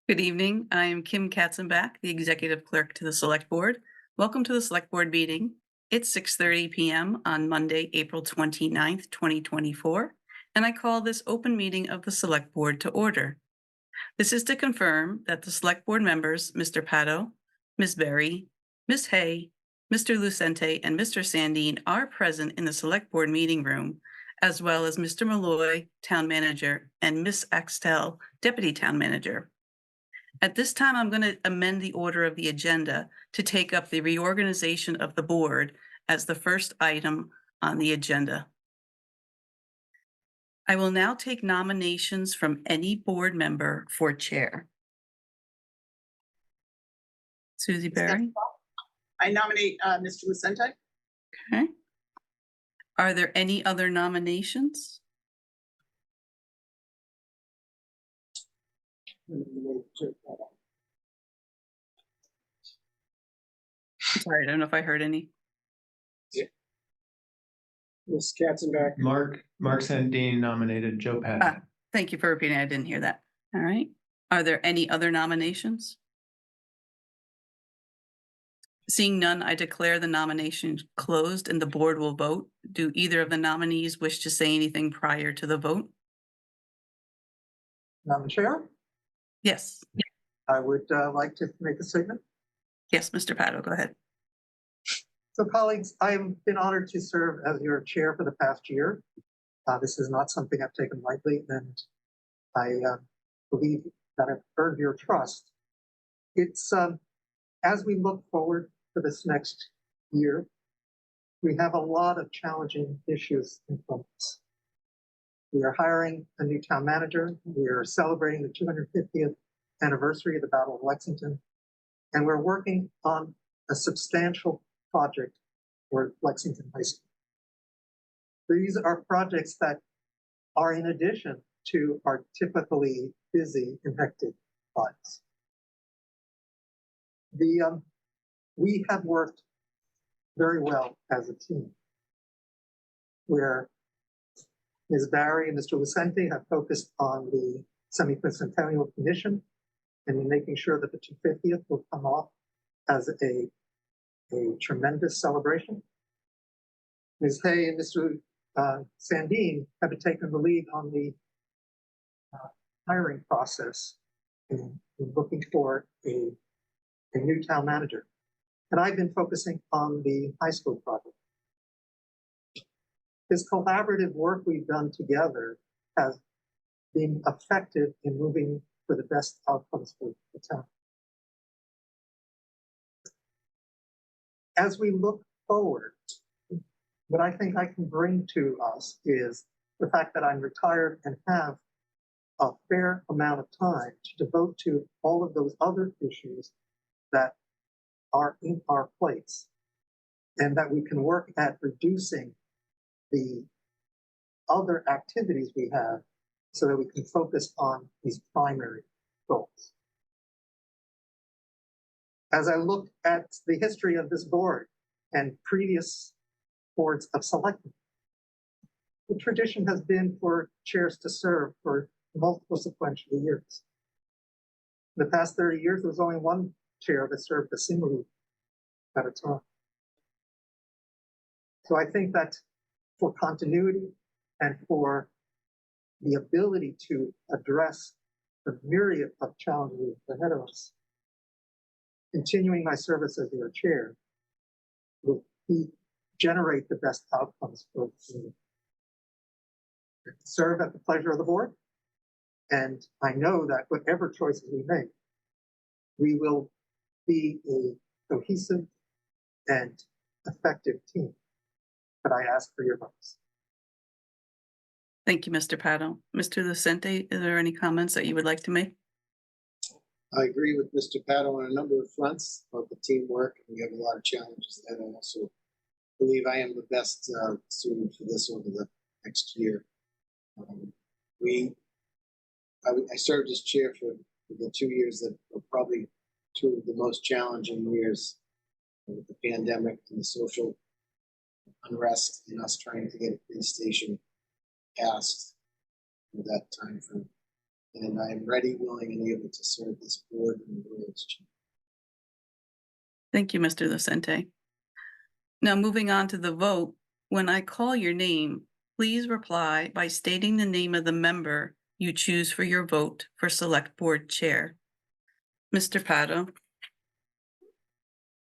Good evening. I am Kim Katzenbach, the Executive Clerk to the Select Board. Welcome to the Select Board meeting. It's 6:30 p.m. on Monday, April 29th, 2024, and I call this open meeting of the Select Board to order. This is to confirm that the Select Board members, Mr. Pato, Ms. Berry, Ms. Hay, Mr. Lucente, and Mr. Sandine are present in the Select Board meeting room, as well as Mr. Malloy, Town Manager, and Ms. Axtell, Deputy Town Manager. At this time, I'm going to amend the order of the agenda to take up the reorganization of the board as the first item on the agenda. I will now take nominations from any board member for chair. Susie Berry. I nominate Mr. Lucente. Okay. Are there any other nominations? Sorry, I don't know if I heard any. Ms. Katzenbach. Mark Sandine nominated Joe Pato. Thank you for repeating. I didn't hear that. All right. Are there any other nominations? Seeing none, I declare the nomination closed and the board will vote. Do either of the nominees wish to say anything prior to the vote? Madam Chair, Yes. I would like to make a statement. Yes, Mr. Pato, go ahead. So colleagues, I've been honored to serve as your chair for the past year. This is not something I've taken lightly, and I believe that I've earned your trust. It's as we look forward to this next year, we have a lot of challenging issues in front of us. We are hiring a new town manager. We are celebrating the 250th anniversary of the Battle of Lexington, and we're working on a substantial project for Lexington High School. These are projects that are in addition to our typically busy and hectic lives. We have worked very well as a team, where Ms. Barry and Mr. Lucente have focused on the semi-quincentennial commission and in making sure that the 250th will come off as a tremendous celebration. Ms. Hay and Mr. Sandine have taken the lead on the hiring process in looking for a new town manager. And I've been focusing on the high school project. This collaborative work we've done together has been effective in moving for the best outcomes for the town. As we look forward, what I think I can bring to us is the fact that I'm retired and have a fair amount of time to devote to all of those other issues that are in our plates, and that we can work at reducing the other activities we have so that we can focus on these primary goals. As I look at the history of this board and previous boards of selectmen, the tradition has been for chairs to serve for multiple sequential years. In the past 30 years, there was only one chair that served a single year at a time. So I think that for continuity and for the ability to address the myriad of challenges ahead of us, continuing my service as your chair will generate the best outcomes for the community. Serve at the pleasure of the board, and I know that whatever choices we make, we will be a cohesive and effective team. But I ask for your votes. Thank you, Mr. Pato. Mr. Lucente, is there any comments that you would like to make? I agree with Mr. Pato on a number of fronts about the teamwork. We have a lot of challenges that I also believe I am the best suited for this over the next year. I served as chair for the 2 years that were probably two of the most challenging years with the pandemic and the social unrest and us trying to get the station passed. for that time frame. And I am ready, willing, and able to serve this board and the role as chair. Thank you, Mr. Lucente. Now, moving on to the vote, when I call your name, please reply by stating the name of the member you choose for your vote for Select Board Chair. Mr. Pato,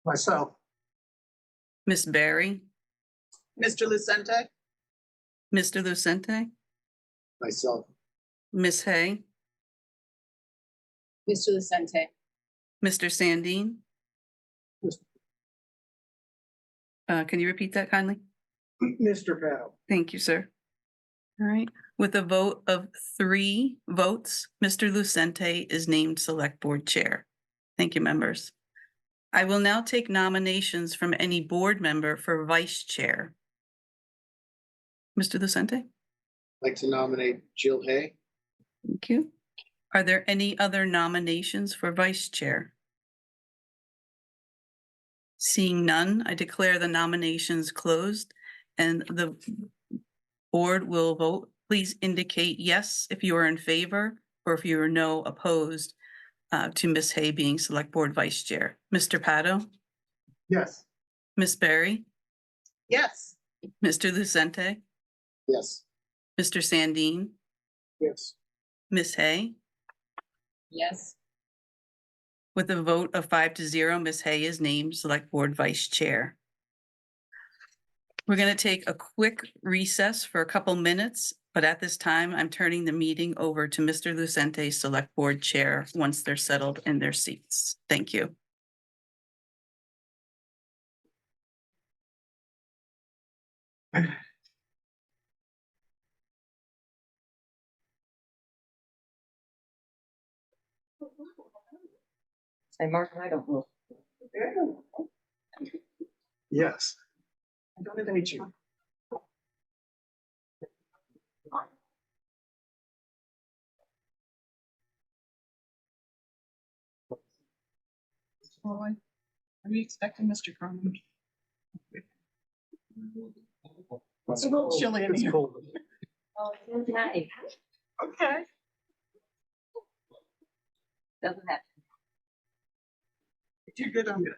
Myself, Ms. Barry, Mr. Lucente, Mr. Lucente, Myself, Ms. Hay, Mr. Lucente, Mr. Sandin. Can you repeat that kindly? Mr. Paddle. Thank you, sir. All right, with a vote of 3 votes, Mr. Lucente is named Select Board Chair. Thank you, members. I will now take nominations from any board member for Vice Chair. Mr. Lucente, I'd like to nominate Jill Hay. thank you. Are there any other nominations for Vice Chair? Seeing none, I declare the nominations closed and the board will vote. Please indicate yes if you are in favor or if you are no opposed to Ms. Hay being Select Board Vice Chair. Mr. Pato, Yes. Ms. Barry, yes. Mr. Lucente, Yes. Mr. Sandin, Yes. Ms. Hay. yes. With a vote of 5-0, Ms. Hay is named Select Board Vice Chair. We're going to take a quick recess for a couple minutes, but at this time, I'm turning the meeting over to Mr. Lucente, Select Board Chair, once they're settled in their seats. Thank you. Say, Mark, I don't know. Yes. I don't have any you. Are we expecting Mr. Cronin? It's a little chilly in It's here. cold. Oh, it's nice. Okay. Doesn't have. If you're good, I'm good.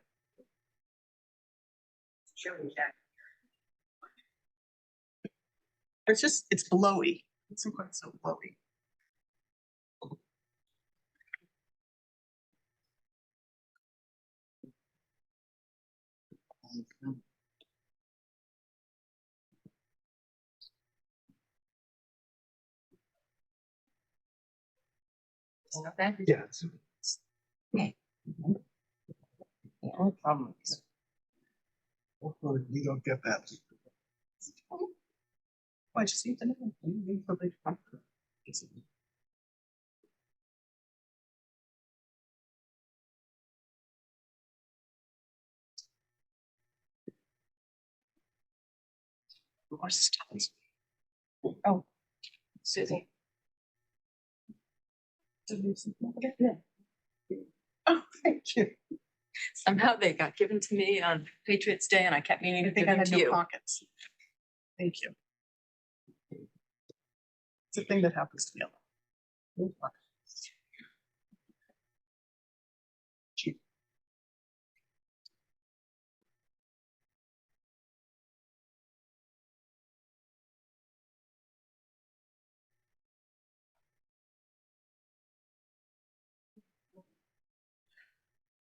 It's blowy. It's quite so blowy. Okay. Yes. No problems. You don't get that. I just need to know. Oh, Susie. oh, thank you. Somehow they got given to me on Patriots Day and I kept meaning I to think give I them had to no you. pockets. Thank you. It's a thing that happens to me a lot. No pockets.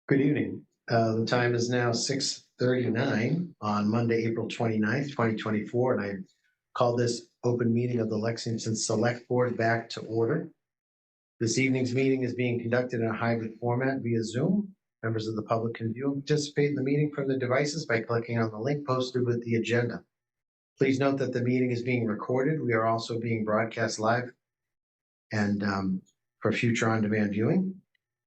Good evening. The time is now 6:39 on Monday, April 29th, 2024, and I call this open meeting of the Lexington Select Board back to order. This evening's meeting is being conducted in a hybrid format via Zoom. Members of the public can view and participate in the meeting from the devices by clicking on the link posted with the agenda. Please note that the meeting is being recorded. We are also being broadcast live and for future on-demand viewing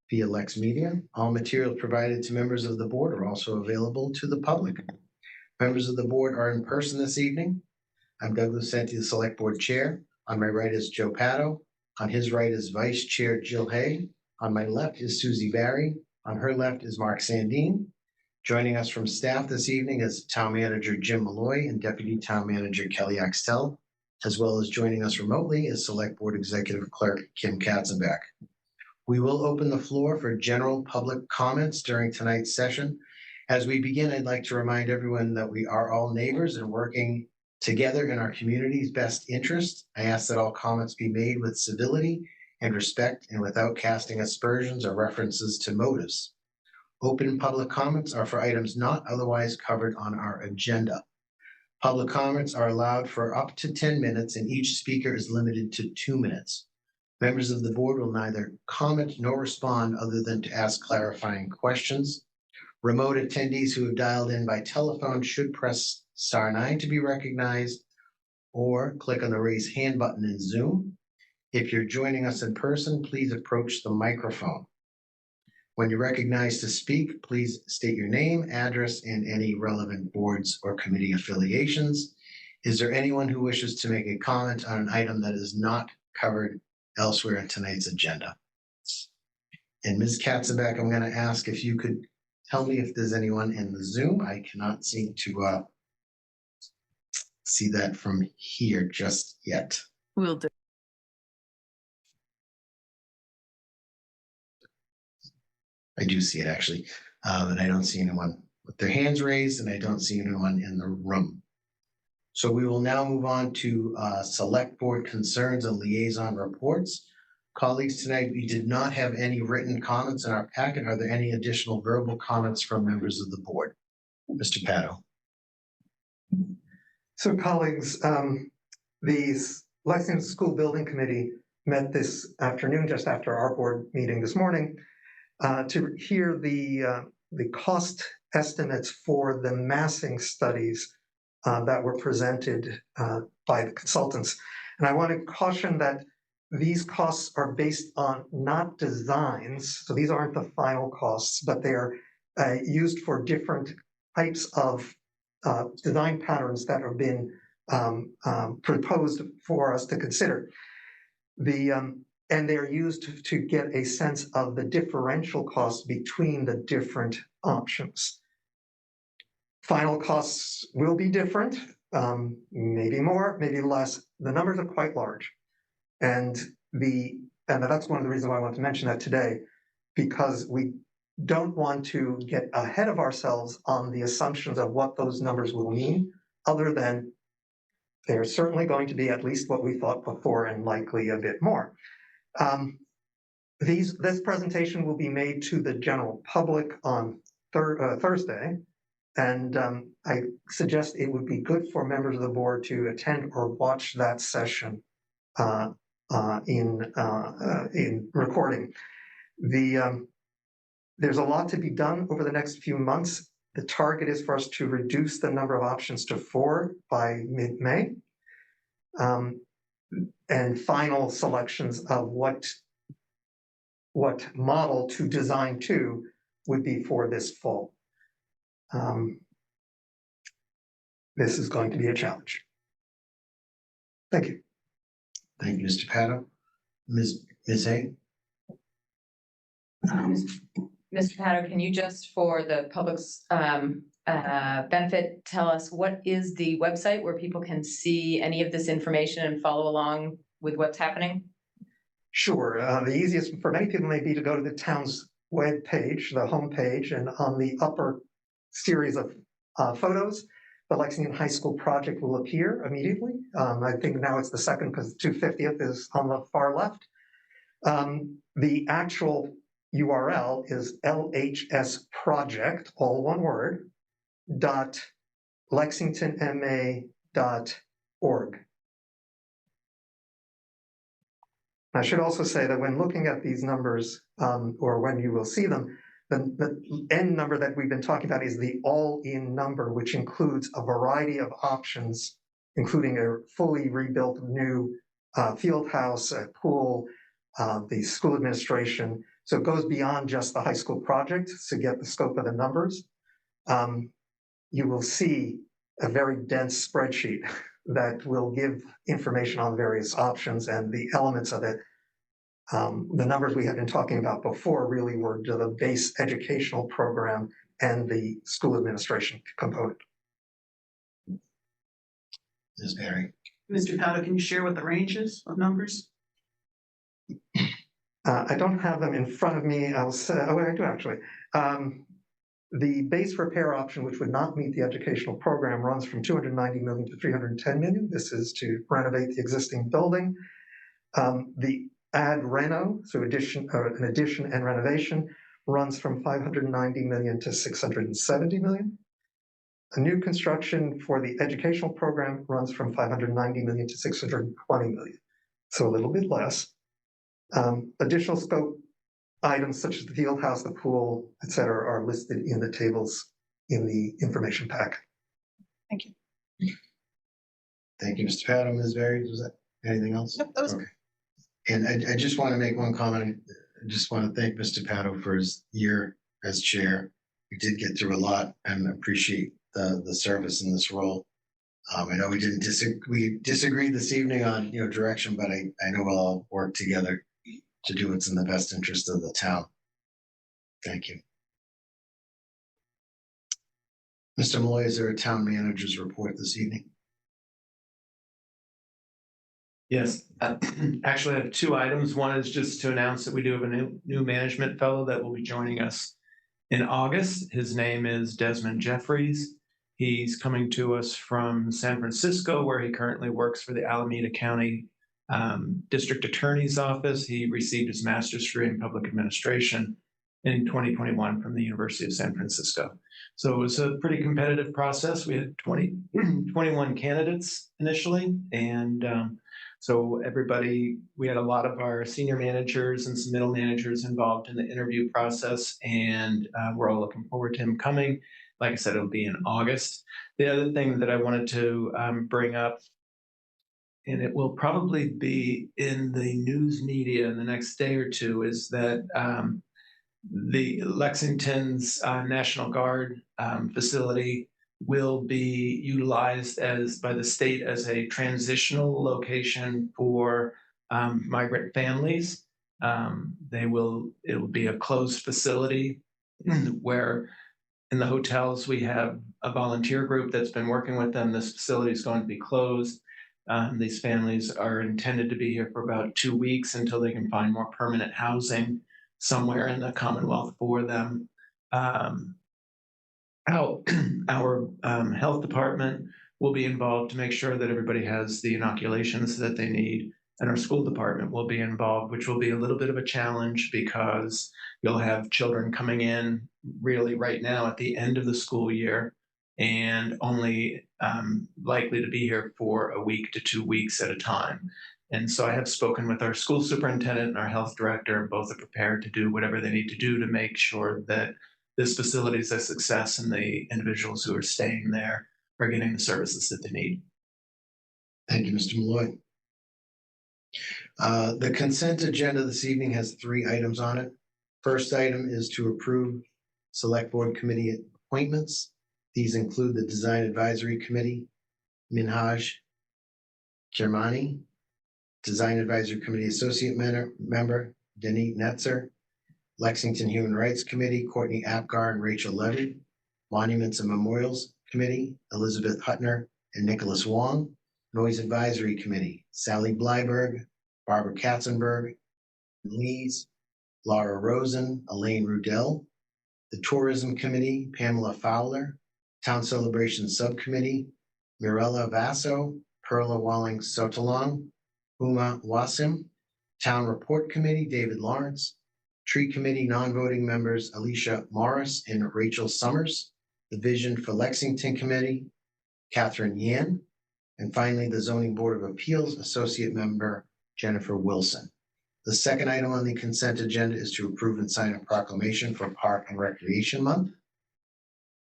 via Lex Media. All materials provided to members of the board are also available to the public. Members of the board are in person this evening. I'm Doug Lucente, the Select Board Chair. On my right is Joe Pato. On his right is Vice Chair Jill Hay. On my left is Susie Barry. On her left is Mark Sandin. Joining us from staff this evening is Town Manager Jim Malloy and Deputy Town Manager Kelly Axtell. as well as joining us remotely is Select Board Executive Clerk Kim Katzenbach. We will open the floor for general public comments during tonight's session. As we begin, I'd like to remind everyone that we are all neighbors and working together in our community's best interest. I ask that all comments be made with civility and respect and without casting aspersions or references to motives. Open public comments are for items not otherwise covered on our agenda. Public comments are allowed for up to 10 minutes and each speaker is limited to 2 minutes. Members of the board will neither comment nor respond other than to ask clarifying questions. Remote attendees who have dialed in by telephone should press *9 to be recognized or click on the raise hand button in Zoom. If you're joining us in person, please approach the microphone. When you're recognized to speak, please state your name, address, and any relevant boards or committee affiliations. Is there anyone who wishes to make a comment on an item that is not covered elsewhere in tonight's agenda? And Ms. Katzenbach, I'm going to ask if you could tell me if there's anyone in the Zoom. I cannot seem to see that from here just yet. Will do. I do see it actually, and I don't see anyone with their hands raised, and I don't see anyone in the room. So we will now move on to select board concerns and liaison reports. Colleagues, tonight we did not have any written comments in our packet. Are there any additional verbal comments from members of the board? Mr. Pato. So colleagues, the Lexington School Building Committee met this afternoon, just after our board meeting this morning, to hear the cost estimates for the massing studies that were presented by the consultants. And I want to caution that these costs are based on not designs, so these aren't the final costs, but they are used for different types of design patterns that have been proposed for us to consider. And they're used to get a sense of the differential costs between the different options. Final costs will be different, maybe more, maybe less. The numbers are quite large. And that's one of the reasons why I want to mention that today, because we don't want to get ahead of ourselves on the assumptions of what those numbers will mean, other than they're certainly going to be at least what we thought before and likely a bit more. This presentation will be made to the general public on Thursday, and I suggest it would be good for members of the board to attend or watch that session in recording. There's a lot to be done over the next few months. The target is for us to reduce the number of options to 4 by mid-May, and final selections of what model to design to would be for this fall. This is going to be a challenge. Thank you. Thank you, Mr. Pato. Ms. Hay? Mr. Pato, can you just, for the public's benefit, tell us what is the website where people can see any of this information and follow along with what's happening? Sure. The easiest for many people may be to go to the town's web page, the home page, and on the upper series of photos, the Lexington High School project will appear immediately. I think now it's the second because 250th is on the far left. The actual URL is LHSproject, all one word, .lexingtonma.org. I should also say that when looking at these numbers, or when you will see them, the N number that we've been talking about is the all-in number, which includes a variety of options, including a fully rebuilt new field house, a pool, the school administration. So it goes beyond just the high school project to get the scope of the numbers. You will see a very dense spreadsheet that will give information on various options and the elements of it. The numbers we had been talking about before really were to the base educational program and the school administration component. Ms. Berry? Mr. Powder, can you share what the range is of numbers? I don't have them in front of me. I'll say, oh, I do actually. The base repair option, which would not meet the educational program, runs from 290 million to 310 million. This is to renovate the existing building. The add reno, so an addition and renovation, runs from 590 million to 670 million. A new construction for the educational program runs from 590 million to 620 million, so a little bit less. Additional scope items such as the field house, the pool, et cetera, are listed in the tables in the information pack. Thank you. Thank you, Mr. Patton. Ms. Berry, was that anything else? Nope, that was Okay. And I just want to make one comment. I just want to thank Mr. Patto for his year as chair. We did get through a lot and appreciate the service in this role. I know we disagreed this evening on direction, but I know we'll all work together to do what's in the best interest of the town. Thank you. Mr. Malloy, is there a town manager's report this evening? Yes, actually I have two items. One is just to announce that we do have a new management fellow that will be joining us in August. His name is Desmond Jeffries. He's coming to us from San Francisco, where he currently works for the Alameda County District Attorney's Office. He received his master's degree in public administration in 2021 from the University of San Francisco. So it was a pretty competitive process. We had 21 candidates initially, and so we had a lot of our senior managers and some middle managers involved in the interview process, and we're all looking forward to him coming. Like I said, it'll be in August. The other thing that I wanted to bring up, and it will probably be in the news media in the next day or two, is that the Lexington's National Guard facility will be utilized by the state as a transitional location for migrant families. It will be a closed facility where in the hotels we have a volunteer group that's been working with them. This facility is going to be closed. These families are intended to be here for about 2 weeks until they can find more permanent housing somewhere in the Commonwealth for them. Our health department will be involved to make sure that everybody has the inoculations that they need, and our school department will be involved, which will be a little bit of a challenge because you'll have children coming in really right now at the end of the school year and only likely to be here for a week to 2 weeks at a time. And so I have spoken with our school superintendent and our health director, and both are prepared to do whatever they need to do to make sure that this facility is a success and the individuals who are staying there are getting the services that they need. Thank you, Mr. Malloy. The consent agenda this evening has 3 items on it. First item is to approve select board committee appointments. These include the Design Advisory Committee, Minhaj Kermani, Design Advisory Committee Associate Member, Denise Netzer, Lexington Human Rights Committee, Courtney Apgar and Rachel Levy, Monuments and Memorials Committee, Elizabeth Hutner and Nicholas Wong, Noise Advisory Committee, Sally Blyberg, Barbara Katzenberg, Lees, Laura Rosen, Elaine Rudell, the Tourism Committee, Pamela Fowler, Town Celebration Subcommittee, Mirella Vasso, Perla Walling Sotalong, Uma Wasim, Town Report Committee, David Lawrence, Tree Committee non-voting members, Alicia Morris and Rachel Summers, the Vision for Lexington Committee, Catherine Yan, and finally, the Zoning Board of Appeals Associate Member, Jennifer Wilson. The second item on the consent agenda is to approve and sign a proclamation for Park and Recreation Month.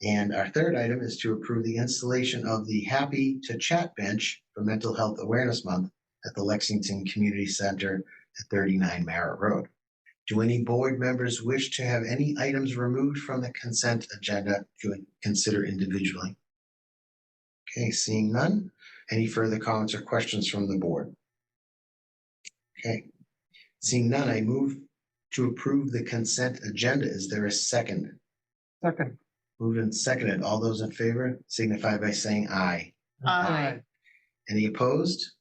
And our third item is to approve the installation of the Happy to Chat bench for Mental Health Awareness Month at the Lexington Community Center at 39 Marrett Road. Do any board members wish to have any items removed from the consent agenda to consider individually? Okay, seeing none. Any further comments or questions from the board? Okay, seeing none, I move to approve the consent agenda. Is there a second? Second. Moved and seconded. All those in favor signify by saying aye. Aye. Any opposed?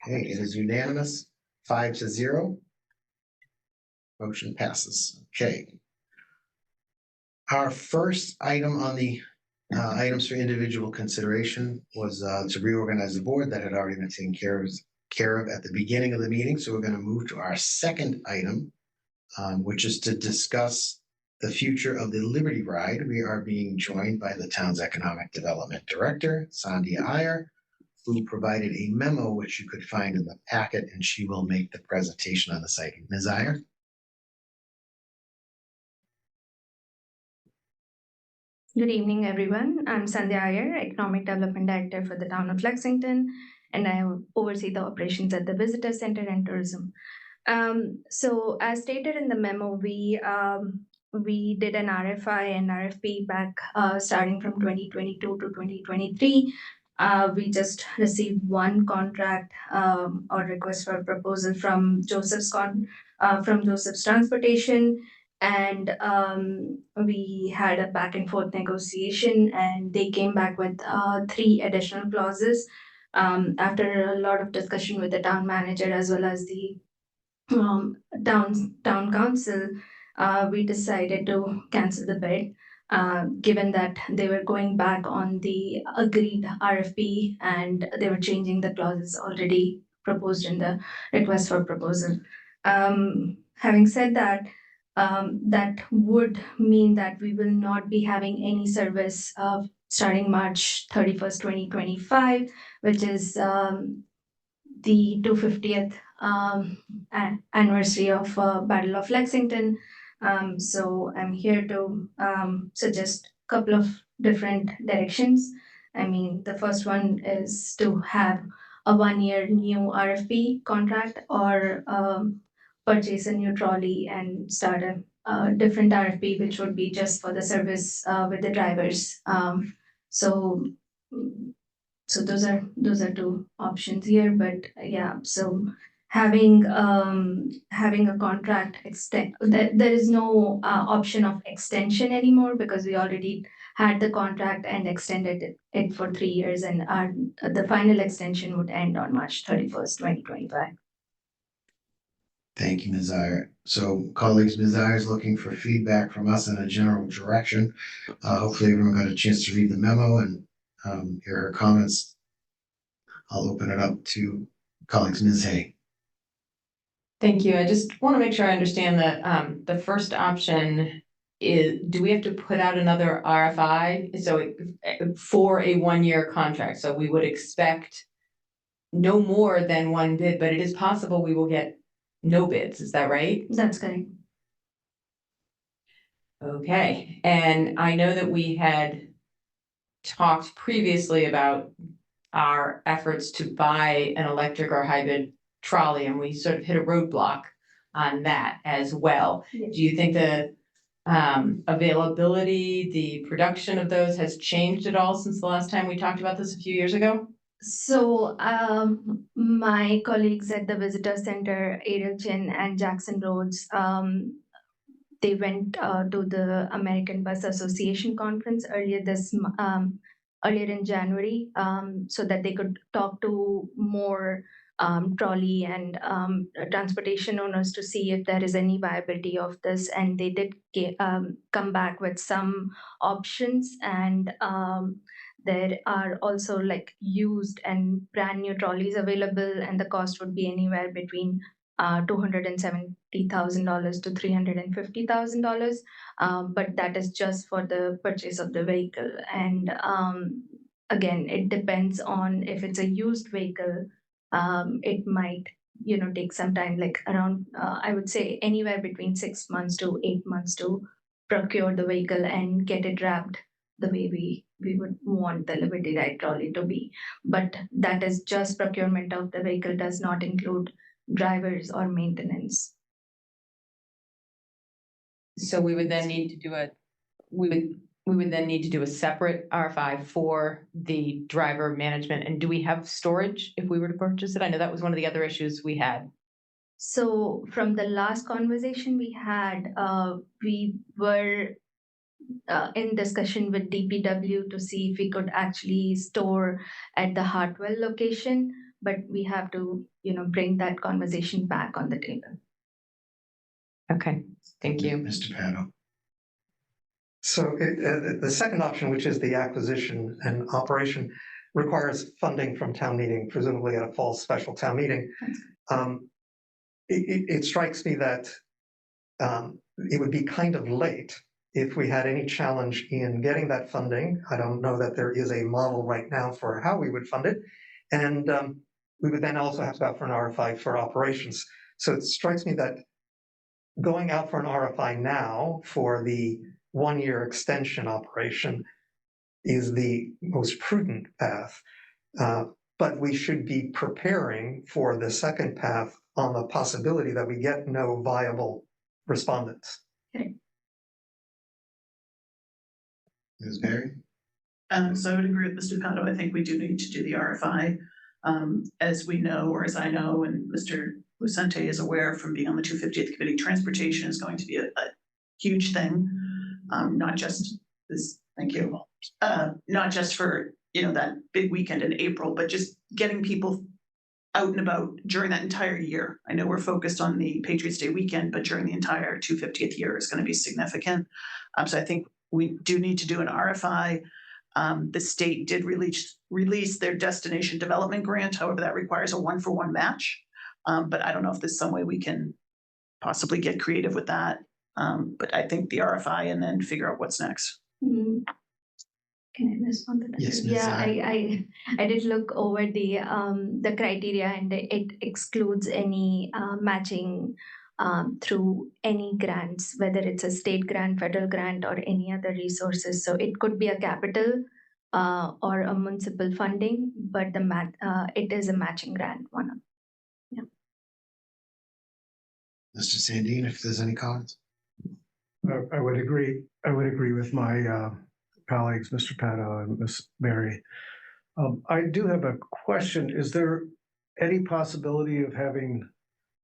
Okay, it is unanimous, 5-0. Motion passes. Okay. Our first item on the items for individual consideration was to reorganize the board. That had already been taken care of at the beginning of the meeting. So we're going to move to our second item, which is to discuss the future of the Liberty Ride. We are being joined by the town's Economic Development Director, Sandhya Iyer, who provided a memo which you could find in the packet, and she will make the presentation on the site. Ms. Iyer? Good evening, everyone. I'm Sandhya Iyer, Economic Development Director for the town of Lexington, and I oversee the operations at the Visitor Center and Tourism. So as stated in the memo, we did an RFI and RFP back starting from 2022 to 2023. We just received one contract or request for proposal from Joseph's Transportation, and we had a back and forth negotiation, and they came back with 3 additional clauses. After a lot of discussion with the town manager as well as the town council, we decided to cancel the bid, given that they were going back on the agreed RFP and they were changing the clauses already proposed in the request for proposal. Having said that, that would mean that we will not be having any service starting March 31st, 2025, which is the 250th anniversary of Battle of Lexington. So I'm here to suggest a couple of different directions. I mean, the first one is to have a 1-year new RFP contract, or purchase a new trolley and start a different RFP, which would be just for the service with the drivers. So those are 2 options here, but yeah, so having a contract extend, there is no option of extension anymore, because we already had the contract and extended it for 3 years, and the final extension would end on March 31st, 2025. Thank you, Ms. Iyer. So, colleagues, Ms. Iyer is looking for feedback from us in a general direction. Hopefully everyone got a chance to read the memo and hear her comments. I'll open it up to colleagues. Ms. Hay. Thank you. I just want to make sure I understand that the first option is, do we have to put out another RFI? So for a 1-year contract, so we would expect no more than 1 bid, but it is possible we will get no bids. Is that right? That's correct. Okay. And I know that we had talked previously about our efforts to buy an electric or hybrid trolley, and we sort of hit a roadblock on that as well. Yes. Do you think the availability, the production of those has changed at all since the last time we talked about this a few years ago? So my colleagues at the Visitor Center, Ariel Chin and Jackson Rhodes, they went to the American Bus Association conference earlier in January, so that they could talk to more trolley and transportation owners to see if there is any viability of this. And they did come back with some options, and there are also like used and brand new trolleys available, and the cost would be anywhere between $270,000 to $350,000, but that is just for the purchase of the vehicle. And again, it depends on if it's a used vehicle. It might take some time, like around I would say anywhere between 6 months to 8 months to procure the vehicle and get it wrapped the way we would want the Liberty Ride trolley to be. But that is just procurement of the vehicle, does not include drivers or maintenance. So we would then need to do a separate RFI for the driver management. And do we have storage if we were to purchase it? I know that was one of the other issues we had. So from the last conversation we had, we were in discussion with DPW to see if we could actually store at the Hartwell location, but we have to, bring that conversation back on the table. Okay, thank you. Mr. Pado. So the second option, which is the acquisition and operation, requires funding from town meeting, presumably at a fall special town meeting. It strikes me that it would be kind of late if we had any challenge in getting that funding. I don't know that there is a model right now for how we would fund it. And we would then also have to go out for an RFI for operations. So it strikes me that going out for an RFI now for the 1-year extension operation is the most prudent path. But we should be preparing for the second path on the possibility that we get no viable respondents. Ms. Berry? So I would agree with Mr. Pado. I think we do need to do the RFI. As we know, or as I know, and Mr. Lucente is aware from being on the 250th Committee, transportation is going to be a huge thing. Not just this, thank you, not just for, that big weekend in April, but just getting people out and about during that entire year. I know we're focused on the Patriots Day weekend, but during the entire 250th year is going to be significant. So I think we do need to do an RFI. The state did release their destination development grant. However, that requires a 1-for-1 match. But I don't know if there's some way we can possibly get creative with that. But I think the RFI and then figure out what's next. Can I respond to that? Yes, Ms. Yeah, Zai. I did look over the criteria, and it excludes any matching through any grants, whether it's a state grant, federal grant, or any other resources. So it could be a capital or a municipal funding, but it is a matching grant. Mr. Sandine, if there's any comments? I would agree. I would agree with my colleagues, Mr. Pado and Ms. Berry. I do have a question. Is there any possibility of having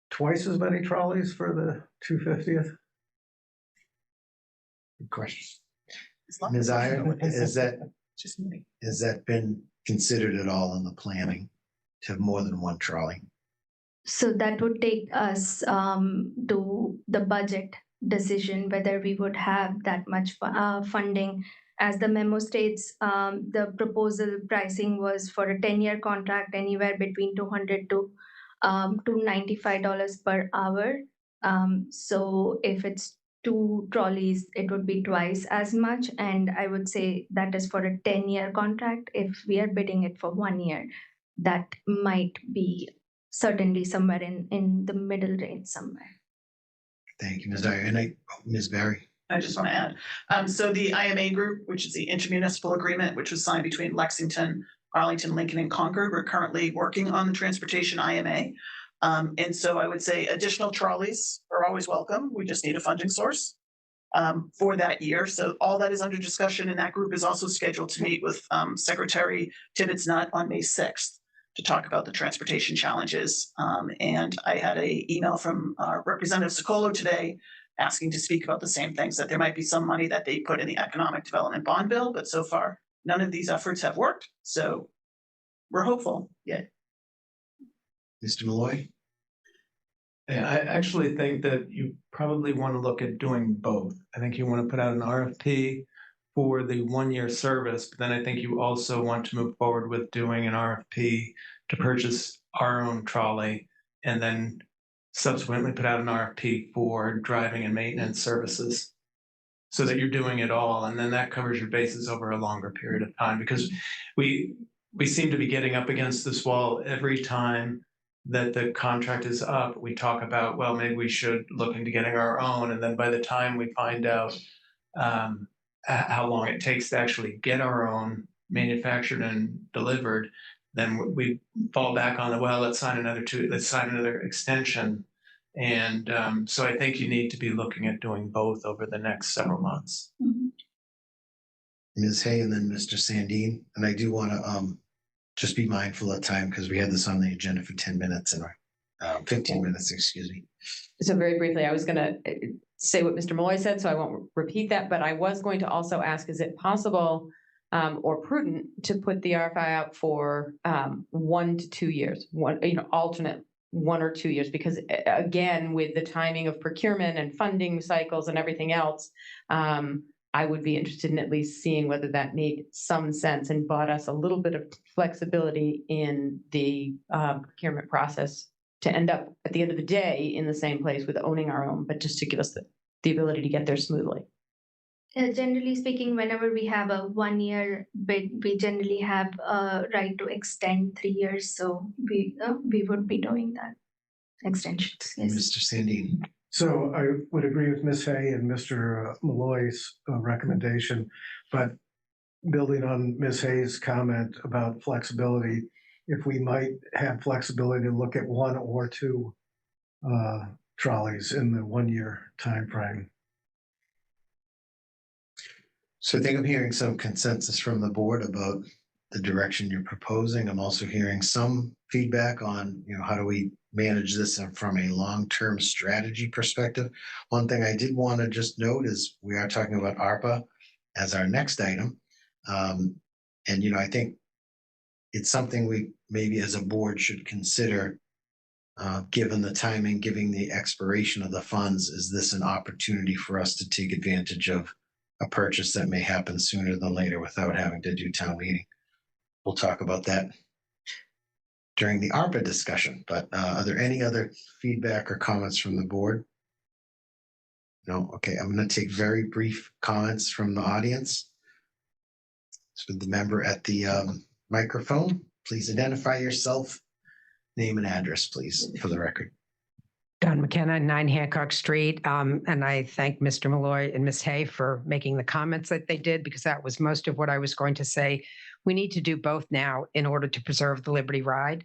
twice as many trolleys for the 250th? Good question. As long Ms. as- Iyer, Just me. has that been considered at all in the planning to have more than one trolley? So that would take us to the budget decision, whether we would have that much funding. As the memo states, the proposal pricing was for a 10-year contract, anywhere between $200 to $295 per hour. So if it's 2 trolleys, it would be twice as much. And I would say that is for a 10-year contract. If we are bidding it for 1 year, that might be certainly somewhere in the middle range somewhere. Thank you, Ms. Iyer. And Ms. Berry? I just want to add. So the IMA group, which is the intermunicipal agreement, which was signed between Lexington, Arlington, Lincoln, and Concord, we're currently working on the transportation IMA. And so I would say additional trolleys are always welcome. We just need a funding source for that year. So all that is under discussion, and that group is also scheduled to meet with Secretary Tibbetts-Nutt on May 6th to talk about the transportation challenges. And I had an email from Representative Sicolo today asking to speak about the same things, that there might be some money that they put in the economic development bond bill, but so far none of these efforts have worked. So we're hopeful. Yeah. Mr. Malloy? Yeah, I actually think that you probably want to look at doing both. I think you want to put out an RFP for the 1-year service, but then I think you also want to move forward with doing an RFP to purchase our own trolley, and then subsequently put out an RFP for driving and maintenance services, so that you're doing it all, and then that covers your bases over a longer period of time. Because we seem to be getting up against this wall every time that the contract is up. We talk about, well, maybe we should look into getting our own, and then by the time we find out how long it takes to actually get our own manufactured and delivered, then we fall back on the, well, let's sign another extension. And so I think you need to be looking at doing both over the next several months. Ms. Hay and then Mr. Sandine. And I do want to just be mindful of time because we had this on the agenda for 10 minutes and 15 minutes, excuse me. So very briefly, I was going to say what Mr. Malloy said, so I won't repeat that, but I was going to also ask, is it possible or prudent to put the RFI out for 1 to 2 years, alternate 1 or 2 years? Because again, with the timing of procurement and funding cycles and everything else, I would be interested in at least seeing whether that made some sense and bought us a little bit of flexibility in the procurement process to end up at the end of the day in the same place with owning our own, but just to give us the ability to get there smoothly. Generally speaking, whenever we have a 1 year bid, we generally have a right to extend 3 years. So we would be doing that extensions. Yes. Mr. Sandin. So I would agree with Ms. Hay and Mr. Malloy's recommendation, but building on Ms. Hay's comment about flexibility, if we might have flexibility to look at 1 or 2 trolleys in the 1 year timeframe. So I think I'm hearing some consensus from the board about the direction you're proposing. I'm also hearing some feedback on, how do we manage this from a long-term strategy perspective. One thing I did want to just note is we are talking about ARPA as our next item. And, I think it's something we maybe as a board should consider, given the timing, given the expiration of the funds. Is this an opportunity for us to take advantage of a purchase that may happen sooner than later without having to do town meeting? We'll talk about that during the ARPA discussion, but are there any other feedback or comments from the board? No? Okay, I'm going to take very brief comments from the audience. So the member at the microphone, please identify yourself, name and address, please, for the record. Don McKenna, 9 Hancock Street. And I thank Mr. Malloy and Ms. Hay for making the comments that they did, because that was most of what I was going to say. We need to do both now in order to preserve the Liberty Ride.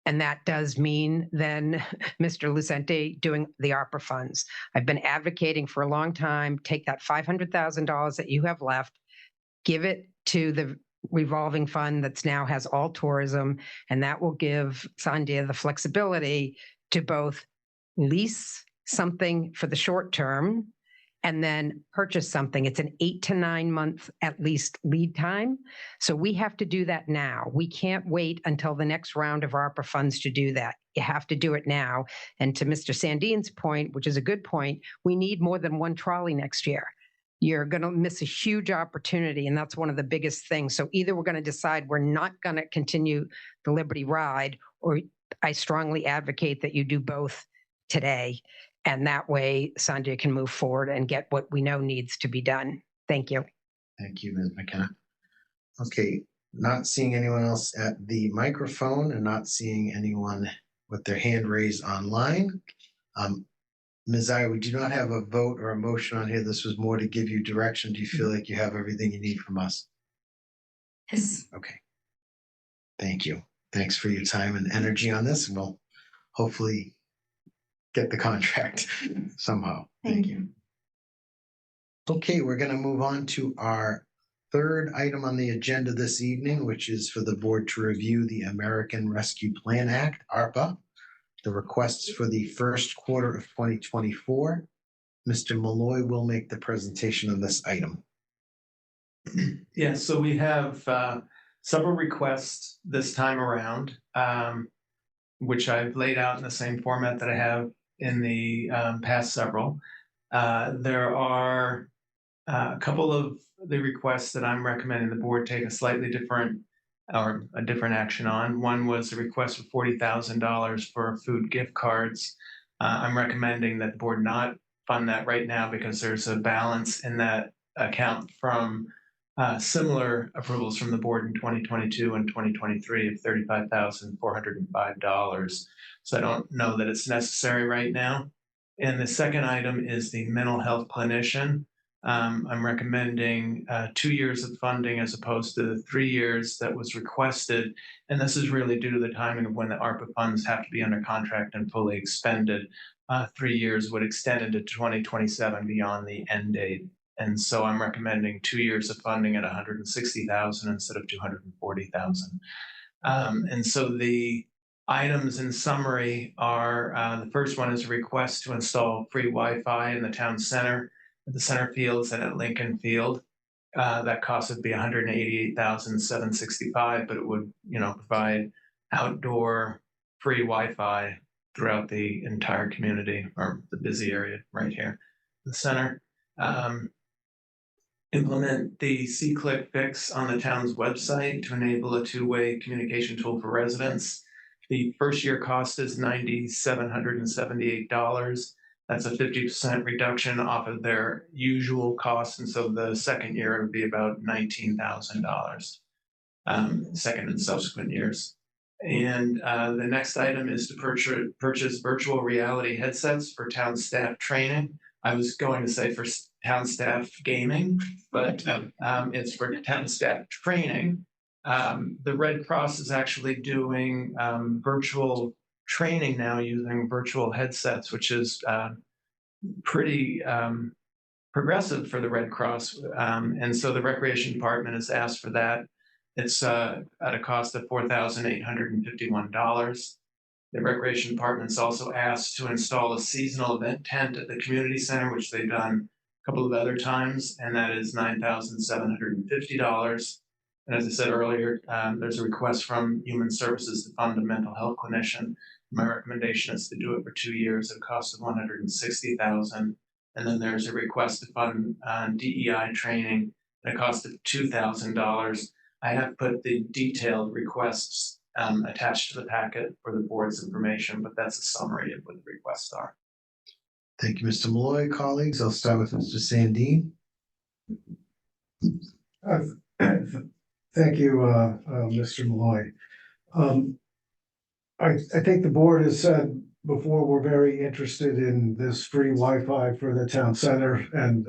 And that does mean then Mr. Lucente doing the ARPA funds. I've been advocating for a long time, take that $500,000 that you have left, give it to the revolving fund that's now has all tourism, and that will give Sandia the flexibility to both lease something for the short term and then purchase something. It's an 8 to 9 month at least lead time. So we have to do that now. We can't wait until the next round of ARPA funds to do that. You have to do it now. And to Mr. Sandin's point, which is a good point, we need more than 1 trolley next year. You're going to miss a huge opportunity, and that's one of the biggest things. So either we're going to decide we're not going to continue the Liberty Ride, or I strongly advocate that you do both today. And that way Sandia can move forward and get what we know needs to be done. Thank you. Thank you, Ms. McKenna. Okay, not seeing anyone else at the microphone and not seeing anyone with their hand raised online. Ms. Iyer, we do not have a vote or a motion on here. This was more to give you direction. Do you feel like you have everything you need from us? Yes. Okay. Thank you. Thanks for your time and energy on this, and we'll hopefully get the contract somehow. Thank you. Okay, we're going to move on to our third item on the agenda this evening, which is for the board to review the American Rescue Plan Act, ARPA, the requests for the first quarter of 2024. Mr. Malloy will make the presentation of this item. Yeah, so we have several requests this time around, which I've laid out in the same format that I have in the past several. There are a couple of the requests that I'm recommending the board take a slightly different or a different action on. One was a request for $40,000 for food gift cards. I'm recommending that the board not fund that right now because there's a balance in that account from similar approvals from the board in 2022 and 2023 of $35,405. So I don't know that it's necessary right now. And the second item is the mental health clinician. I'm recommending 2 years of funding as opposed to the 3 years that was requested. And this is really due to the timing of when the ARPA funds have to be under contract and fully expended. 3 years would extend into 2027 beyond the end date. And so I'm recommending 2 years of funding at $160,000 instead of $240,000. And so the items in summary are, the first one is a request to install free Wi-Fi in the town center, at the center fields and at Lincoln Field. That cost would be $188,765, but it would, provide outdoor free Wi-Fi throughout the entire community, or the busy area right here, the center. Implement the C-Click fix on the town's website to enable a two-way communication tool for residents. The first year cost is $9,778. That's a 50% reduction off of their usual cost, and so the second year would be about $19,000. Second and subsequent years. And the next item is to purchase virtual reality headsets for town staff training. I was going to say for town staff gaming, but it's for town staff training. The Red Cross is actually doing virtual training now using virtual headsets, which is pretty progressive for the Red Cross. And so the Recreation Department has asked for that. It's at a cost of $4,851. The Recreation Department's also asked to install a seasonal event tent at the community center, which they've done a couple of other times, and that is $9,750. And as I said earlier, there's a request from Human Services to fund a mental health clinician. My recommendation is to do it for 2 years at a cost of $160,000. And then there's a request to fund DEI training at a cost of $2,000. I have put the detailed requests attached to the packet for the board's information, but that's a summary of what the requests are. Thank you, Mr. Malloy. Colleagues, I'll start with Mr. Sandin. Thank you, Mr. Malloy. I think the board has said before, we're very interested in this free Wi-Fi for the town center. And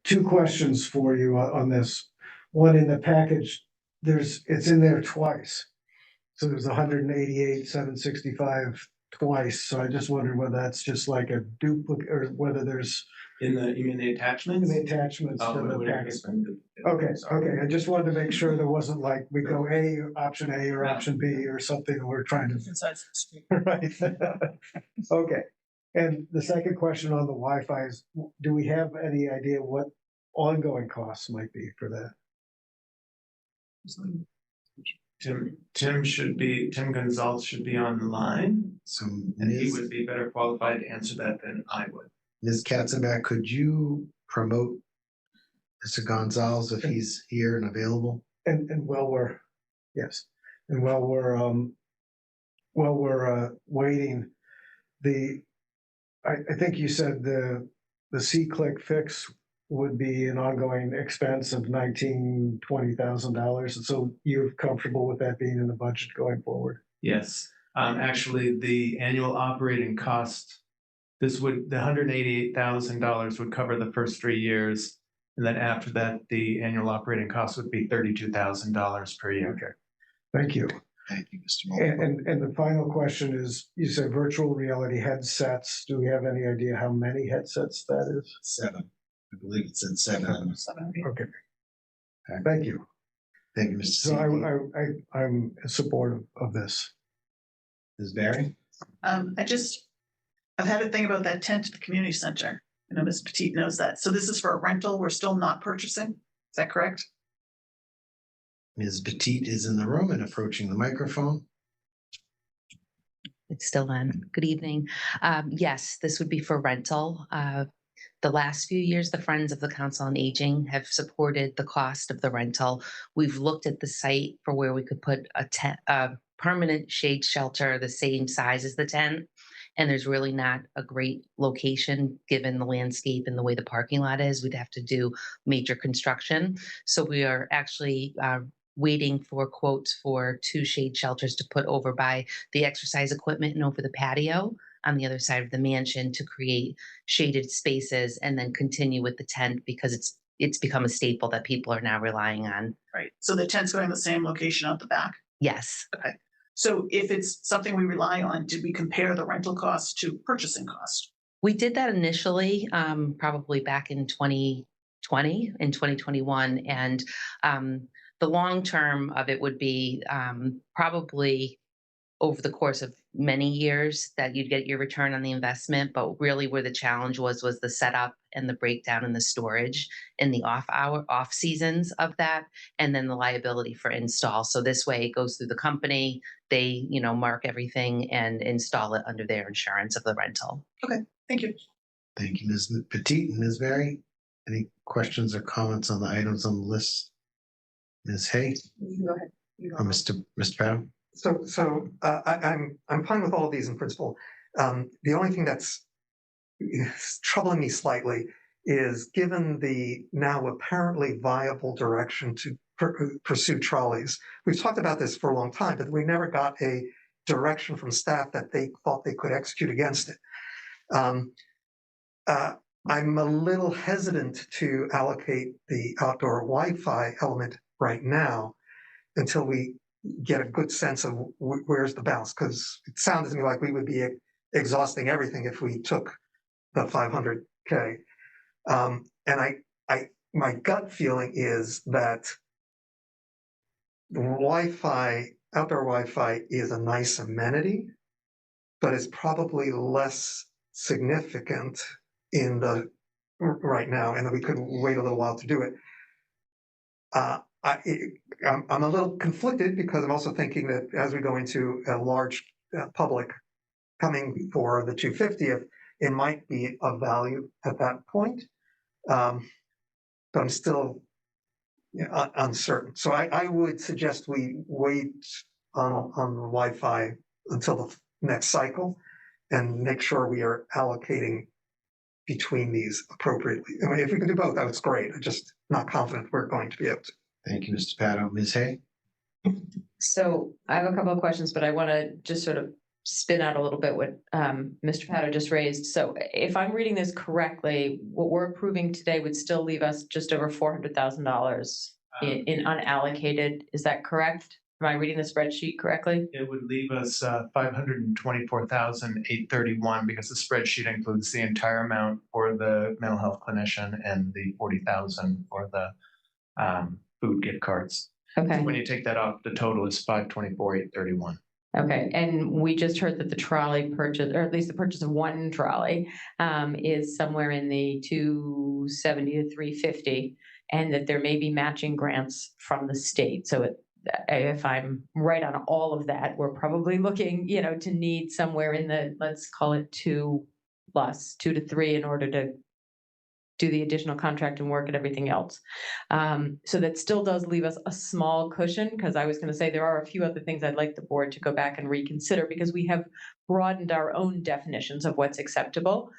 two questions for you on this. One, in the package, it's in there twice. So there's 188,765 twice. So I just wondered whether that's just like a duplicate or whether there's You mean the attachments? the attachments to the package. Okay. Okay. I just wanted to make sure there wasn't like we go option A or option B or something that we're trying to. Right. Okay. And the second question on the Wi-Fi is, do we have any idea what ongoing costs might be for that? Tim Gonzalez should be on the line, So and he would be better qualified to answer that than I would. Ms. Katzenbach, could you promote Mr. Gonzalez if he's here and available? And while we're waiting, I think you said the C-Click fix would be an ongoing expense of $20,000. And so you're comfortable with that being in the budget going forward? Yes, actually, the annual operating cost, the $188,000 would cover the first 3 years. And then after that, the annual operating cost would be $32,000 per year. Okay, thank you. Thank you, Mr. Mulder. And the final question is, you said virtual reality headsets. Do we have any idea how many headsets that is? 7. I believe it said 7. Okay. Thank you. Thank you, Mr. So I'm supportive of this. Ms. Barry? I've had a thing about that tent at the community center. I know Ms. Petit knows that. So this is for a rental. We're still not purchasing. Is that correct? Ms. Petit is in the room and approaching the microphone. It's still on. Good evening. Yes, this would be for rental. The last few years, the Friends of the Council on Aging have supported the cost of the rental. We've looked at the site for where we could put a permanent shade shelter the same size as the tent. And there's really not a great location given the landscape and the way the parking lot is. We'd have to do major construction. So we are actually waiting for quotes for 2 shade shelters to put over by the exercise equipment and over the patio on the other side of the mansion to create shaded spaces and then continue with the tent because it's become a staple that people are now relying on. Right. So the tent's going to the same location out the back? Yes. Okay. So if it's something we rely on, did we compare the rental cost to purchasing cost? We did that initially, probably back in 2020 and 2021. And the long term of it would be probably over the course of many years that you'd get your return on the investment, but really where the challenge was the setup and the breakdown and the storage in the off seasons of that, and then the liability for install. So this way it goes through the company, they, mark everything and install it under their insurance of the rental. Thank you. Thank you, Ms. Petit and Ms. Berry. Any questions or comments on the items on the list? Ms. Hay Go ahead. or Mr. Pato? I'm fine with all of these in principle. The only thing that's troubling me slightly is, given the now apparently viable direction to pursue trolleys. We've talked about this for a long time, but we never got a direction from staff that they thought they could execute against it. I'm a little hesitant to allocate the outdoor Wi-Fi element right now until we get a good sense of where's the balance, because it sounds to me like we would be exhausting everything if we took the 500K. And my gut feeling is that Wi-Fi, outdoor Wi-Fi, is a nice amenity, but it's probably less significant right now, and that we could wait a little while to do it. I'm a little conflicted because I'm also thinking that as we go into a large public coming for the 250th, it might be of value at that point. But I'm still uncertain. So I would suggest we wait on Wi-Fi until the next cycle and make sure we are allocating between these appropriately. I mean, if we can do both, that's great. I'm just not confident we're going to be able to. Thank you, Mr. Pato. Ms. Hay? So I have a couple of questions, but I want to just sort of spin out a little bit what Mr. Pato just raised. So if I'm reading this correctly, what we're approving today would still leave us just over $400,000 in unallocated. Is that correct? Am I reading the spreadsheet correctly? It would leave us $524,831 because the spreadsheet includes the entire amount for the mental health clinician and the $40,000 for the food gift cards. Okay. So when you take that off, the total is $524,831. Okay, and we just heard that the trolley purchase, or at least the purchase of one trolley, is somewhere in the $270 to $350, and that there may be matching grants from the state. So if I'm right on all of that, we're probably looking, to need somewhere in the, let's call it 2 to 3 in order to do the additional contract and work and everything else. So that still does leave us a small cushion, because I was going to say there are a few other things I'd like the board to go back and reconsider, because we have broadened our own definitions of what's acceptable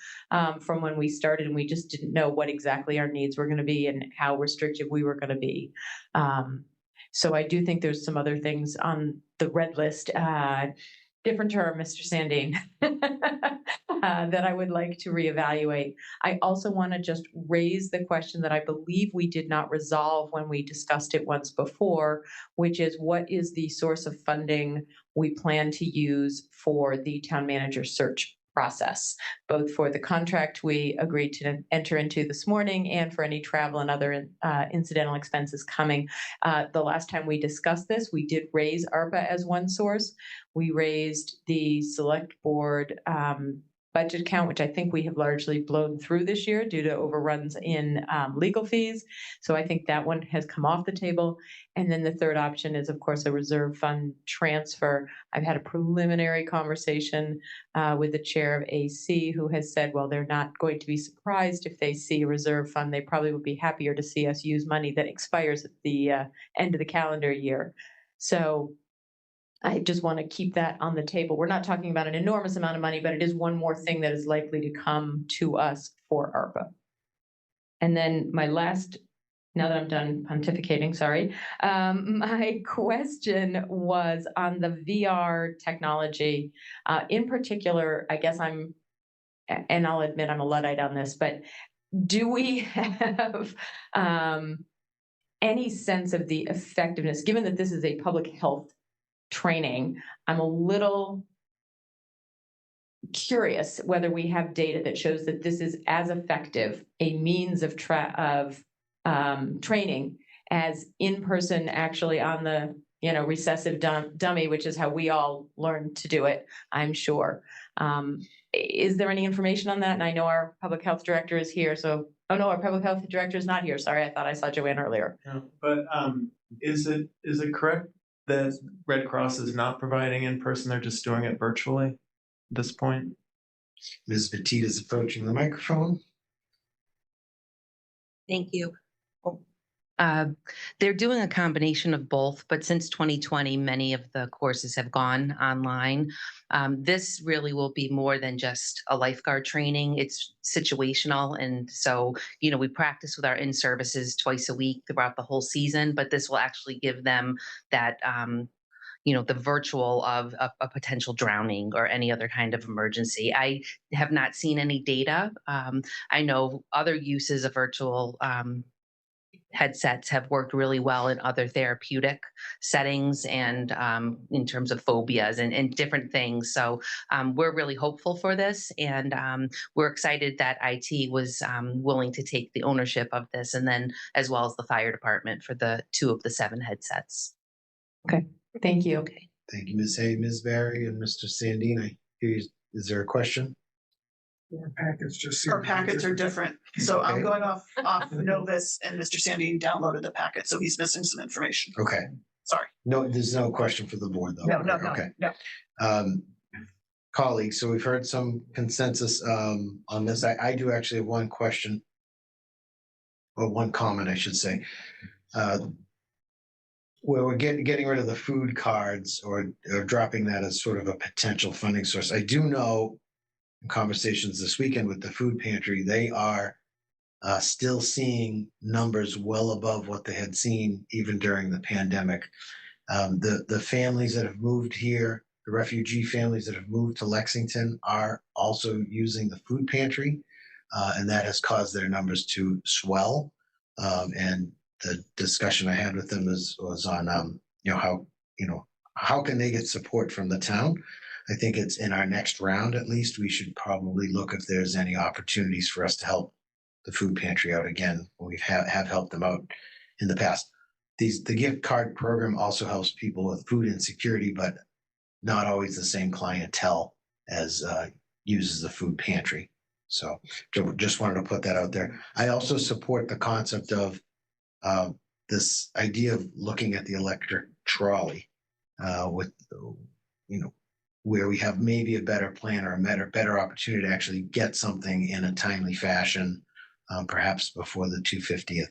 from when we started, and we just didn't know what exactly our needs were going to be and how restrictive we were going to be. So I do think there's some other things on the red list, different term, Mr. Sandine, that I would like to reevaluate. I also want to just raise the question that I believe we did not resolve when we discussed it once before, which is, what is the source of funding we plan to use for the town manager search process, both for the contract we agreed to enter into this morning and for any travel and other incidental expenses coming. The last time we discussed this, we did raise ARPA as one source. We raised the select board budget account, which I think we have largely blown through this year due to overruns in legal fees. So I think that one has come off the table. And then the third option is, of course, a reserve fund transfer. I've had a preliminary conversation with the chair of AC, who has said, well, they're not going to be surprised if they see a reserve fund. They probably would be happier to see us use money that expires at the end of the calendar year. So I just want to keep that on the table. We're not talking about an enormous amount of money, but it is one more thing that is likely to come to us for ARPA. And then my last, now that I'm done pontificating, sorry, my question was on the VR technology. In particular, I guess and I'll admit I'm a Luddite on this, but do we have any sense of the effectiveness, given that this is a public health training? I'm a little curious whether we have data that shows that this is as effective a means of training as in person, actually on the recessive dummy, which is how we all learned to do it, I'm sure. Is there any information on that? And I know our public health director is here, so, oh no, our public health director is not here. Sorry, I thought I saw Joanne earlier. No, but is it correct that Red Cross is not providing in person? They're just doing it virtually at this point? Ms. Petit is approaching the microphone. Thank you. They're doing a combination of both, but since 2020, many of the courses have gone online. This really will be more than just a lifeguard training. It's situational. And so, we practice with our in-services twice a week throughout the whole season, but this will actually give them that, the virtual of a potential drowning or any other kind of emergency. I have not seen any data. I know other uses of virtual headsets have worked really well in other therapeutic settings and in terms of phobias and different things. So we're really hopeful for this, and we're excited that IT was willing to take the ownership of this, and then as well as the fire department for the 2 of the 7 headsets. Okay, thank you. Okay. Thank you, Ms. Hay, Ms. Barry, and Mr. Sandine. Is there a question? Our packets are different, so I'm Okay. going off Novus, and Mr. Sandine downloaded the packet, so he's missing some information. Okay. Sorry. No, there's no question for the board, though. Okay. No. Colleagues, so we've heard some consensus on this. I do actually have one question, or one comment, I should say. Where we're getting rid of the food cards or dropping that as sort of a potential funding source. I do know in conversations this weekend with the food pantry, they are still seeing numbers well above what they had seen even during the pandemic. The families that have moved here, the refugee families that have moved to Lexington, are also using the food pantry, and that has caused their numbers to swell. And the discussion I had with them was on how can they get support from the town. I think it's in our next round, at least, we should probably look if there's any opportunities for us to help the food pantry out again. We have helped them out in the past. The gift card program also helps people with food insecurity, but not always the same clientele as uses the food pantry. So just wanted to put that out there. I also support the concept of this idea of looking at the electric trolley with, where we have maybe a better plan or a better opportunity to actually get something in a timely fashion, perhaps before the 250th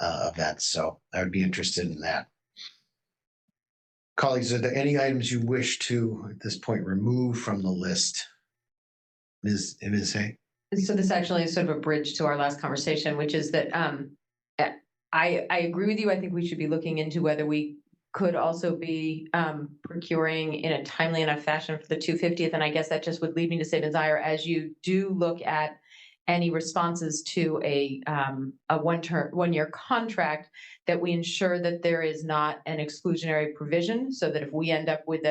event. So I would be interested in that. Colleagues, are there any items you wish to, at this point, remove from the list? Ms. Hay? So this actually is sort of a bridge to our last conversation, which is that I agree with you. I think we should be looking into whether we could also be procuring in a timely enough fashion for the 250th. And I guess that just would lead me to say, desire, as you do look at any responses to a 1-year contract, that we ensure that there is not an exclusionary provision, so that if we end up with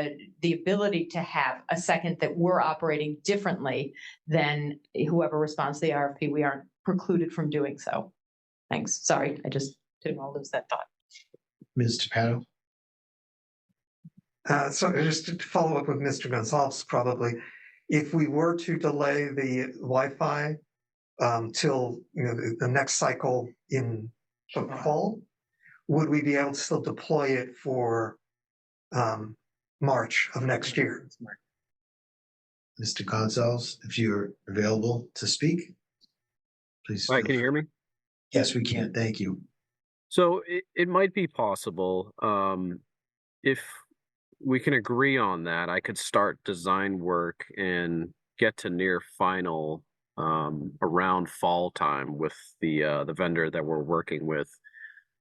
the ability to have a second that we're operating differently than whoever responds to the RFP, we aren't precluded from doing so. Thanks. Sorry, I just didn't want to lose that thought. Ms. Tapato? So just to follow up with Mr. Gonzalez, probably, if we were to delay the Wi-Fi till the next cycle in the fall, would we be able to still deploy it for March of next year? Mr. Gonzalez, if you're available to speak, please. All right, can you hear me? Yes, we can. Thank you. So it might be possible, if we can agree on that, I could start design work and get to near final around fall time with the vendor that we're working with.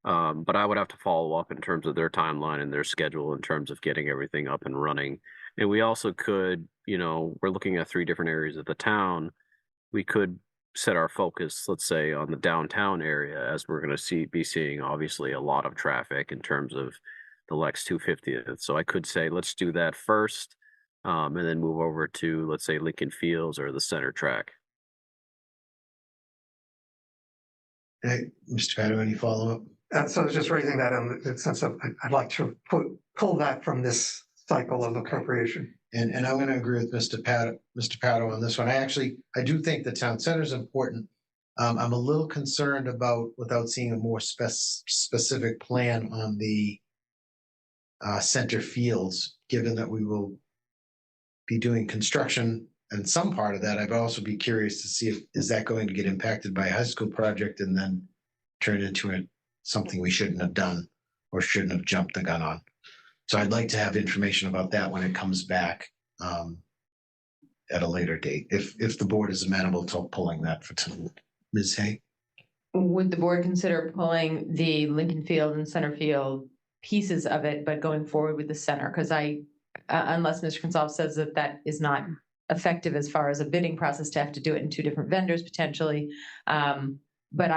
But I would have to follow up in terms of their timeline and their schedule in terms of getting everything up and running. And we also could, we're looking at 3 different areas of the town. We could set our focus, let's say, on the downtown area, as we're going to be seeing obviously a lot of traffic in terms of the Lex 250th. So I could say, let's do that first, and then move over to, let's say, Lincoln Fields or the center track. Hey, Mr. Tapato, any follow-up? So I was just raising that in the sense of, I'd like to pull that from this cycle of appropriation. And I'm going to agree with Mr. Pato on this one. I do think the town center is important. I'm a little concerned about, without seeing a more specific plan on the center fields, given that we will be doing construction and some part of that. I'd also be curious to see is that going to get impacted by a high school project and then turn into something we shouldn't have done or shouldn't have jumped the gun on. So I'd like to have information about that when it comes back at a later date, if the board is amenable to pulling that for tonight. Ms. Hay? Would the board consider pulling the Lincoln Field and center field pieces of it, but going forward with the center? Because unless Mr. Gonzalez says that that is not effective as far as a bidding process to have to do it in two different vendors potentially. But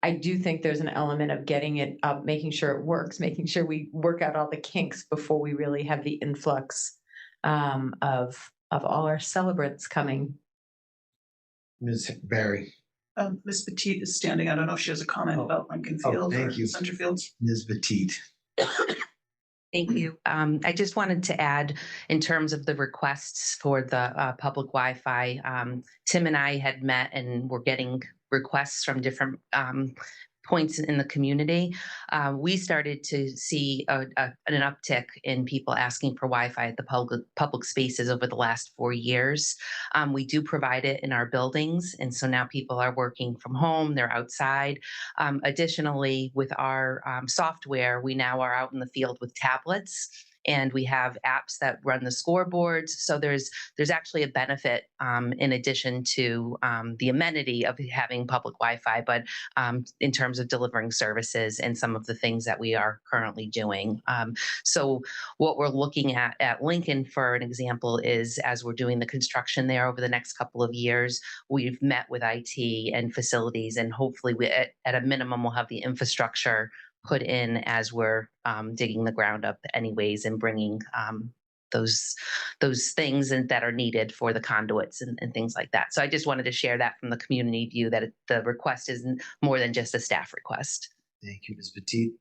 I do think there's an element of getting it up, making sure it works, making sure we work out all the kinks before we really have the influx of all our celebrants coming. Ms. Barry? Ms. Petite is standing. I don't know if she has a comment about Lincoln Field thank or you. Center Fields. Ms. Petite? Thank you. I just wanted to add, in terms of the requests for the public Wi-Fi, Tim and I had met and we're getting requests from different points in the community. We started to see an uptick in people asking for Wi-Fi at the public spaces over the last 4 years. We do provide it in our buildings, and so now people are working from home, they're outside. Additionally, with our software, we now are out in the field with tablets, and we have apps that run the scoreboards. So there's actually a benefit in addition to the amenity of having public Wi-Fi, but in terms of delivering services and some of the things that we are currently doing. So what we're looking at Lincoln, for an example, is as we're doing the construction there over the next couple of years, we've met with IT and facilities, and hopefully at a minimum we'll have the infrastructure put in as we're digging the ground up anyways, and bringing those things that are needed for the conduits and things like that. So I just wanted to share that from the community view, that the request isn't more than just a staff request. Thank you, Ms. Petite.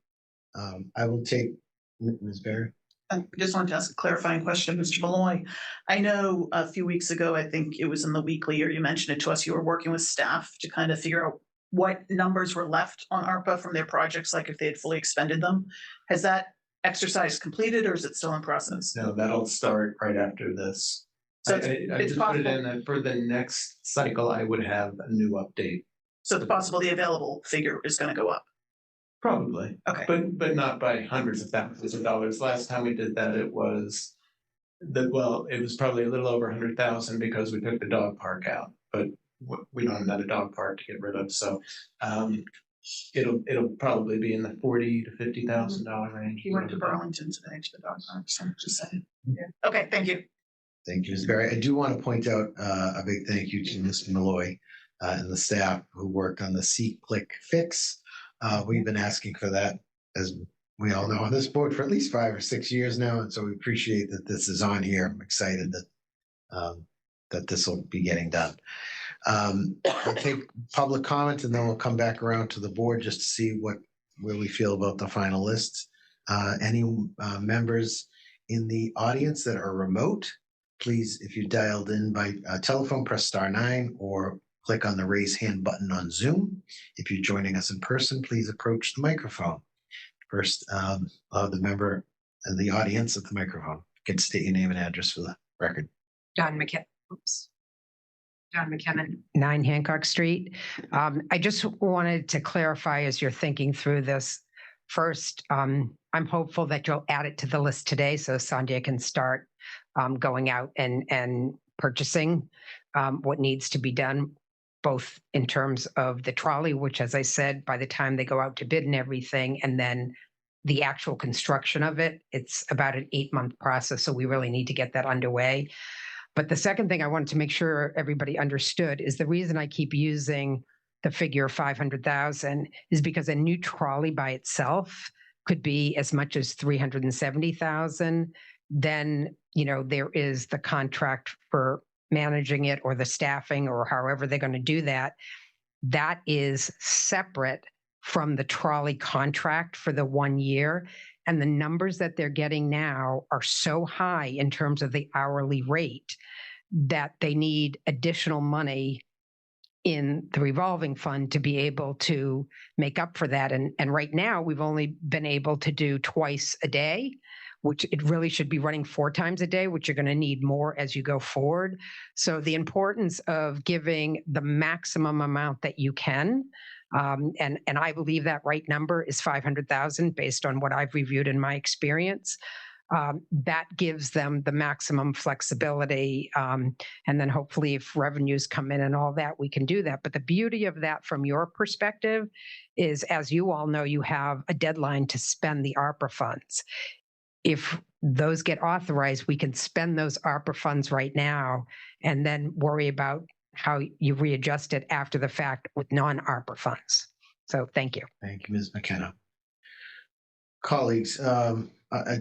I will take Ms. Barry. I just wanted to ask a clarifying question, Mr. Malloy. I know a few weeks ago, I think it was in the weekly, or you mentioned it to us, you were working with staff to kind of figure out what numbers were left on ARPA from their projects, like if they had fully expended them. Has that exercise completed, or is it still in process? No, that'll start right after this. So I it's just put it possible. in that for the next cycle, I would have a new update. So it's possible the available figure is going to go up. Probably, Okay. but not by hundreds of thousands of dollars. Last time we did that, it was probably a little over 100,000 because we took the dog park out, but we don't have another dog park to get rid of. So it'll probably be in the $40,000 to $50,000 range. You went to Burlington today to the dog park, so I'm just saying. Yeah. Okay, thank you. Thank you, Ms. Barry. I do want to point out a big thank you to Ms. Malloy and the staff who worked on the C-Click fix. We've been asking for that, as we all know, on this board for at least 5 or 6 years now, and so we appreciate that this is on here. I'm excited that this will be getting done. I'll take public comment, and then we'll come back around to the board just to see where we feel about the final list. Any members in the audience that are remote, please, if you dialed in by telephone, press *9 or click on the raise hand button on Zoom. If you're joining us in person, please approach the microphone. First, the member and the audience at the microphone. You can state your name and address for the record. John McKenna, 9 Hancock Street. I just wanted to clarify, as you're thinking through this, first, I'm hopeful that you'll add it to the list today so Sandia can start going out and purchasing what needs to be done, both in terms of the trolley, which, as I said, by the time they go out to bid and everything, and then the actual construction of it, it's about an 8-month process. So we really need to get that underway. But the second thing I wanted to make sure everybody understood is the reason I keep using the figure 500,000 is because a new trolley by itself could be as much as 370,000. Then, there is the contract for managing it, or the staffing, or however they're going to do that. That is separate from the trolley contract for the 1 year. And the numbers that they're getting now are so high in terms of the hourly rate that they need additional money in the revolving fund to be able to make up for that. And right now, we've only been able to do twice a day, which it really should be running 4 times a day, which you're going to need more as you go forward. So the importance of giving the maximum amount that you can, and I believe that right number is 500,000 based on what I've reviewed in my experience. That gives them the maximum flexibility. And then hopefully if revenues come in and all that, we can do that. But the beauty of that from your perspective is, as you all know, you have a deadline to spend the ARPA funds. If those get authorized, we can spend those ARPA funds right now and then worry about how you readjust it after the fact with non-ARPA funds. So thank you. Thank you, Ms. McKenna. Colleagues,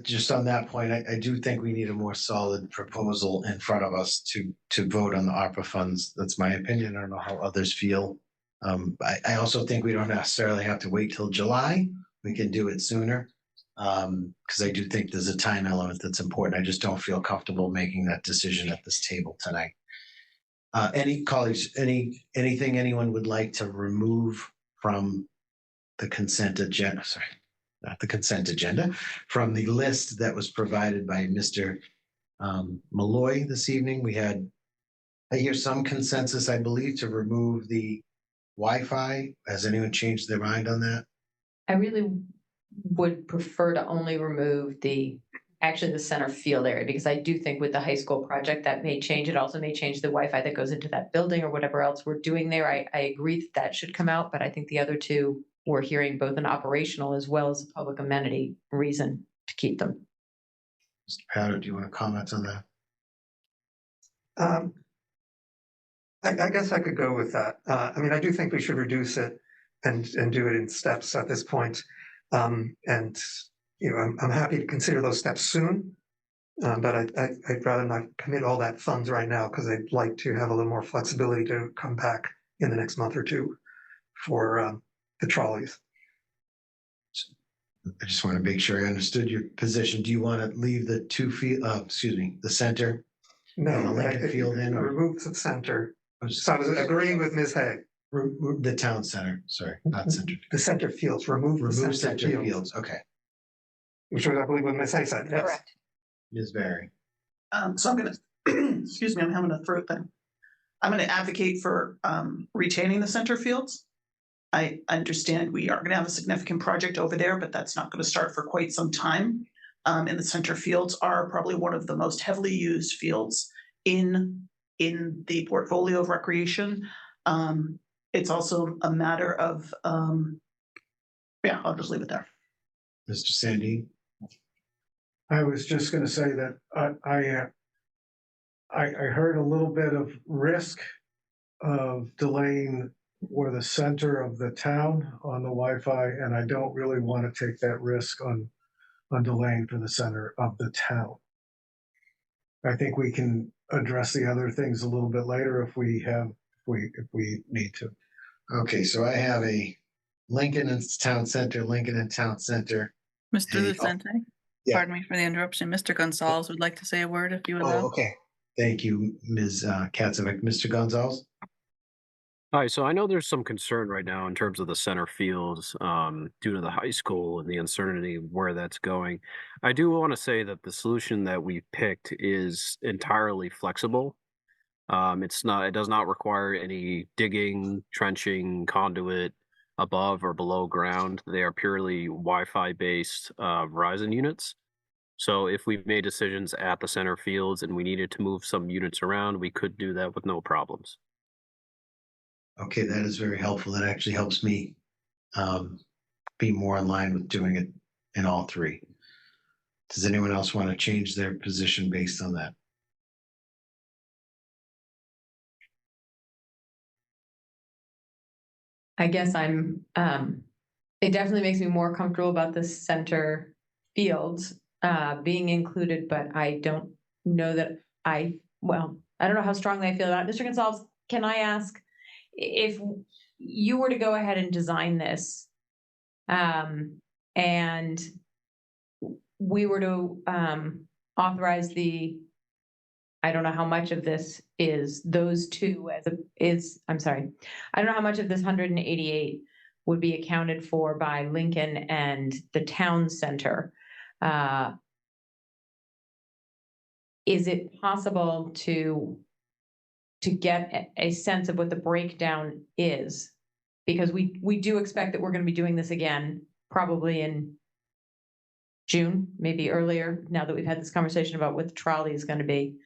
just on that point, I do think we need a more solid proposal in front of us to vote on the ARPA funds. That's my opinion. I don't know how others feel. I also think we don't necessarily have to wait till July. We can do it sooner, because I do think there's a time element that's important. I just don't feel comfortable making that decision at this table tonight. Any colleagues, anything anyone would like to remove from the consent agenda? Sorry, not the consent agenda, from the list that was provided by Mr. Malloy this evening. I hear some consensus, I believe, to remove the Wi-Fi. Has anyone changed their mind on that? I really would prefer to only remove the center field area, because I do think with the high school project that may change. It also may change the Wi-Fi that goes into that building or whatever else we're doing there. I agree that should come out, but I think the other two, we're hearing both an operational as well as a public amenity reason to keep them. Mr. Powder, do you want to comment on that? I guess I could go with that. I mean, I do think we should reduce it and do it in steps at this point. And I'm happy to consider those steps soon, but I'd rather not commit all that funds right now, because I'd like to have a little more flexibility to come back in the next month or two for the trolleys. I just want to make sure I understood your position. Do you want to leave the the center? No, and the Lincoln Field in, or remove the center. So I was agreeing with Ms. Hay. The town center, sorry, not center. The center fields, remove the center fields. Okay. Which was, I believe, what Ms. Hay said. Yes. Correct. Ms. Barry. So I'm gonna, excuse me, I'm having a throat thing. I'm gonna advocate for retaining the center fields. I understand we are gonna have a significant project over there, but that's not gonna start for quite some time. And the center fields are probably one of the most heavily used fields in the portfolio of recreation. It's also a matter of, yeah, I'll just leave it there. Mr. Sandy. I was just going to say that I heard a little bit of risk of delaying or the center of the town on the Wi-Fi, and I don't really want to take that risk on delaying for the center of the town. I think we can address the other things a little bit later if we need to. Okay, so I have a Lincoln and Town Center, Lincoln and Town Center. Mr. Hey, Lucente, yeah. pardon me for the interruption. Mr. Gonzalez would like to say a word if you would allow. Okay. Thank you, Ms. Katzovic. Mr. Gonzalez? Hi, so I know there's some concern right now in terms of the center fields due to the high school and the uncertainty of where that's going. I do want to say that the solution that we picked is entirely flexible. It does not require any digging, trenching, conduit above or below ground. They are purely Wi-Fi based Verizon units. So if we made decisions at the center fields and we needed to move some units around, we could do that with no problems. Okay, that is very helpful. That actually helps me be more in line with doing it in all three. Does anyone else want to change their position based on that? I guess it definitely makes me more comfortable about the center fields being included, but I don't know that I don't know how strongly I feel about it. Mr. Gonzalez, can I ask, if you were to go ahead and design this And we were to authorize I don't know how much of this is those two I'm sorry. I don't know how much of this 188 would be accounted for by Lincoln and the town center. Is it possible to get a sense of what the breakdown is? Because we do expect that we're going to be doing this again, probably in June, maybe earlier, now that we've had this conversation about what the trolley is going to be.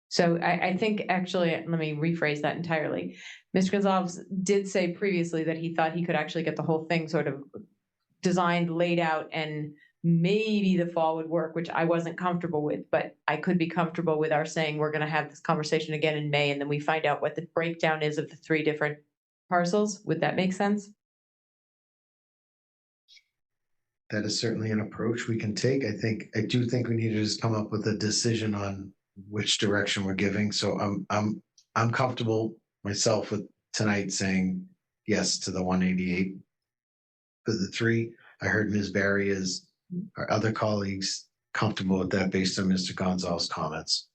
So I think actually, let me rephrase that entirely. Mr. Gonzalez did say previously that he thought he could actually get the whole thing sort of designed, laid out, and maybe the fall would work, which I wasn't comfortable with, but I could be comfortable with our saying we're going to have this conversation again in May, and then we find out what the breakdown is of the 3 different parcels. Would that make sense? That is certainly an approach we can take. I do think we need to just come up with a decision on which direction we're giving. So I'm comfortable myself with tonight saying yes to the 188 for the 3. I heard Ms. Barry our other colleagues comfortable with that based on Mr. Gonzalez's comments.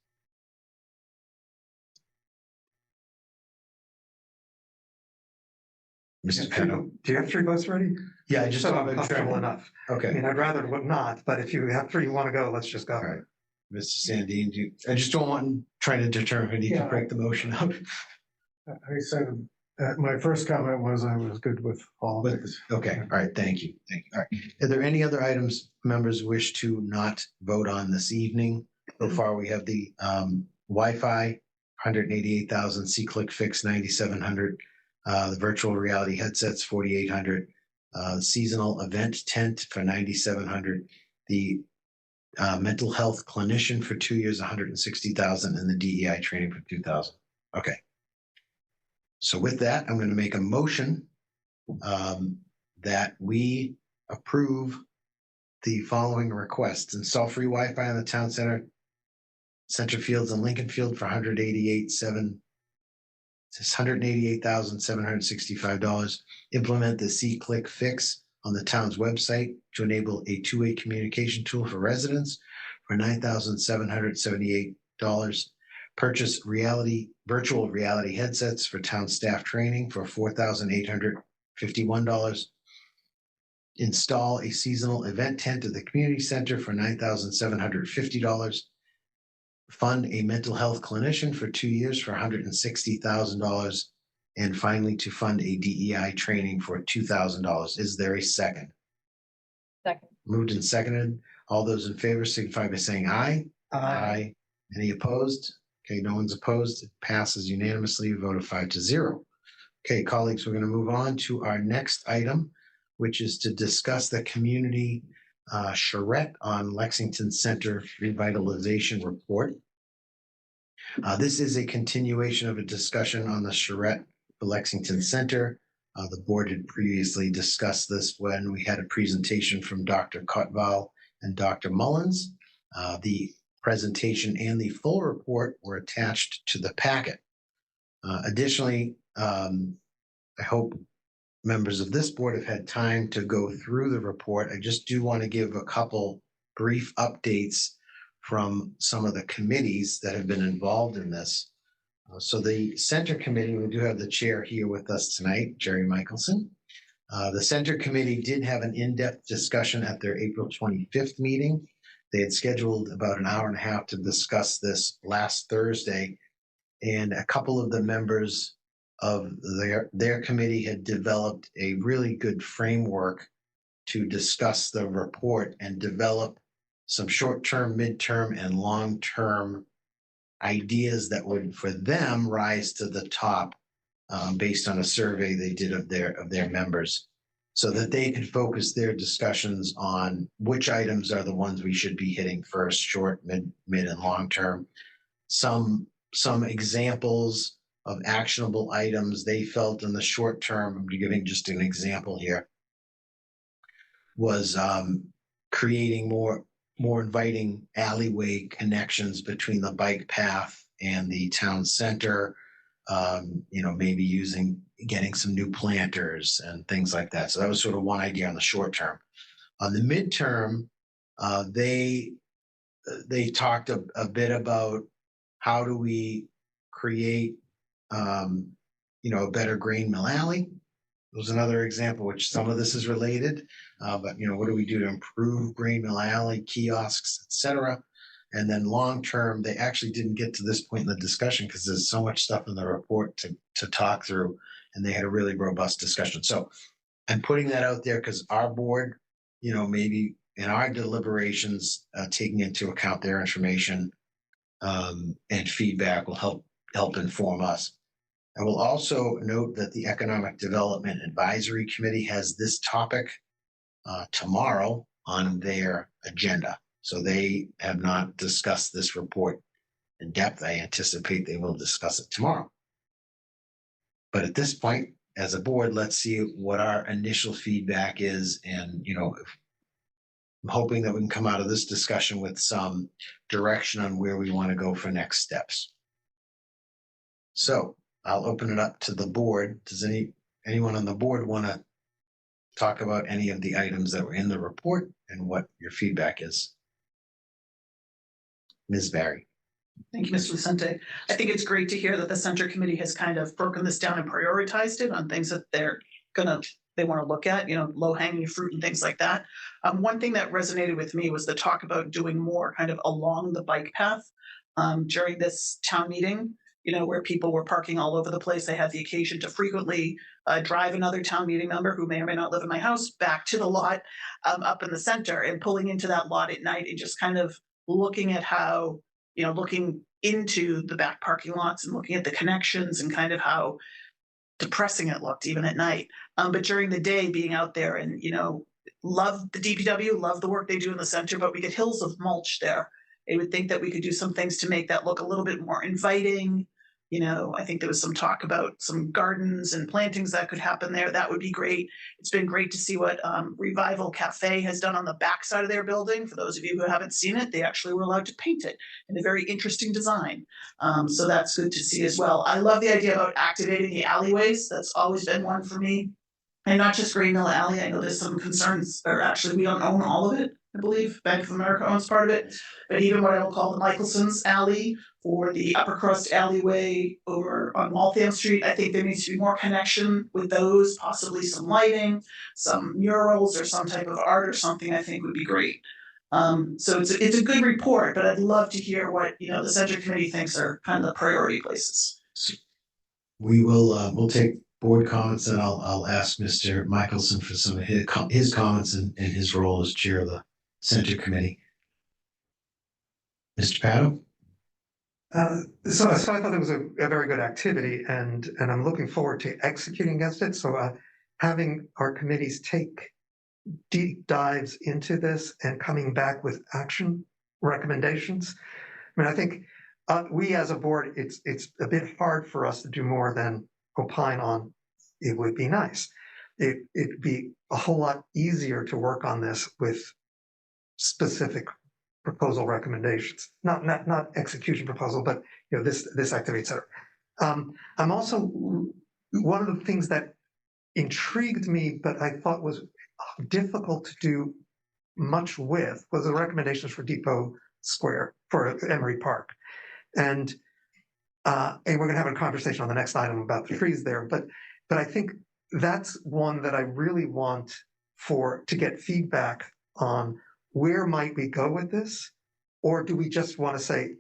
Mr. Peno. Do you have 3 votes ready? Yeah, I just So want I'm to make sure. comfortable enough. Okay. I mean, I'd rather would not, but if you have 3 you want to go, let's just go. All right. Mr. Sandine, I just don't want trying to determine if I need to break the motion up. I said, my first comment was I was good with all of these. Okay, all right, thank you. All right. Are there any other items members wish to not vote on this evening? So far, we have the Wi-Fi, 188,000, C-Click Fix, 9,700, the virtual reality headsets, 4,800, seasonal event tent for 9,700, the mental health clinician for 2 years, 160,000, and the DEI training for 2,000. Okay. So with that, I'm going to make a motion that we approve the following requests: install free Wi-Fi in the town center fields and Lincoln Field for $188,765. Implement the C-Click Fix on the town's website to enable a two-way communication tool for residents for $9,778. Purchase virtual reality headsets for town staff training for $4,851. Install a seasonal event tent at the community center for $9,750. Fund a mental health clinician for 2 years for $160,000. And finally, to fund a DEI training for $2,000. Is there a second? Second. Moved and seconded. All those in favor signify by saying aye. Aye. Any opposed? Okay, no one's opposed. It passes unanimously, a vote of 5-0. Okay, colleagues, we're going to move on to our next item, which is to discuss the community Charrette on Lexington Center Revitalization Report. This is a continuation of a discussion on the Charrette for Lexington Center. The board had previously discussed this when we had a presentation from Dr. Cotval and Dr. Mullins. The presentation and the full report were attached to the packet. Additionally, I hope members of this board have had time to go through the report. I just do want to give a couple brief updates from some of the committees that have been involved in this. So the Center Committee, we do have the chair here with us tonight, Jerry Michelson. The Center Committee did have an in-depth discussion at their April 25th meeting. They had scheduled about an hour and a half to discuss this last Thursday, and a couple of the members of their committee had developed a really good framework to discuss the report and develop some short-term, mid-term, and long-term ideas that would, for them, rise to the top based on a survey they did of their members, so that they could focus their discussions on which items are the ones we should be hitting first, short, mid, and long term. Some examples of actionable items they felt in the short term, I'm giving just an example here, was creating more inviting alleyway connections between the bike path and the town center. Maybe using getting some new planters and things like that. So that was sort of one idea on the short term. On the midterm, they talked a bit about how do we create, a better grain mill alley. It was another example, which some of this is related, but what do we do to improve grain mill alley, kiosks, etc. And then long term, they actually didn't get to this point in the discussion because there's so much stuff in the report to talk through, and they had a really robust discussion. So I'm putting that out there because our board, maybe in our deliberations, taking into account their information and feedback will help inform us. I will also note that the Economic Development Advisory Committee has this topic tomorrow on their agenda. So they have not discussed this report in depth. I anticipate they will discuss it tomorrow. But at this point, as a board, let's see what our initial feedback is. And, I'm hoping that we can come out of this discussion with some direction on where we want to go for next steps. So I'll open it up to the board. Does anyone on the board want to talk about any of the items that were in the report and what your feedback is? Ms. Barry. Thank you, Mr. Lucente. I think it's great to hear that the center committee has kind of broken this down and prioritized it on things that they want to look at, low-hanging fruit and things like that. One thing that resonated with me was the talk about doing more kind of along the bike path during this town meeting, where people were parking all over the place. I had the occasion to frequently drive another town meeting member who may or may not live in my house back to the lot up in the center and pulling into that lot at night and just kind of looking at how, looking into the back parking lots and looking at the connections and kind of how depressing it looked even at night. But during the day being out there and, love the DPW, love the work they do in the center, but we get hills of mulch there. I would think that we could do some things to make that look a little bit more inviting. I think there was some talk about some gardens and plantings that could happen there. That would be great. It's been great to see what Revival Cafe has done on the back side of their building. For those of you who haven't seen it, they actually were allowed to paint it in a very interesting design. So that's good to see as well. I love the idea about activating the alleyways. That's always been one for me. And not just Green Mill Alley. I know there's some concerns, or actually we don't own all of it, I believe. Bank of America owns part of it. But even what I will call the Michelson's Alley or the Upper Crust Alleyway over on Waltham Street, I think there needs to be more connection with those, possibly some lighting, some murals or some type of art or something I think would be great. So it's a good report, but I'd love to hear what, the Center Committee thinks are kind of the priority places. We will, we'll take board comments, and I'll ask Mr. Michelson for some of his comments in his role as chair of the center committee. Mr. Pato? So I thought it was a very good activity, and I'm looking forward to executing against it. So having our committees take deep dives into this and coming back with action recommendations. I mean, I think we as a board, it's a bit hard for us to do more than opine on. It would be nice. It'd be a whole lot easier to work on this with specific proposal recommendations, not execution proposal, but this activity, et cetera. I'm also, one of the things that intrigued me, but I thought was difficult to do much with, was the recommendations for Depot Square, for Emery Park. And we're going to have a conversation on the next item about the trees there, but I think that's one that I really want to get feedback on. Where might we go with this? Or do we just want to say,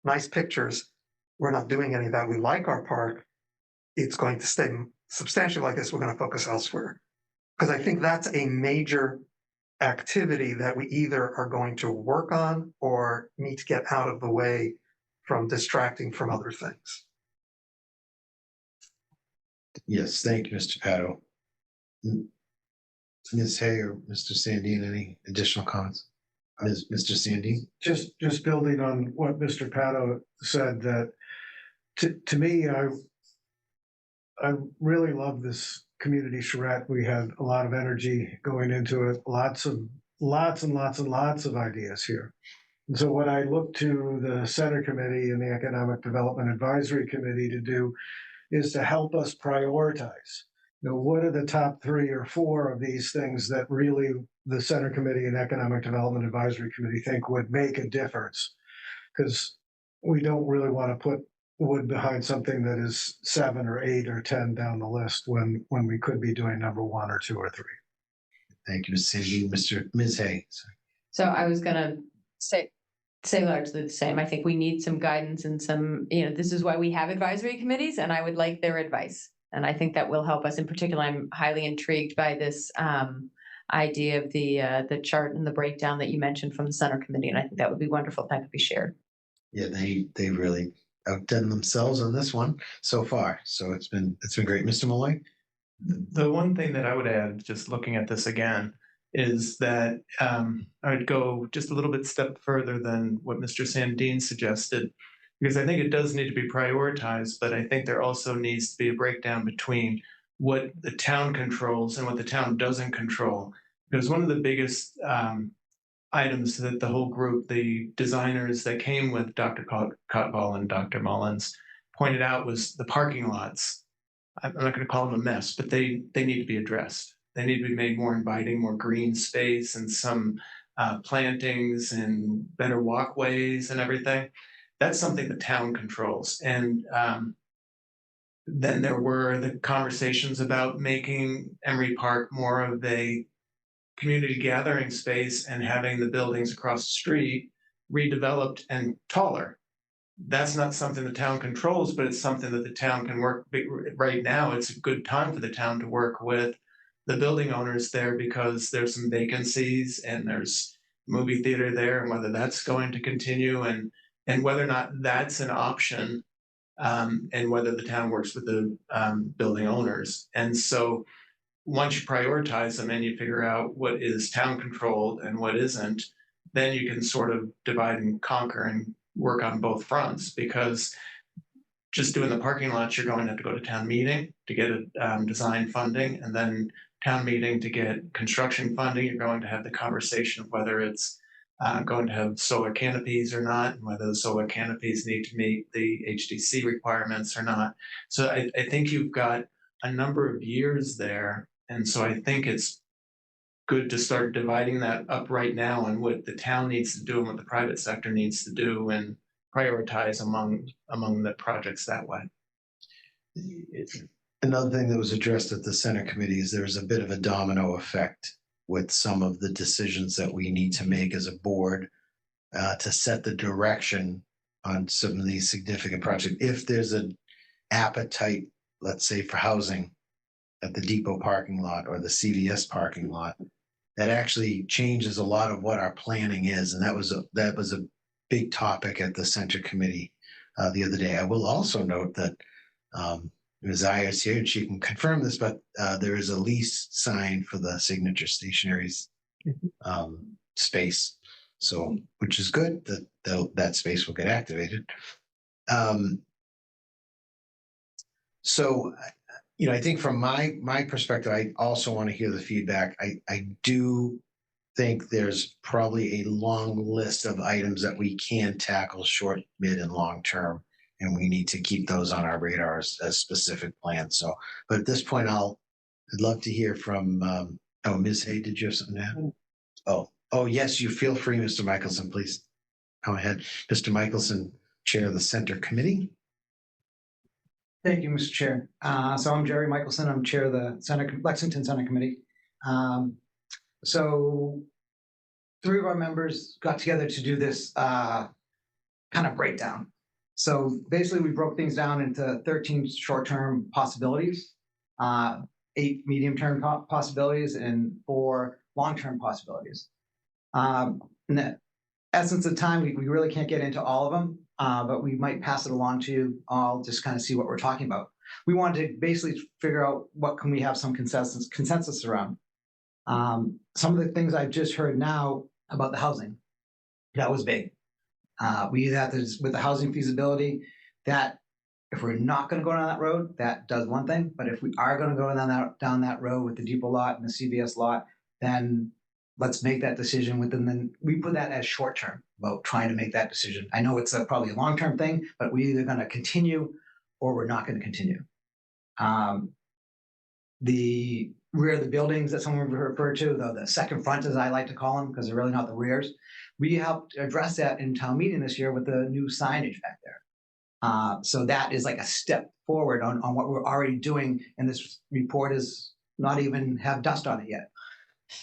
nice pictures, we're not doing any of that. We like our park. It's going to stay substantially like this. We're going to focus elsewhere. Because I think that's a major activity that we either are going to work on or need to get out of the way from distracting from other things. Yes, thank you, Mr. Pato. Ms. Hay or Mr. Sandine, any additional comments? Mr. Sandine? Just building on what Mr. Pato said, that to me, I really love this community charrette. We had a lot of energy going into it, lots and lots of ideas here. And so what I look to the Center Committee and the Economic Development Advisory Committee to do is to help us prioritize. What are the top 3 or 4 of these things that really the Center Committee and Economic Development Advisory Committee think would make a difference? Because we don't really want to put wood behind something that is 7 or 8 or 10 down the list when we could be doing number 1 or 2 or 3. Thank you, Ms. Hay. Sorry. So I was gonna say largely the same. I think we need some guidance and some, this is why we have advisory committees, and I would like their advice. And I think that will help us. In particular, I'm highly intrigued by this idea of the chart and the breakdown that you mentioned from the Center Committee, and I think that would be wonderful if that could be shared. Yeah, they really outdone themselves on this one so far. So it's been great. Mr. Malloy? The one thing that I would add, just looking at this again, is that I would go just a little bit step further than what Mr. Sandin suggested, because I think it does need to be prioritized, but I think there also needs to be a breakdown between what the town controls and what the town doesn't control. Because one of the biggest items that the whole group, the designers that came with Dr. Cotball and Dr. Mullins, pointed out was the parking lots. I'm not going to call them a mess, but they need to be addressed. They need to be made more inviting, more green space, and some plantings and better walkways and everything. That's something the town controls. And then there were the conversations about making Emery Park more of a community gathering space and having the buildings across the street redeveloped and taller. That's not something the town controls, but it's something that the town can work. Right now, it's a good time for the town to work with the building owners there, because there's some vacancies and there's movie theater there, and whether that's going to continue and whether or not that's an option, and whether the town works with the building owners. And so once you prioritize them and you figure out what is town controlled and what isn't, then you can sort of divide and conquer and work on both fronts. Because just doing the parking lots, you're going to have to go to town meeting to get a design funding, and then town meeting to get construction funding. You're going to have the conversation of whether it's going to have solar canopies or not, and whether the solar canopies need to meet the HDC requirements or not. So I think you've got a number of years there. And so I think it's good to start dividing that up right now on what the town needs to do and what the private sector needs to do, and prioritize among the projects that way. Another thing that was addressed at the Center Committee is there's a bit of a domino effect with some of the decisions that we need to make as a board to set the direction on some of these significant projects. If there's an appetite, let's say, for housing at the depot parking lot or the CVS parking lot, that actually changes a lot of what our planning is. And that was a big topic at the Center Committee the other day. I will also note that Ms. Iyer is here and she can confirm this, but there is a lease signed for the Signature Stationery's space. So, which is good that that space will get activated. So, I think from my perspective, I also want to hear the feedback. I do think there's probably a long list of items that we can tackle short, mid, and long term, and we need to keep those on our radars as specific plans. So, but at this point, I'd love to hear from. Ms. Hay, did you have something to add? Oh, yes, you feel free, Mr. Michelson. Please go ahead, Mr. Michelson, Chair of the Center Committee. Thank you, Mr. Chair. So I'm Jerry Michelson. I'm chair of the Lexington Center Committee. So 3 of our members got together to do this kind of breakdown. So basically we broke things down into 13 short-term possibilities, 8 medium-term possibilities, and 4 long-term possibilities. In the essence of time, we really can't get into all of them. But we might pass it along to you all, just kind of see what we're talking about. We wanted to basically figure out what can we have some consensus around. Some of the things I've just heard now about the housing, that was big. We have to, with the housing feasibility, that if we're not going to go down that road, that does one thing. But if we are going to go down that road with the depot lot and the CVS lot, then let's make that decision within we put that as short term about trying to make that decision. I know it's probably a long term thing, but we're either going to continue or we're not going to continue. The rear of the buildings that someone referred to, the second front, as I like to call them, because they're really not the rears. We helped address that in town meeting this year with the new signage back there. So that is like a step forward on what we're already doing, and this report is not even have dust on it yet.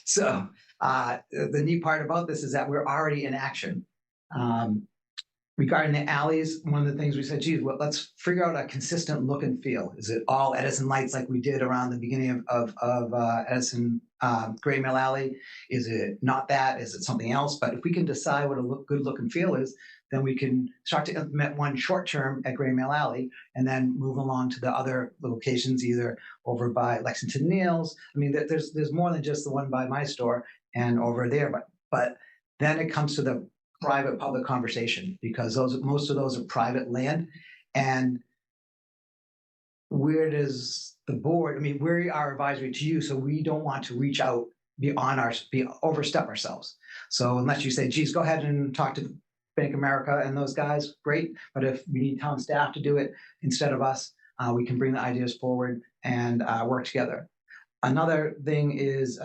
So the neat part about this is that we're already in action. Regarding the alleys, one of the things we said, geez, well, let's figure out a consistent look and feel. Is it all Edison lights like we did around the beginning of Edison Gray Mill Alley? Is it not that? Is it something else? But if we can decide what a good look and feel is, then we can start to implement one short term at Gray Mill Alley and then move along to the other locations, either over by Lexington Neal's. I mean, there's more than just the one by my store and over there, but then it comes to the private public conversation, because most of those are private land. And where does the board, I mean, we are advisory to you, so we don't want to reach out overstep ourselves. So unless you say, geez, go ahead and talk to Bank of America and those guys, great. But if we need town staff to do it instead of us, we can bring the ideas forward and work together. Another thing is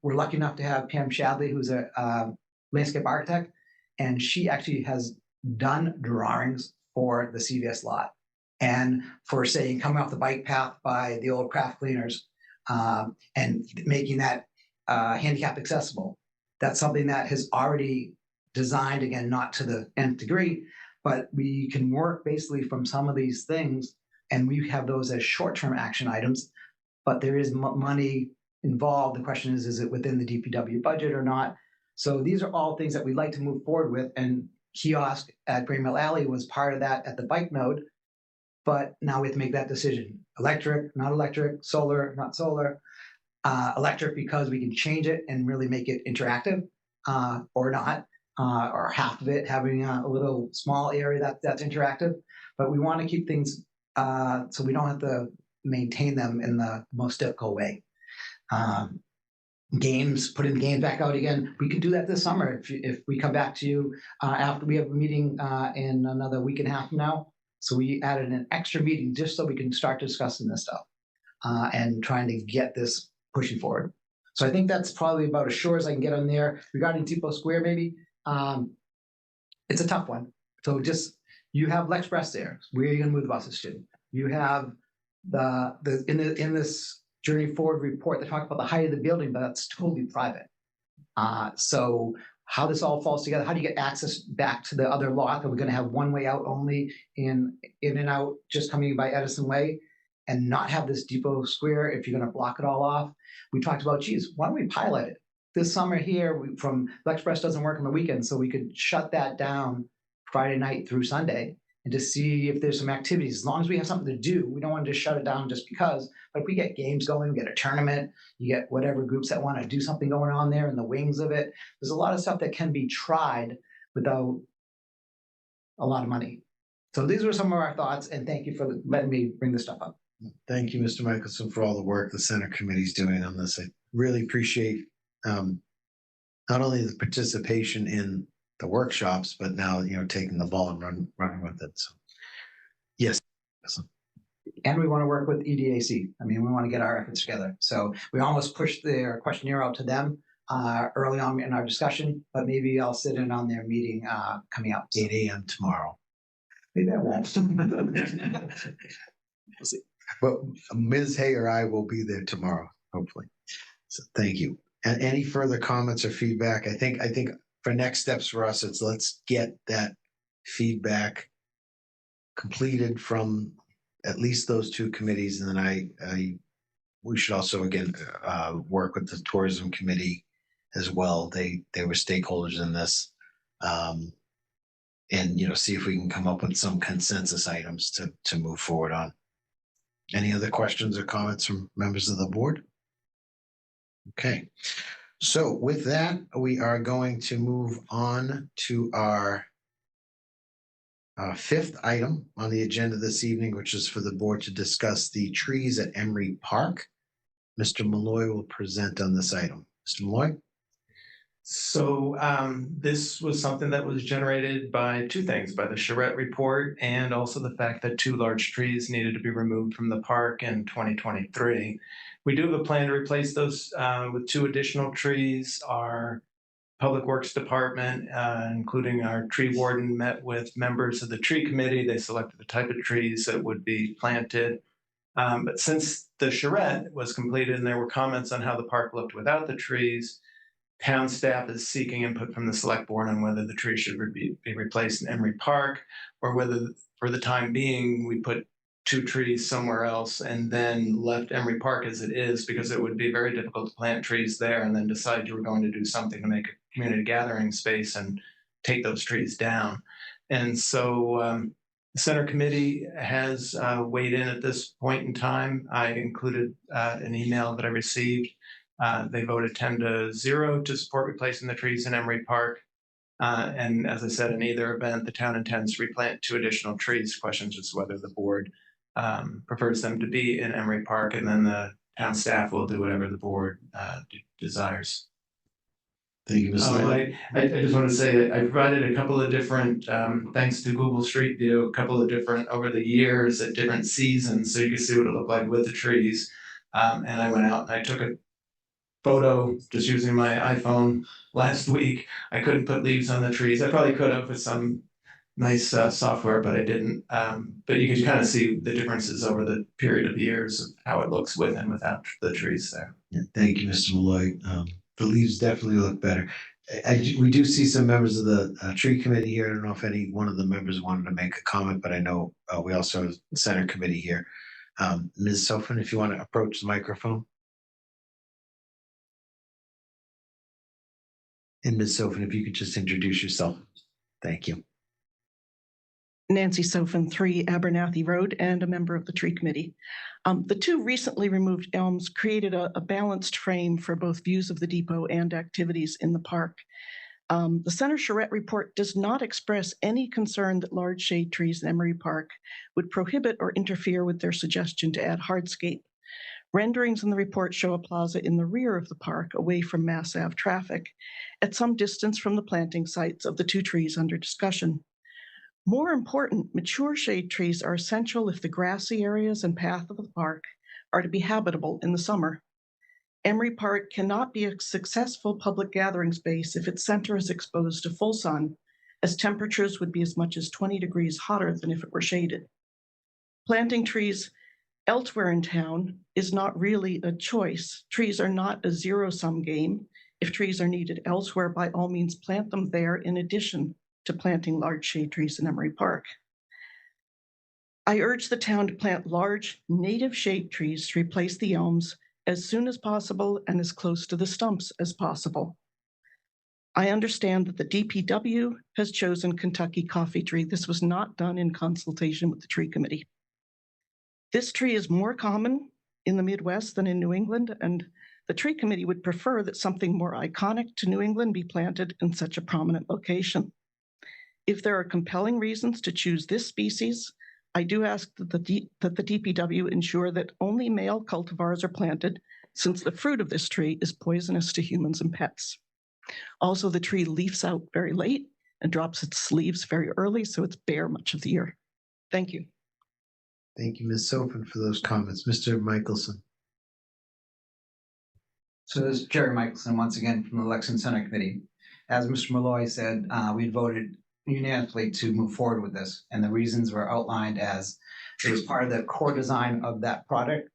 we're lucky enough to have Pam Shadley, who's a landscape architect, and she actually has done drawings for the CVS lot and for, say, coming off the bike path by the old craft cleaners and making that handicap accessible. That's something that has already designed, again, not to the nth degree, but we can work basically from some of these things, and we have those as short-term action items, but there is money involved. The question is it within the DPW budget or not? So these are all things that we'd like to move forward with, and kiosk at Gray Mill Alley was part of that at the bike node, but now we have to make that decision. Electric, not electric, solar, not solar. Electric because we can change it and really make it interactive, or not, or half of it having a little small area that's interactive. But we want to keep things so we don't have to maintain them in the most difficult way. Games, putting the games back out again. We could do that this summer if we come back to you after we have a meeting in another week and a half from now. So we added an extra meeting just so we can start discussing this stuff and trying to get this pushing forward. So I think that's probably about as sure as I can get on there. Regarding Depot Square, maybe, it's a tough one. So just, you have Lexpress there. Where are you gonna move the buses to? You have in this Journey Forward report, they talk about the height of the building, but that's totally private. So how this all falls together, how do you get access back to the other lot? Are we gonna have one way out only in and out, just coming by Edison Way, and not have this Depot Square if you're gonna block it all off? We talked about, geez, why don't we pilot it? This summer here, from Lexpress doesn't work on the weekend, so we could shut that down Friday night through Sunday and to see if there's some activities. As long as we have something to do, we don't want to just shut it down just because. But if we get games going, we get a tournament, you get whatever groups that want to do something going on there in the wings of it. There's a lot of stuff that can be tried without a lot of money. So these were some of our thoughts, and thank you for letting me bring this stuff up. Thank you, Mr. Michelson, for all the work the Center Committee is doing on this. I really appreciate not only the participation in the workshops, but now, taking the ball and running with it. So, yes. And we want to work with EDAC. I mean, we want to get our efforts together. So we almost pushed their questionnaire out to them early on in our discussion, but maybe I'll sit in on their meeting coming up. 8 a.m. tomorrow. Maybe I won't. We'll see. But Ms. Hay or I will be there tomorrow, hopefully. So thank you. And any further comments or feedback? I think for next steps for us, it's let's get that feedback completed from at least those two committees, and then we should also again work with the tourism committee as well. They were stakeholders in this, and see if we can come up with some consensus items to move forward on. Any other questions or comments from members of the board? Okay. So with that, we are going to move on to our fifth item on the agenda this evening, which is for the board to discuss the trees at Emery Park. Mr. Malloy will present on this item. Mr. Malloy? So this was something that was generated by two things, by the Charrette report and also the fact that 2 large trees needed to be removed from the park in 2023. We do have a plan to replace those with 2 additional trees. Our Public Works Department, including our tree warden, met with members of the tree committee. They selected the type of trees that would be planted. But since the charrette was completed and there were comments on how the park looked without the trees, town staff is seeking input from the select board on whether the tree should be replaced in Emery Park, or whether for the time being, we put 2 trees somewhere else and then left Emery Park as it is, because it would be very difficult to plant trees there and then decide you were going to do something to make a community gathering space and take those trees down. And so the center committee has weighed in at this point in time. I included an email that I received. They voted 10-0 to support replacing the trees in Emery Park. And as I said, in either event, the town intends to replant 2 additional trees. Question just whether the board prefers them to be in Emery Park, and then the town staff will do whatever the board desires. Thank you, Mr. Lord. I just want to say that I provided a couple of different, thanks to Google Street View, a couple of different over the years at different seasons, so you can see what it looked like with the trees. And I went out and I took a photo just using my iPhone last week. I couldn't put leaves on the trees. I probably could have with some nice software, but I didn't. But you can kind of see the differences over the period of years of how it looks with and without the trees there. Yeah, thank you, Mr. Malloy. The leaves definitely look better. We do see some members of the tree committee here. I don't know if any one of the members wanted to make a comment, but I know we also have the center committee here. Ms. Sofin, if you want to approach the microphone. And Ms. Sofin, if you could just introduce yourself. Thank you. Nancy Sofin, 3 Abernathy Road, and a member of the tree committee. The 2 recently removed elms created a balanced frame for both views of the depot and activities in the park. The Center Charrette report does not express any concern that large shade trees in Emery Park would prohibit or interfere with their suggestion to add hardscape. Renderings in the report show a plaza in the rear of the park, away from Mass Ave traffic, at some distance from the planting sites of the 2 trees under discussion. More important, mature shade trees are essential if the grassy areas and path of the park are to be habitable in the summer. Emery Park cannot be a successful public gathering space if its center is exposed to full sun, as temperatures would be as much as 20 degrees hotter than if it were shaded. Planting trees elsewhere in town is not really a choice. Trees are not a zero-sum game. If trees are needed elsewhere, by all means plant them there in addition to planting large shade trees in Emery Park. I urge the town to plant large native shade trees to replace the elms as soon as possible and as close to the stumps as possible. I understand that the DPW has chosen Kentucky coffee tree. This was not done in consultation with the tree committee. This tree is more common in the Midwest than in New England, and the tree committee would prefer that something more iconic to New England be planted in such a prominent location. If there are compelling reasons to choose this species, I do ask that the DPW ensure that only male cultivars are planted, since the fruit of this tree is poisonous to humans and pets. Also, the tree leaves out very late and drops its leaves very early, so it's bare much of the year. Thank you. Thank you, Ms. Sofin, for those comments. Mr. Michelson. So this is Jerry Michelson, once again, from the Lexington Center Committee. As Mr. Malloy said, we voted unanimously to move forward with this, and the reasons were outlined as it was part of the core design of that project.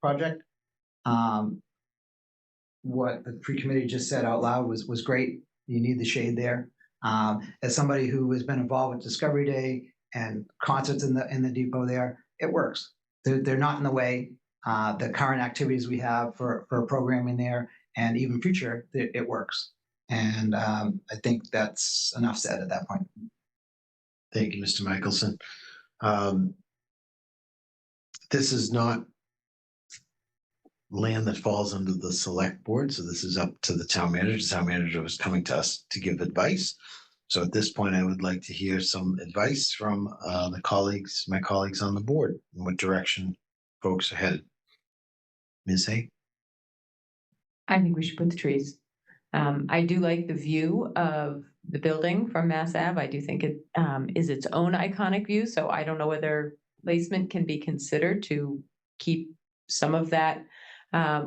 What the pre-committee just said out loud was great. You need the shade there. As somebody who has been involved with Discovery Day and concerts in the depot there, it works. They're not in the way. The current activities we have for programming there and even future, it works. And I think that's enough said at that point. Thank you, Mr. Michelson. This is not land that falls under the select board, so this is up to the town manager. The town manager was coming to us to give advice. So at this point, I would like to hear some advice from my colleagues on the board, in what direction folks are headed. Ms. Hay? I think we should put the trees. I do like the view of the building from Mass Ave. I do think it is its own iconic view, so I don't know whether placement can be considered to keep some of that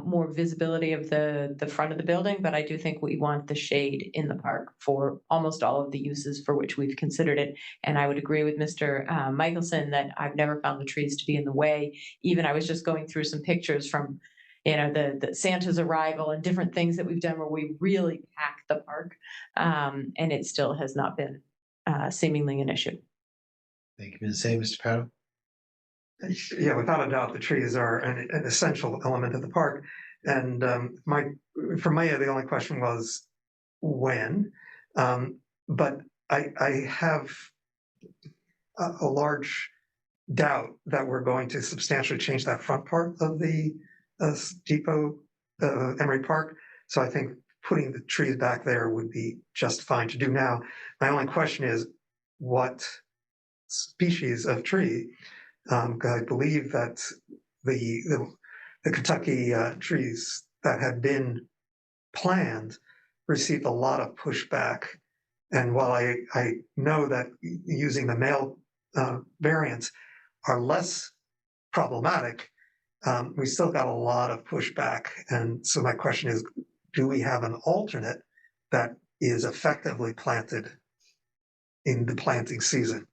more visibility of the front of the building, but I do think we want the shade in the park for almost all of the uses for which we've considered it. And I would agree with Mr. Michelson that I've never found the trees to be in the way. Even I was just going through some pictures from, you know, the Santa's arrival and different things that we've done where we really pack the park, and it still has not been seemingly an issue. Thank you, Ms. Hay. Mr. Pato? Yeah, without a doubt, the trees are an essential element of the park. And for Maya, the only question was when. But I have a large doubt that we're going to substantially change that front part of the depot, Emery Park. So I think putting the trees back there would be just fine to do now. My only question is what species of tree? I believe that the Kentucky trees that had been planned received a lot of pushback. And while I know that using the male variants are less problematic, we still got a lot of pushback. And so my question is, do we have an alternate that is effectively planted in the planting season?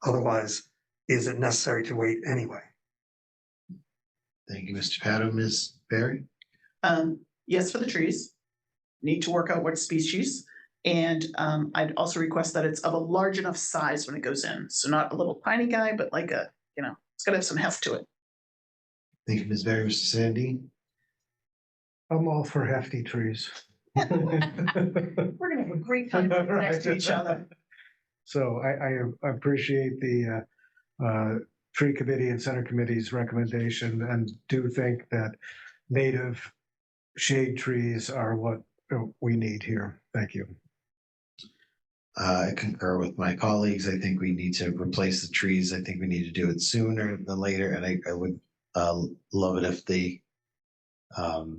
Otherwise, is it necessary to wait anyway? Thank you, Mr. Pato. Ms. Berry? Yes, for the trees. Need to work out what species. And I'd also request that it's of a large enough size when it goes in. So not a little tiny guy, but like a, you know, it's got to have some heft to it. Thank you, Ms. Berry. Mr. Sandin? I'm all for hefty trees. We're gonna have a great time next to each other. So I appreciate the tree committee and center committee's recommendation, and do think that native shade trees are what we need here. Thank you. I concur with my colleagues. I think we need to replace the trees. I think we need to do it sooner than later. And I would love it if the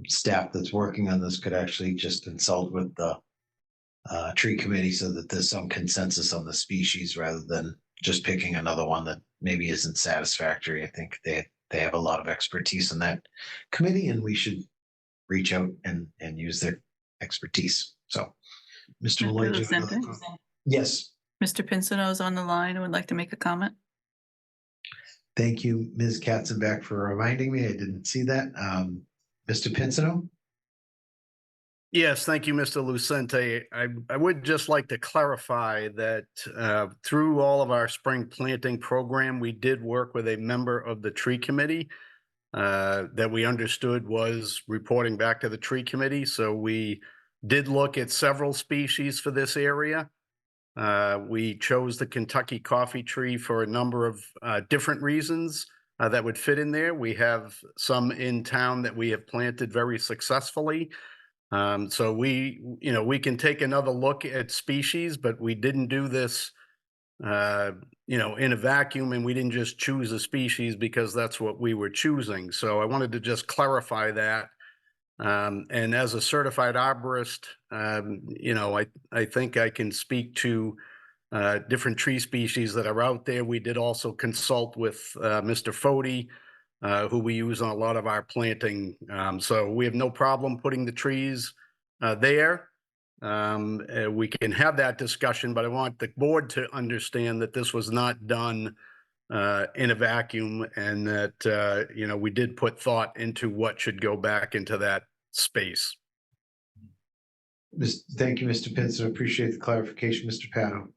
staff that's working on this could actually just consult with the tree committee so that there's some consensus on the species rather than just picking another one that maybe isn't satisfactory. I think they have a lot of expertise in that committee, and we should reach out and use their expertise. So, Mr. Malloy, do you have another comment? Yes. Mr. Pinsino is on the line and would like to make a comment. Thank you, Ms. Katzenbach, for reminding me. I didn't see that. Mr. Pinsino? Yes, thank you, Mr. Lucente. I would just like to clarify that through all of our spring planting program, we did work with a member of the tree committee that we understood was reporting back to the tree committee. So we did look at several species for this area. We chose the Kentucky coffee tree for a number of different reasons that would fit in there. We have some in town that we have planted very successfully. So we can take another look at species, but we didn't do this, in a vacuum, and we didn't just choose a species because that's what we were choosing. So I wanted to just clarify that. And as a certified arborist, I think I can speak to different tree species that are out there. We did also consult with Mr. Fody, who we use on a lot of our planting. So we have no problem putting the trees there. We can have that discussion, but I want the board to understand that this was not done in a vacuum, and that, we did put thought into what should go back into that space. Thank you, Mr. Pinson. Appreciate the clarification. Mr. Pato.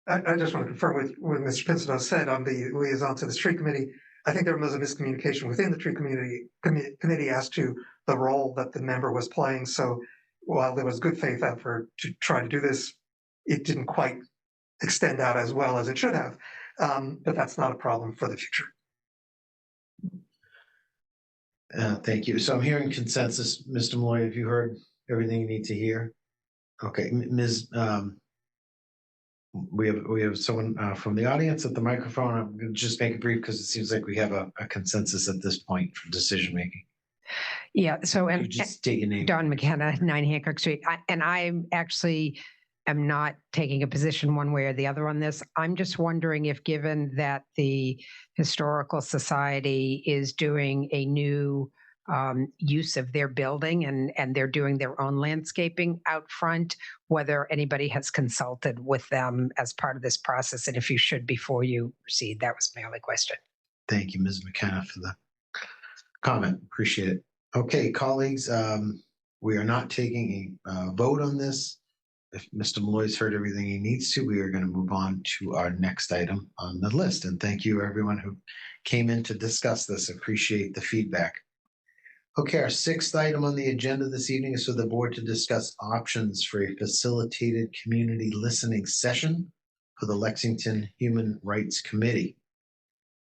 I just want to confirm with what Mr. Pinsino said on the liaison to the tree committee. I think there was a miscommunication within the tree committee as to the role that the member was playing. So while there was good faith effort to try to do this, it didn't quite extend out as well as it should have. But that's not a problem for the future. Thank you. So I'm hearing consensus. Mr. Malloy, have you heard everything you need to hear? Okay, Ms. We have someone from the audience at the microphone. I'm going to just make it brief because it seems like we have a consensus at this point for decision making. Yeah, so, You and just state your name. Dawn McKenna, 9 Hancock Street. And I actually am not taking a position one way or the other on this. I'm just wondering if, given that the Historical Society is doing a new use of their building and they're doing their own landscaping out front, whether anybody has consulted with them as part of this process, and if you should before you proceed. That was my only question. Thank you, Ms. McKenna, for the comment. Appreciate it. Okay, colleagues, we are not taking a vote on this. If Mr. Malloy's heard everything he needs to, we are going to move on to our next item on the list. And thank you, everyone who came in to discuss this. Appreciate the feedback. Okay, our sixth item on the agenda this evening is for the board to discuss options for a facilitated community listening session for the Lexington Human Rights Committee.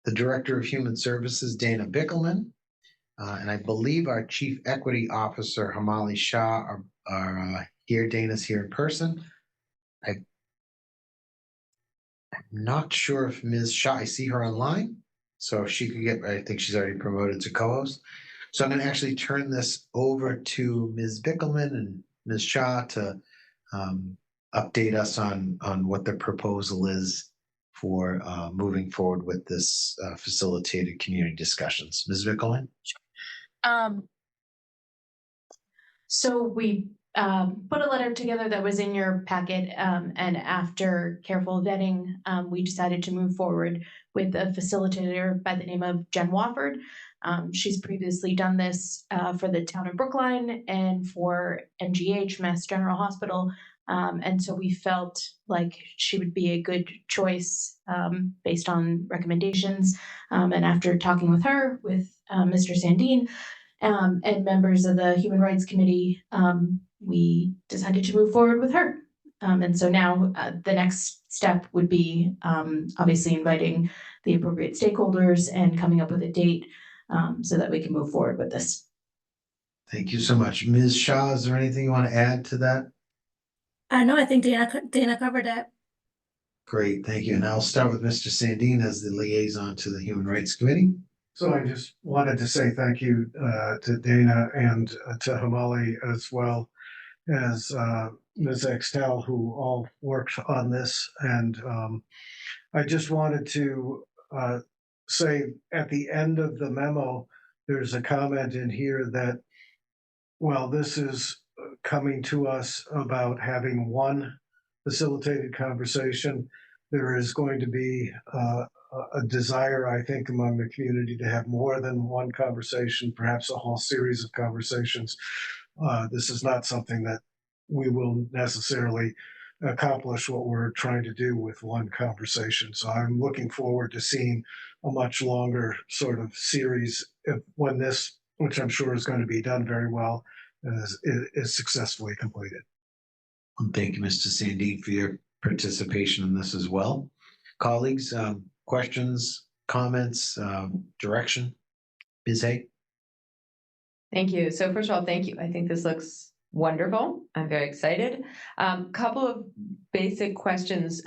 The Director of Human Services, Dana Bickelman, and I believe our Chief Equity Officer, Hamali Shah, are here. Dana's here in person. I'm not sure if Ms. Shah, I see her online, so if she could get, I think she's already promoted to co-host. So I'm going to actually turn this over to Ms. Bickelman and Ms. Shah to update us on what the proposal is for moving forward with this facilitated community discussions. Ms. Bickelman? So we put a letter together that was in your packet, and after careful vetting, we decided to move forward with a facilitator by the name of Jen Wofford. She's previously done this for the town of Brookline and for MGH, Mass General Hospital, and so we felt like she would be a good choice based on recommendations. And after talking with her, with Mr. Sandine, and members of the Human Rights Committee, we decided to move forward with her. And so now the next step would be obviously inviting the appropriate stakeholders and coming up with a date so that we can move forward with this. Thank you so much. Ms. Shah, is there anything you want to add to that? No, I think Dana covered that. Great, thank you. And I'll start with Mr. Sandine as the liaison to the Human Rights Committee. So I just wanted to say thank you to Dana and to Hamali, as well as Ms. Extel, who all worked on this. And I just wanted to say at the end of the memo, there's a comment in here that, well, this is coming to us about having one facilitated conversation. There is going to be a desire, I think, among the community to have more than one conversation, perhaps a whole series of conversations. This is not something that we will necessarily accomplish what we're trying to do with one conversation. So I'm looking forward to seeing a much longer sort of series when this, which I'm sure is going to be done very well, is successfully completed. Thank you, Mr. Sandine, for your participation in this as well. Colleagues, questions, comments, direction? Ms. Hay? Thank you. So first of all, thank you. I think this looks wonderful. I'm very excited. Couple of basic questions.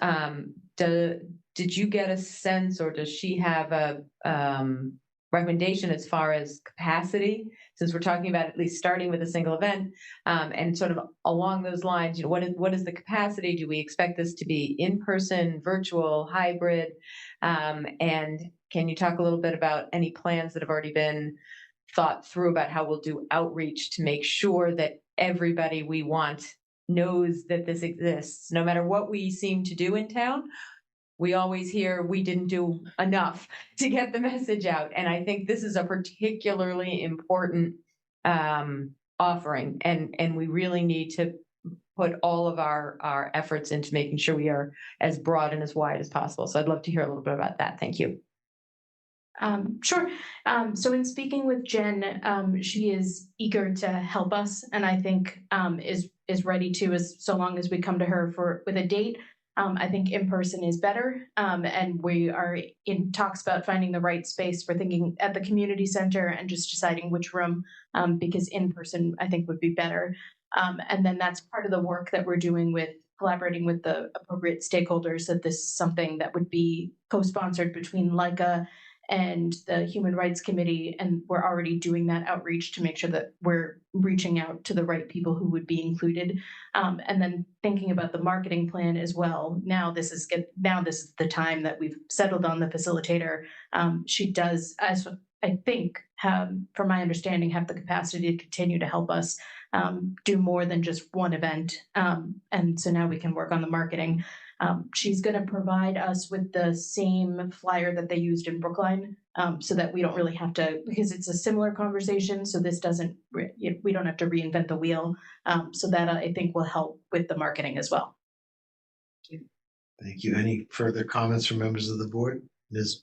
Did you get a sense, or does she have a recommendation as far as capacity, since we're talking about at least starting with a single event, and sort of along those lines, you know, what is the capacity? Do we expect this to be in person, virtual, hybrid? And can you talk a little bit about any plans that have already been thought through about how we'll do outreach to make sure that everybody we want knows that this exists? No matter what we seem to do in town, we always hear we didn't do enough to get the message out. And I think this is a particularly important offering. And we really need to put all of our efforts into making sure we are as broad and as wide as possible. So I'd love to hear a little bit about that. Thank you. Sure. So in speaking with Jen, she is eager to help us, and I think is ready to, as so long as we come to her with a date. I think in person is better, and we are in talks about finding the right space. We're thinking at the community center and just deciding which room, because in person I think would be better. And then that's part of the work that we're doing with collaborating with the appropriate stakeholders, that this is something that would be co-sponsored between LICA and the Human Rights Committee, and we're already doing that outreach to make sure that we're reaching out to the right people who would be included. And then thinking about the marketing plan as well. Now this is the time that we've settled on the facilitator. She does, as I think, from my understanding, have the capacity to continue to help us do more than just one event. And so now we can work on the marketing. She's going to provide us with the same flyer that they used in Brookline, so that we don't really have to, because it's a similar conversation. So this we don't have to reinvent the wheel. So that I think will help with the marketing as well. Thank you. Any further comments from members of the board? Ms.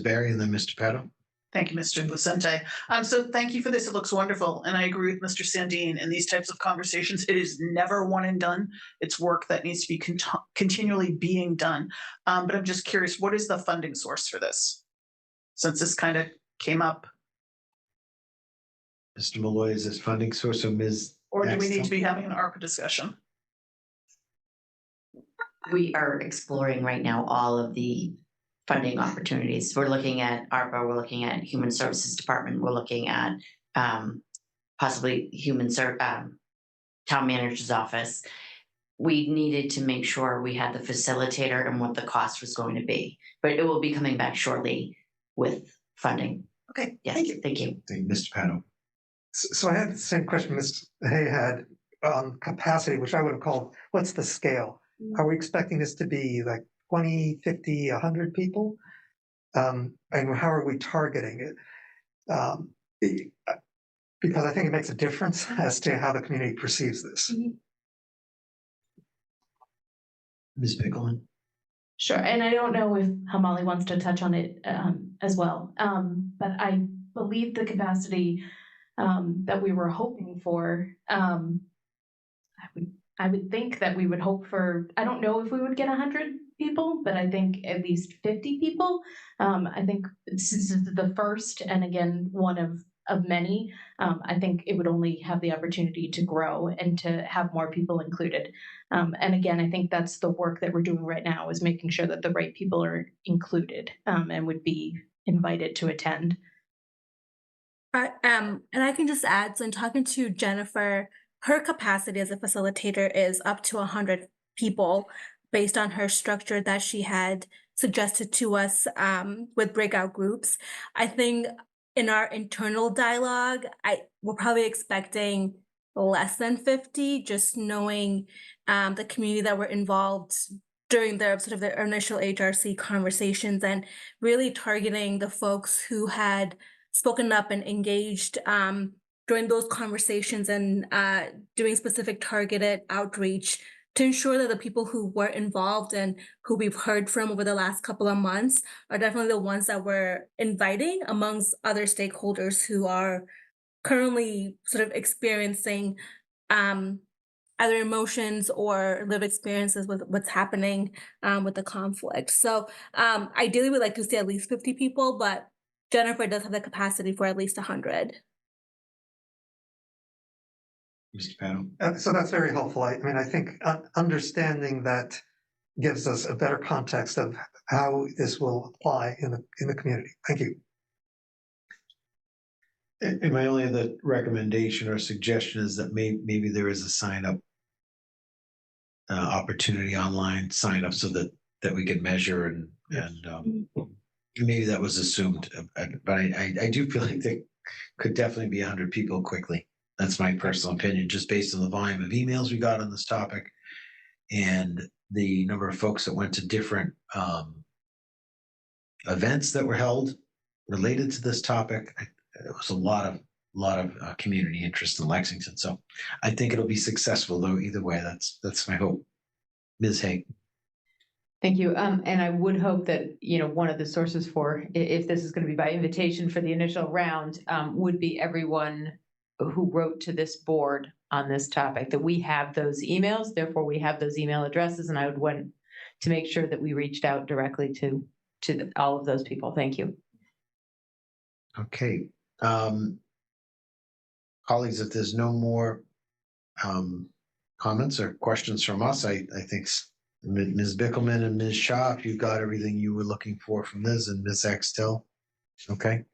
Barry and then Mr. Petto? Thank you, Mr. Lucente. So thank you for this. It looks wonderful. And I agree with Mr. Sandine. In these types of conversations, it is never one and done. It's work that needs to be continually being done. But I'm just curious, what is the funding source for this? Since this kind of came up. Mr. Malloy, is this funding source of Ms. Or do we need Axtell? to be having an ARPA discussion? We are exploring right now all of the funding opportunities. We're looking at ARPA, we're looking at Human Services Department, we're looking at possibly Town Manager's Office. We needed to make sure we had the facilitator and what the cost was going to be, but it will be coming back shortly with funding. Okay, yes, thank you. Thank you. Thank you, Mr. Petto. So I had the same question Ms. Hay had on capacity, which I would have called, what's the scale? Are we expecting this to be like 20, 50, 100 people? And how are we targeting it? Because I think it makes a difference as to how the community perceives this. Ms. Pickleman? Sure, and I don't know if Hamali wants to touch on it as well, but I believe the capacity that we were hoping for, I would think that we would hope for, I don't know if we would get 100 people, but I think at least 50 people. I think since this is the first, and again, one of many, I think it would only have the opportunity to grow and to have more people included. And again, I think that's the work that we're doing right now, is making sure that the right people are included and would be invited to attend. And I can just add, so in talking to Jennifer, her capacity as a facilitator is up to 100 people based on her structure that she had suggested to us with breakout groups. I think in our internal dialogue, we're probably expecting less than 50, just knowing the community that were involved during their sort of their initial HRC conversations, and really targeting the folks who had spoken up and engaged during those conversations, and doing specific targeted outreach to ensure that the people who were involved and who we've heard from over the last couple of months are definitely the ones that we're inviting amongst other stakeholders who are currently sort of experiencing either emotions or lived experiences with what's happening with the conflict. So ideally we'd like to see at least 50 people, but Jennifer does have the capacity for at least 100. Mr. Petto? So that's very helpful. I mean, I think understanding that gives us a better context of how this will apply in the community. Thank you. And my only other recommendation or suggestion is that maybe there is a sign up opportunity online, sign up so that we can measure and maybe that was assumed, but I do feel like there could definitely be 100 people quickly. That's my personal opinion, just based on the volume of emails we got on this topic and the number of folks that went to different events that were held related to this topic. It was a lot of community interest in Lexington. So I think it'll be successful though, either way. That's my hope. Ms. Hay. Thank you. And I would hope that, one of the sources for, if this is going to be by invitation for the initial round, would be everyone who wrote to this board on this topic, that we have those emails, therefore we have those email addresses, and I would want to make sure that we reached out directly to all of those people. Thank you. Okay. Colleagues, if there's no more comments or questions from us, I think Ms. Bickelman and Ms. Shaw, if you've got everything you were looking for from this, and Ms. Axtell, Okay.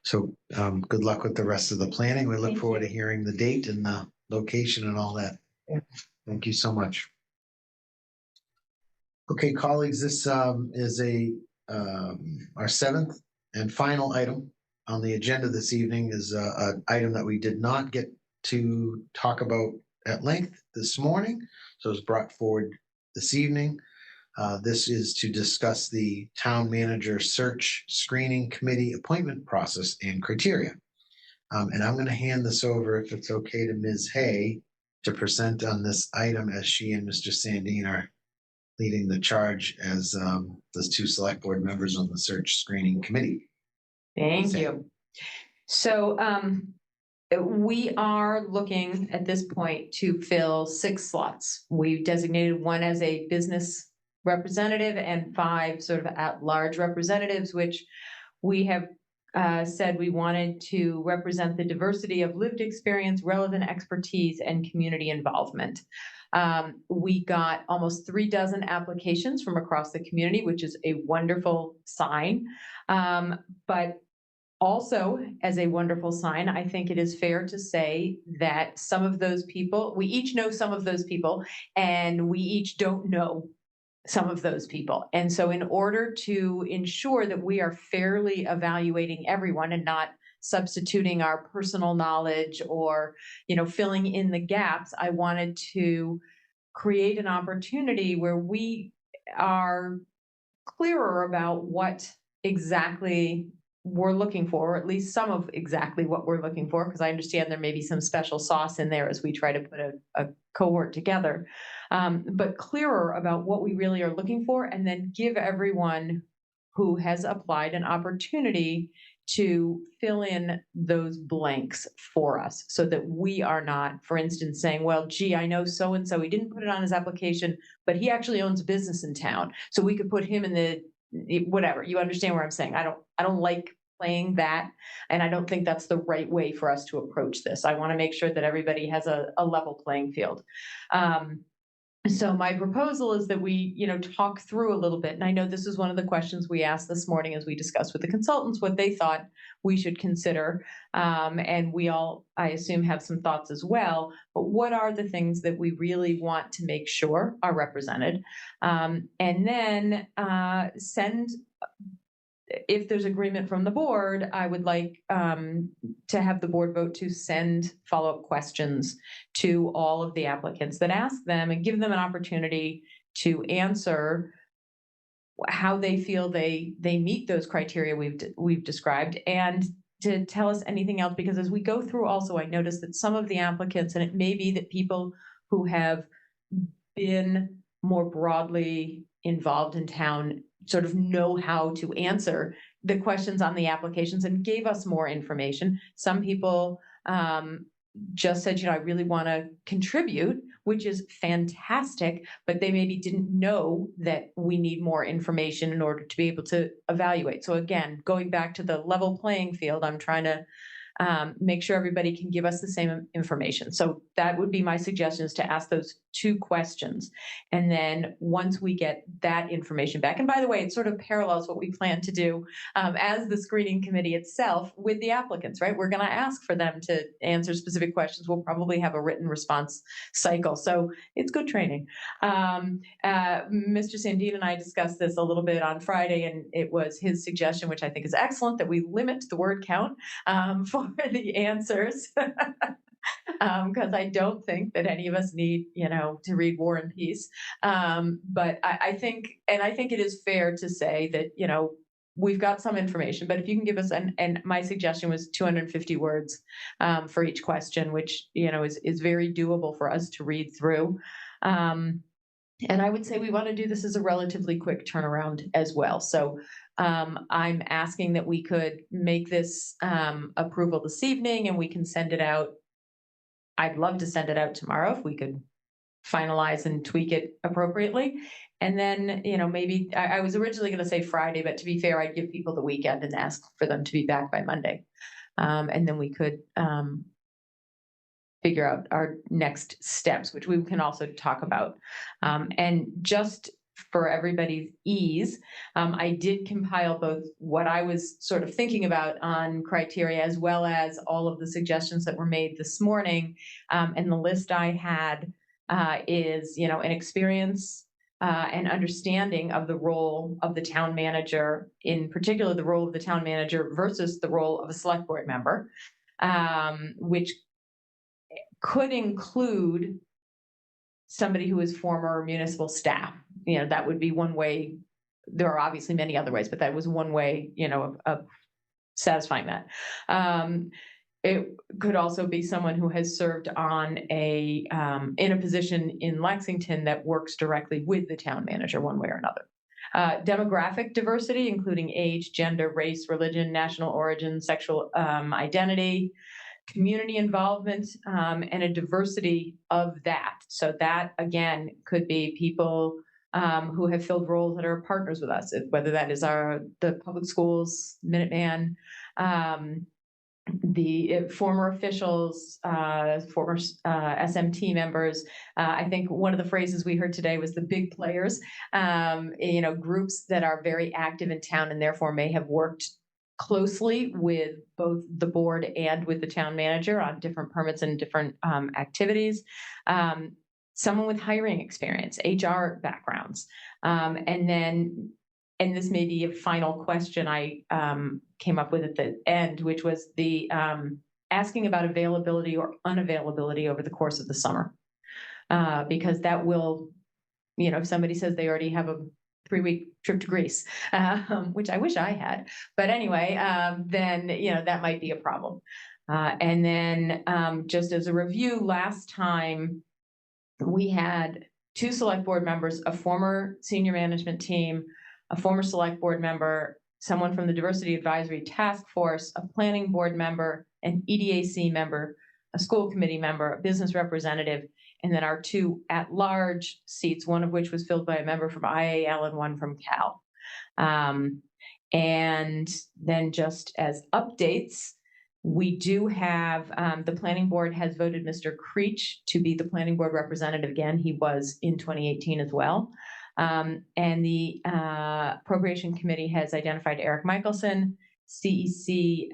So good luck with the rest of the planning. We look Thank forward you. to hearing the date and the location and all that. Thank you so much. Okay, colleagues, this is our seventh and final item on the agenda this evening is an item that we did not get to talk about at length this morning. So it's brought forward this evening. This is to discuss the town manager search screening committee appointment process and criteria. And I'm going to hand this over, if it's okay, to Ms. Hay to present on this item as she and Mr. Sandine are leading the charge as the two select board members on the search screening committee. Thank you. So we are looking at this point to fill 6 slots. We've designated 1 as a business representative and 5 sort of at-large representatives, which we have said we wanted to represent the diversity of lived experience, relevant expertise, and community involvement. We got almost 36 applications from across the community, which is a wonderful sign. But also, as a wonderful sign, I think it is fair to say that some of those people, we each know some of those people, and we each don't know some of those people. And so in order to ensure that we are fairly evaluating everyone and not substituting our personal knowledge or, filling in the gaps, I wanted to create an opportunity where we are clearer about what exactly we're looking for, or at least some of exactly what we're looking for, because I understand there may be some special sauce in there as we try to put a cohort together, but clearer about what we really are looking for, and then give everyone who has applied an opportunity to fill in those blanks for us so that we are not, for instance, saying, well, gee, I know so-and-so, he didn't put it on his application, but he actually owns a business in town. So we could put him in the, whatever, you understand where I'm saying. I don't like playing that. And I don't think that's the right way for us to approach this. I want to make sure that everybody has a level playing field. So my proposal is that we, talk through a little bit. And I know this is one of the questions we asked this morning as we discussed with the consultants, what they thought we should consider. And we all, I assume, have some thoughts as well. But what are the things that we really want to make sure are represented? And then send, if there's agreement from the board, I would like to have the board vote to send follow-up questions to all of the applicants that ask them and give them an opportunity to answer how they feel they meet those criteria we've described, and to tell us anything else. Because as we go through also, I noticed that some of the applicants, and it may be that people who have been more broadly involved in town sort of know how to answer the questions on the applications and gave us more information. Some people just said, I really want to contribute, which is fantastic, but they maybe didn't know that we need more information in order to be able to evaluate. So again, going back to the level playing field, I'm trying to make sure everybody can give us the same information. So that would be my suggestion, is to ask those 2 questions. And then once we get that information back, and by the way, it sort of parallels what we plan to do as the screening committee itself with the applicants, right? We're going to ask for them to answer specific questions. We'll probably have a written response cycle. So it's good training. Mr. Sandine and I discussed this a little bit on Friday, and it was his suggestion, which I think is excellent, that we limit the word count for the answers, because I don't think that any of us need, to read War and Peace. But I think it is fair to say that, we've got some information, but if you can give us, and my suggestion was 250 words for each question, which, is very doable for us to read through. And I would say we want to do this as a relatively quick turnaround as well. So I'm asking that we could make this approval this evening, and we can send it out. I'd love to send it out tomorrow if we could finalize and tweak it appropriately. And then, maybe I was originally going to say Friday, but to be fair, I'd give people the weekend and ask for them to be back by Monday. And then we could figure out our next steps, which we can also talk about. And just for everybody's ease, I did compile both what I was sort of thinking about on criteria as well as all of the suggestions that were made this morning. And the list I had is, an experience and understanding of the role of the town manager, in particular the role of the town manager versus the role of a select board member, which could include somebody who is former municipal staff. That would be one way. There are obviously many other ways, but that was one way, of satisfying that. It could also be someone who has served on in a position in Lexington that works directly with the town manager one way or another. Demographic diversity, including age, gender, race, religion, national origin, sexual identity, community involvement, and a diversity of that. So that, again, could be people who have filled roles that are partners with us, whether that is the public schools, Minuteman, the former officials, former SMT members. I think one of the phrases we heard today was the big players, groups that are very active in town and therefore may have worked closely with both the board and with the town manager on different permits and different activities. Someone with hiring experience, HR backgrounds, and this may be a final question I came up with at the end, which was the asking about availability or unavailability over the course of the summer. Because that will, if somebody says they already have a 3-week trip to Greece, which I wish I had. But anyway, then, that might be a problem. And then just as a review, last time we had 2 select board members, a former senior management team, a former select board member, someone from the Diversity Advisory Task Force, a planning board member, an EDAC member, a school committee member, a business representative, and then our 2 at-large seats, one of which was filled by a member from IAL and one from Cal. And then just as updates, we do have, the planning board has voted Mr. Creech to be the planning board representative again. He was in 2018 as well. And the Appropriation Committee has identified Eric Michelson. CEC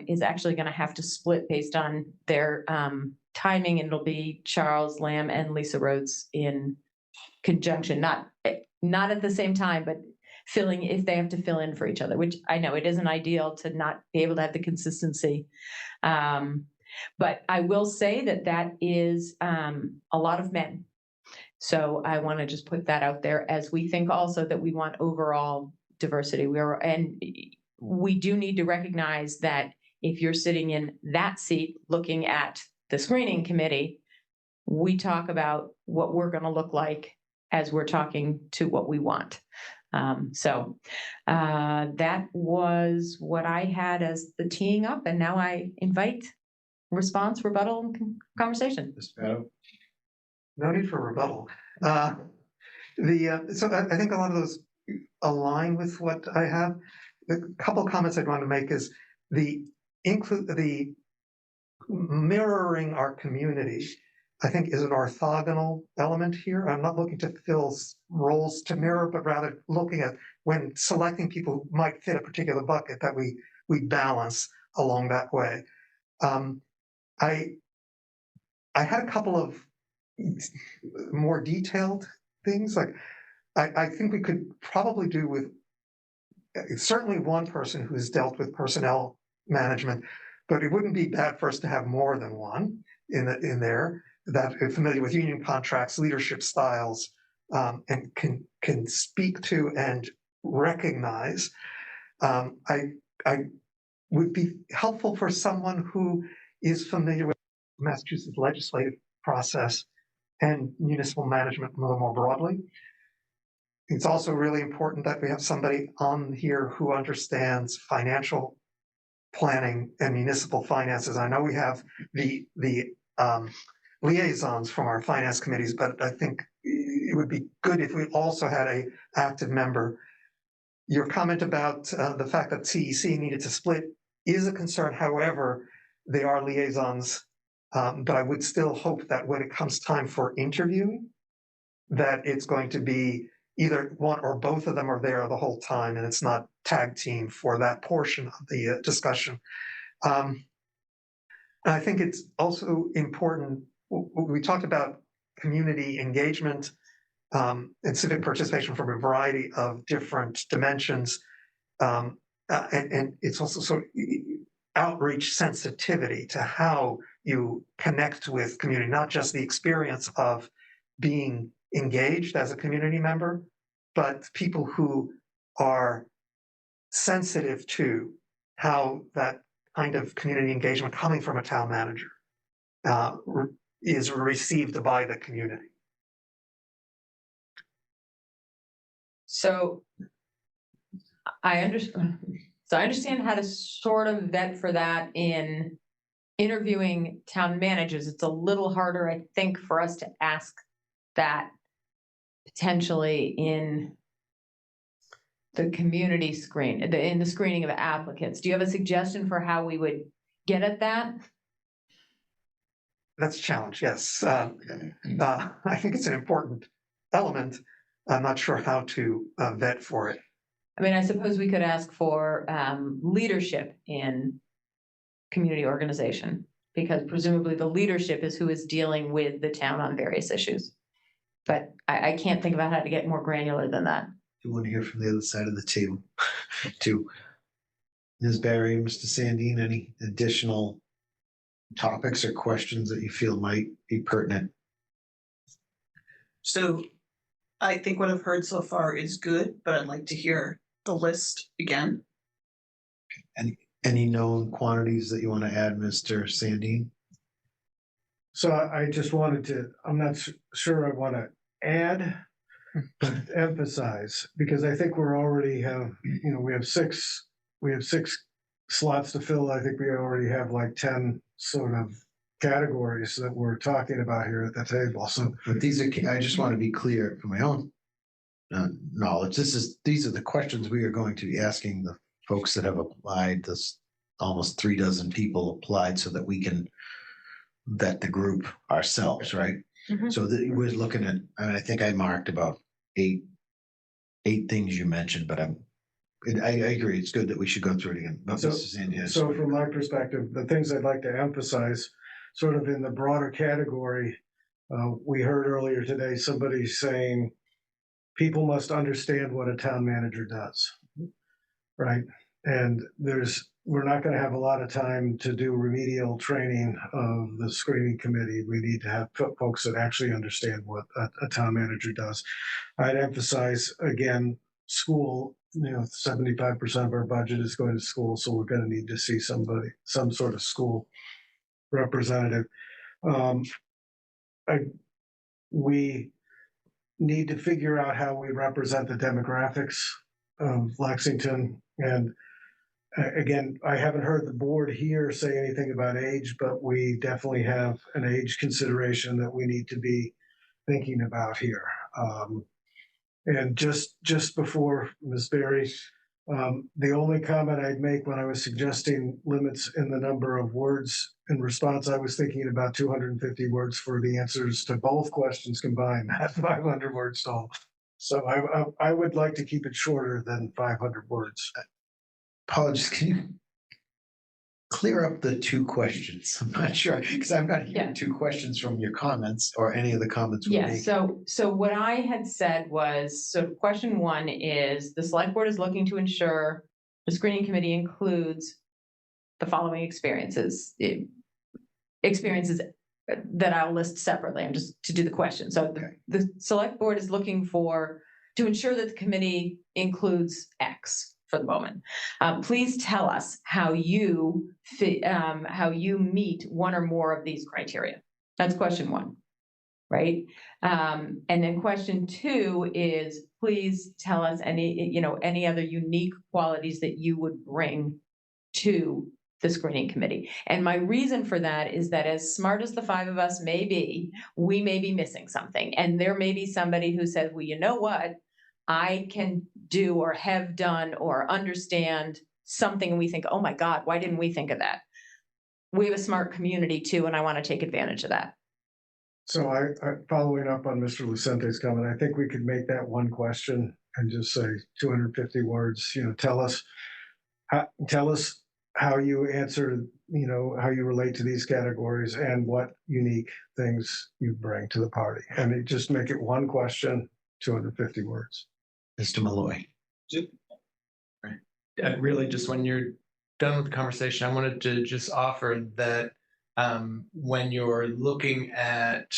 is actually going to have to split based on their timing, and it'll be Charles Lamb and Lisa Rhodes in conjunction, not at the same time, but if they have to fill in for each other, which I know it isn't ideal to not be able to have the consistency. But I will say that is a lot of men. So I want to just put that out there, as we think also that we want overall diversity. We do need to recognize that if you're sitting in that seat looking at the screening committee, we talk about what we're going to look like as we're talking to what we want. So that was what I had as the teeing up, and now I invite response, rebuttal, and conversation. No need for rebuttal. So I think a lot of those align with what I have. A couple of comments I'd want to make is the mirroring our community, I think, is an orthogonal element here. I'm not looking to fill roles to mirror, but rather looking at when selecting people who might fit a particular bucket that we balance along that way. I had a couple of more detailed things. Like I think we could probably do with certainly one person who's dealt with personnel management, but it wouldn't be bad for us to have more than one in there that are familiar with union contracts, leadership styles, and can speak to and recognize. I would be helpful for someone who is familiar with the Massachusetts legislative process and municipal management a little more broadly. It's also really important that we have somebody on here who understands financial planning and municipal finances. I know we have the liaisons from our finance committees, but I think it would be good if we also had an active member. Your comment about the fact that CEC needed to split is a concern. However, they are liaisons, but I would still hope that when it comes time for interviewing, that it's going to be either one or both of them are there the whole time, and it's not tag team for that portion of the discussion. And I think it's also important, we talked about community engagement and civic participation from a variety of different dimensions. And it's also sort of outreach sensitivity to how you connect with community, not just the experience of being engaged as a community member, but people who are sensitive to how that kind of community engagement coming from a town manager is received by the community. So I understand. So I understand how to sort of vet for that in interviewing town managers. It's a little harder, I think, for us to ask that potentially in the community screen, in the screening of applicants. Do you have a suggestion for how we would get at that? That's a challenge, yes. I think it's an important element. I'm not sure how to vet for it. I mean, I suppose we could ask for leadership in community organization, because presumably the leadership is who is dealing with the town on various issues. But I can't think about how to get more granular than that. You want to hear from the other side of the table too. Ms. Barry, Mr. Sandine, any additional topics or questions that you feel might be pertinent? So I think what I've heard so far is good, but I'd like to hear the list again. Any known quantities that you want to add, Mr. Sandine? So I just wanted to, I'm not sure I want to add, but emphasize, because I think we're already have, we have six slots to fill. I think we already have like 10 sort of categories that we're talking about here at the table. So, but these are, I just want to be clear from my own knowledge. These are the questions we are going to be asking the folks that have applied. This almost 36 people applied, so that we can vet the group ourselves, right? Mm-hmm. So we're looking at, I think I marked about eight things you mentioned, but I agree. It's good that we should go through it again. But so from my perspective, the things I'd like to emphasize, sort of in the broader category, we heard earlier today somebody saying people must understand what a town manager does, right? And we're not going to have a lot of time to do remedial training of the screening committee. We need to have folks that actually understand what a town manager does. I'd emphasize again, school, 75% of our budget is going to school. So we're going to need to see some sort of school representative. We need to figure out how we represent the demographics of Lexington. And again, I haven't heard the board here say anything about age, but we definitely have an age consideration that we need to be thinking about here. And just before Ms. Berry, the only comment I'd make when I was suggesting limits in the number of words in response, I was thinking about 250 words for the answers to both questions combined, not 500 words total. So I would like to keep it shorter than 500 words. Apologies, can you clear up the two questions? I'm not sure, because I'm not hearing two questions from your comments or any of the comments. So what I had said was, so question one is, the select board is looking to ensure the screening committee includes the following experiences that I'll list separately. I'm just to do the question. So the select board is looking to ensure that the committee includes X. For the moment, please tell us how you meet one or more of these criteria. That's question one, right? And then question two is, please tell us any other unique qualities that you would bring to the screening committee. And my reason for that is that, as smart as the five of us may be, we may be missing something, and there may be somebody who says, well, you know what? I can do or have done or understand something, and we think, oh my God, why didn't we think of that? We have a smart community too, and I want to take advantage of that. So following up on Mr. Lucente's comment, I think we could make that one question and just say 250 words, tell us how you answer, how you relate to these categories and what unique things you bring to the party. And just make it one question, 250 words. Mr. Malloy. Really, just when you're done with the conversation, I wanted to just offer that when you're looking at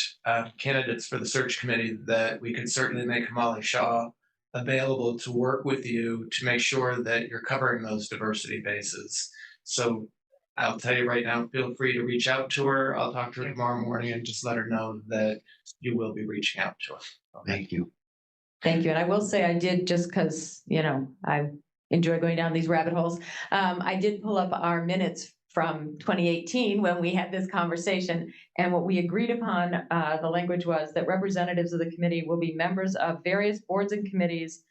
candidates for the search committee, that we could certainly make Molly Shaw available to work with you to make sure that you're covering those diversity bases. So I'll tell you right now, feel free to reach out to her. I'll talk to her tomorrow morning and just let her know that you will be reaching out to her. Thank you. Thank you. And I will say I did, just because, I enjoy going down these rabbit holes. I did pull up our minutes from 2018 when we had this conversation. And what we agreed upon, the language was that representatives of the committee will be members of various boards and committees,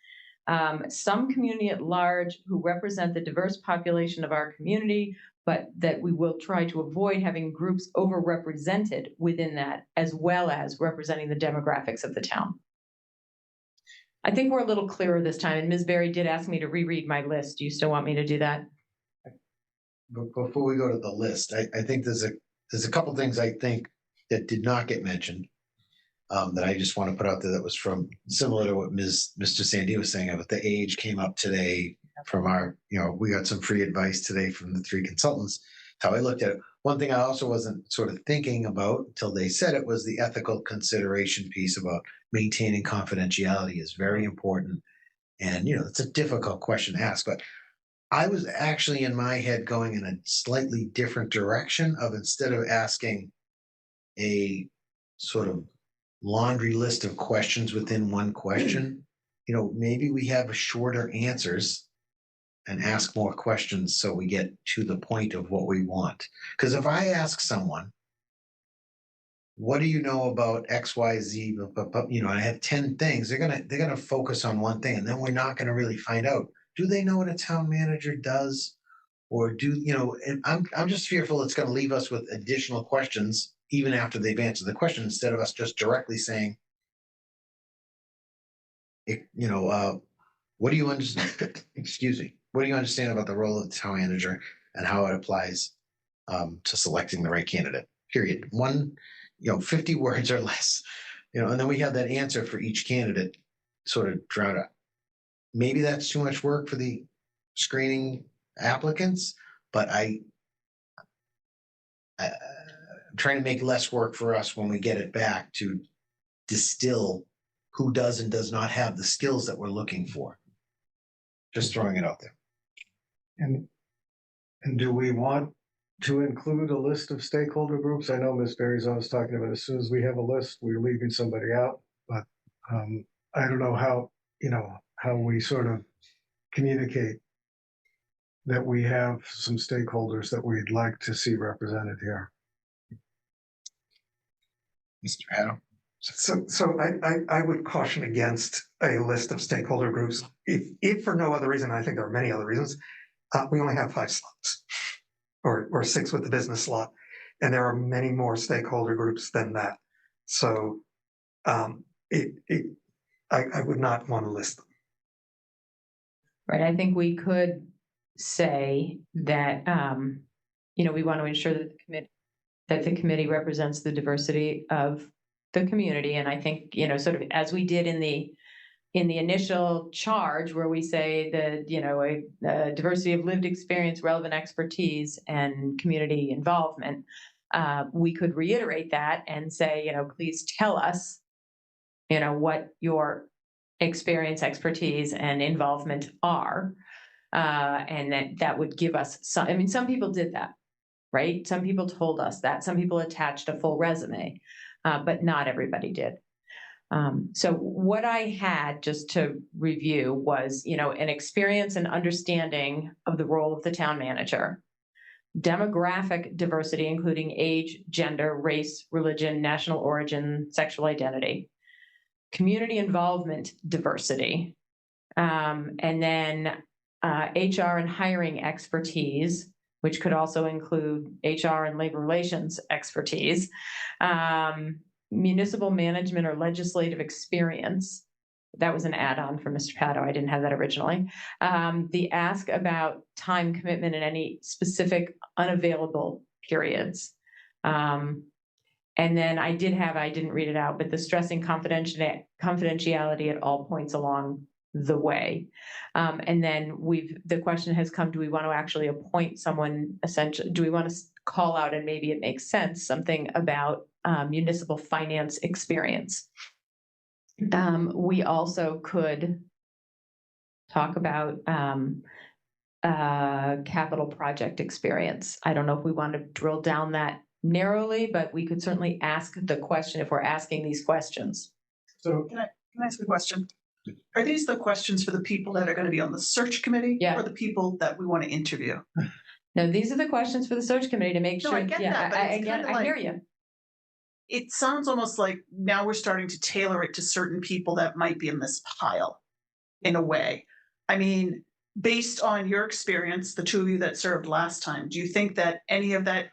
some community at large who represent the diverse population of our community, but that we will try to avoid having groups overrepresented within that, as well as representing the demographics of the town. I think we're a little clearer this time, and Ms. Berry did ask me to reread my list. Do you still want me to do that? But before we go to the list, I think there's a couple things I think that did not get mentioned that I just want to put out there that was from similar to what Mr. Sandy was saying about the age came up today from our, we got some free advice today from the 3 consultants, how I looked at it. One thing I also wasn't sort of thinking about until they said it was the ethical consideration piece about maintaining confidentiality is very important. And, it's a difficult question to ask, but I was actually in my head going in a slightly different direction of, instead of asking a sort of laundry list of questions within one question, maybe we have shorter answers and ask more questions so we get to the point of what we want. Because if I ask someone, what do you know about XYZ? I have 10 things. They're gonna focus on one thing, and then we're not gonna really find out. Do they know what a town manager does? Or and I'm just fearful it's gonna leave us with additional questions even after they've answered the question, instead of us just directly saying, what do you understand? Excuse me. What do you understand about the role of the town manager and how it applies to selecting the right candidate? Period. 50 words or less. And then we have that answer for each candidate sort of drawn up. Maybe that's too much work for the screening applicants, but I'm trying to make less work for us when we get it back to distill who does and does not have the skills that we're looking for. Just throwing it out there. And do we want to include a list of stakeholder groups? I know Ms. Berry's always talking about as soon as we have a list, we're leaving somebody out, but I don't know how we sort of communicate that we have some stakeholders that we'd like to see represented here. Mr. Haddow. So I would caution against a list of stakeholder groups. If for no other reason, I think there are many other reasons, we only have 5 slots or 6 with the business slot. And there are many more stakeholder groups than that. So I would not want to list them. Right. I think we could say that, we want to ensure that the committee represents the diversity of the community. And I think, sort of as we did in the initial charge, where we say that, a diversity of lived experience, relevant expertise, and community involvement, we could reiterate that and say, please tell us, what your experience, expertise, and involvement are. And that would give us some people did that, right? Some people told us that. Some people attached a full resume, but not everybody did. So what I had, just to review, was, an experience and understanding of the role of the town manager, demographic diversity, including age, gender, race, religion, national origin, sexual identity, community involvement diversity, and then HR and hiring expertise, which could also include HR and labor relations expertise, municipal management or legislative experience. That was an add-on for Mr. Pato. I didn't have that originally. The ask about time commitment in any specific unavailable periods. And then I didn't read it out, but the stressing confidentiality at all points along the way. And then the question has come, do we want to actually appoint someone essentially? Do we want to call out, and maybe it makes sense, something about municipal finance experience? We also could talk about capital project experience. I don't know if we want to drill down that narrowly, but we could certainly ask the question if we're asking these questions. So Can I ask a question? Are these the questions for the people that are going to be on the search committee? Yeah. Or the people that we want to interview? No, these are the questions for the search committee to make No, sure. I get Yeah, that, but it's kinda I hear like- you. It sounds almost like now we're starting to tailor it to certain people that might be in this pile in a way. I mean, based on your experience, the two of you that served last time, do you think that any of that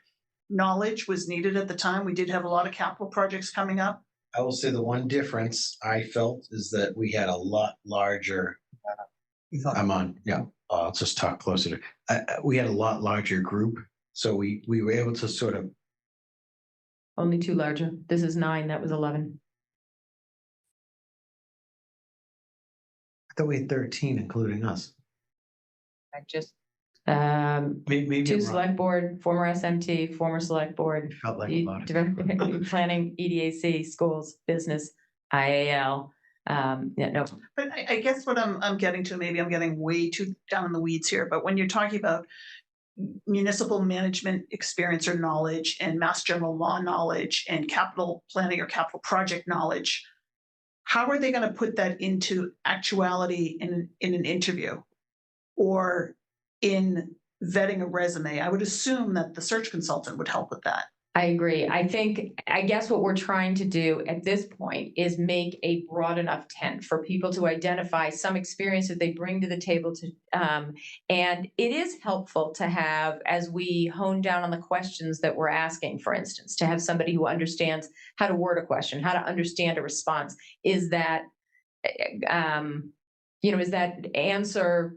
knowledge was needed at the time? We did have a lot of capital projects coming up. I will say the one difference I felt is that we had a lot larger. I'm on, yeah, I'll just talk closer to, we had a lot larger group. So we were able to sort of, Only two larger. This is 9, that was 11. I thought we had 13, including us. I just, Maybe two I'm wrong. select board, former SMT, former select board, Felt like a lot of. planning, EDAC, schools, business, IAL. Yeah, no, But I guess what I'm getting to, maybe I'm getting way too down in the weeds here, but when you're talking about municipal management experience or knowledge and mass general law knowledge and capital planning or capital project knowledge, how are they going to put that into actuality in an interview or in vetting a resume? I would assume that the search consultant would help with that. I agree. I guess what we're trying to do at this point is make a broad enough tent for people to identify some experience that they bring to the table to, and it is helpful to have, as we hone down on the questions that we're asking, for instance, to have somebody who understands how to word a question, how to understand a response. Is that, is that answer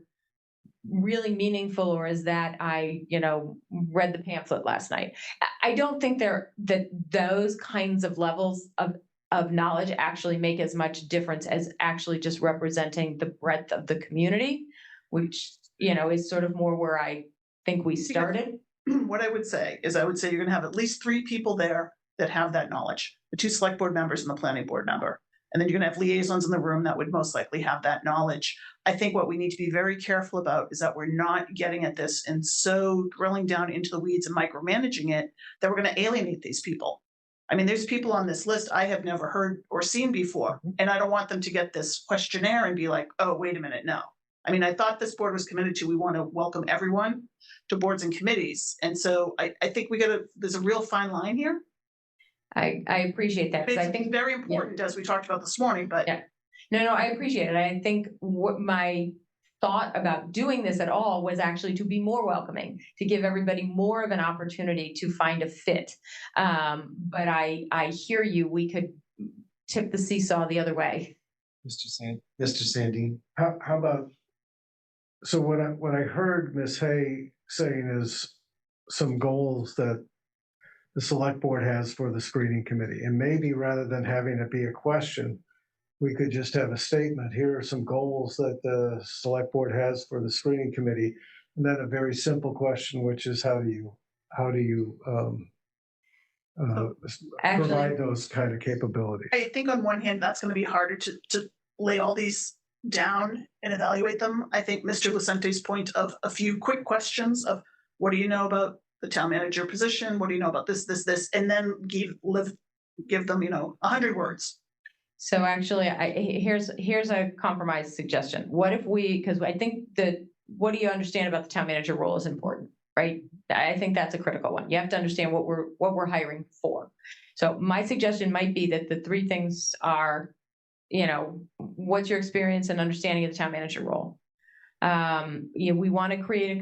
really meaningful, or is that I read the pamphlet last night? I don't think that those kinds of levels of knowledge actually make as much difference as actually just representing the breadth of the community, which is sort of more where I think we started. What I would say is you're going to have at least 3 people there that have that knowledge, the 2 select board members and the planning board member. And then you're going to have liaisons in the room that would most likely have that knowledge. I think what we need to be very careful about is that we're not getting at this and so drilling down into the weeds and micromanaging it that we're going to alienate these people. I mean, there's people on this list I have never heard or seen before, and I don't want them to get this questionnaire and be like, oh, wait a minute, no. I mean, I thought this board was committed to, we want to welcome everyone to boards and committees. And so I think there's a real fine line here. I appreciate that. It's I think very important, as we talked about this morning, but yeah. No, I appreciate it. I think what my thought about doing this at all was actually to be more welcoming, to give everybody more of an opportunity to find a fit. But I hear you. We could tip the seesaw the other way. Mr. Sandin. how about, so what I heard Ms. Hay saying is some goals that the select board has for the screening committee. And maybe rather than having it be a question, we could just have a statement. Here are some goals that the select board has for the screening committee. And then a very simple question, which is how do you provide those kind of capabilities? I think on one hand, that's going to be harder to lay all these down and evaluate them. I think Mr. Lucente's point of a few quick questions of what do you know about the town manager position? What do you know about this, and then give them, 100 words. So actually, here's a compromise suggestion. What if because I think that what do you understand about the town manager role is important, right? I think that's a critical one. You have to understand what we're hiring for. So my suggestion might be that the 3 things are, what's your experience and understanding of the town manager role? We want to create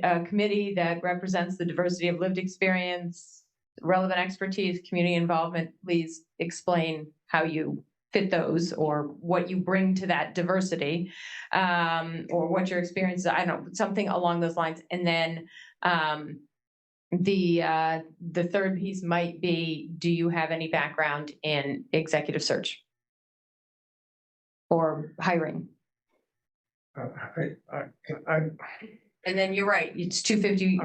a committee that represents the diversity of lived experience, relevant expertise, community involvement, please explain how you fit those or what you bring to that diversity, or what your experience is. I don't know, something along those lines. And then the third piece might be, do you have any background in executive search or hiring? And then you're right, it's 250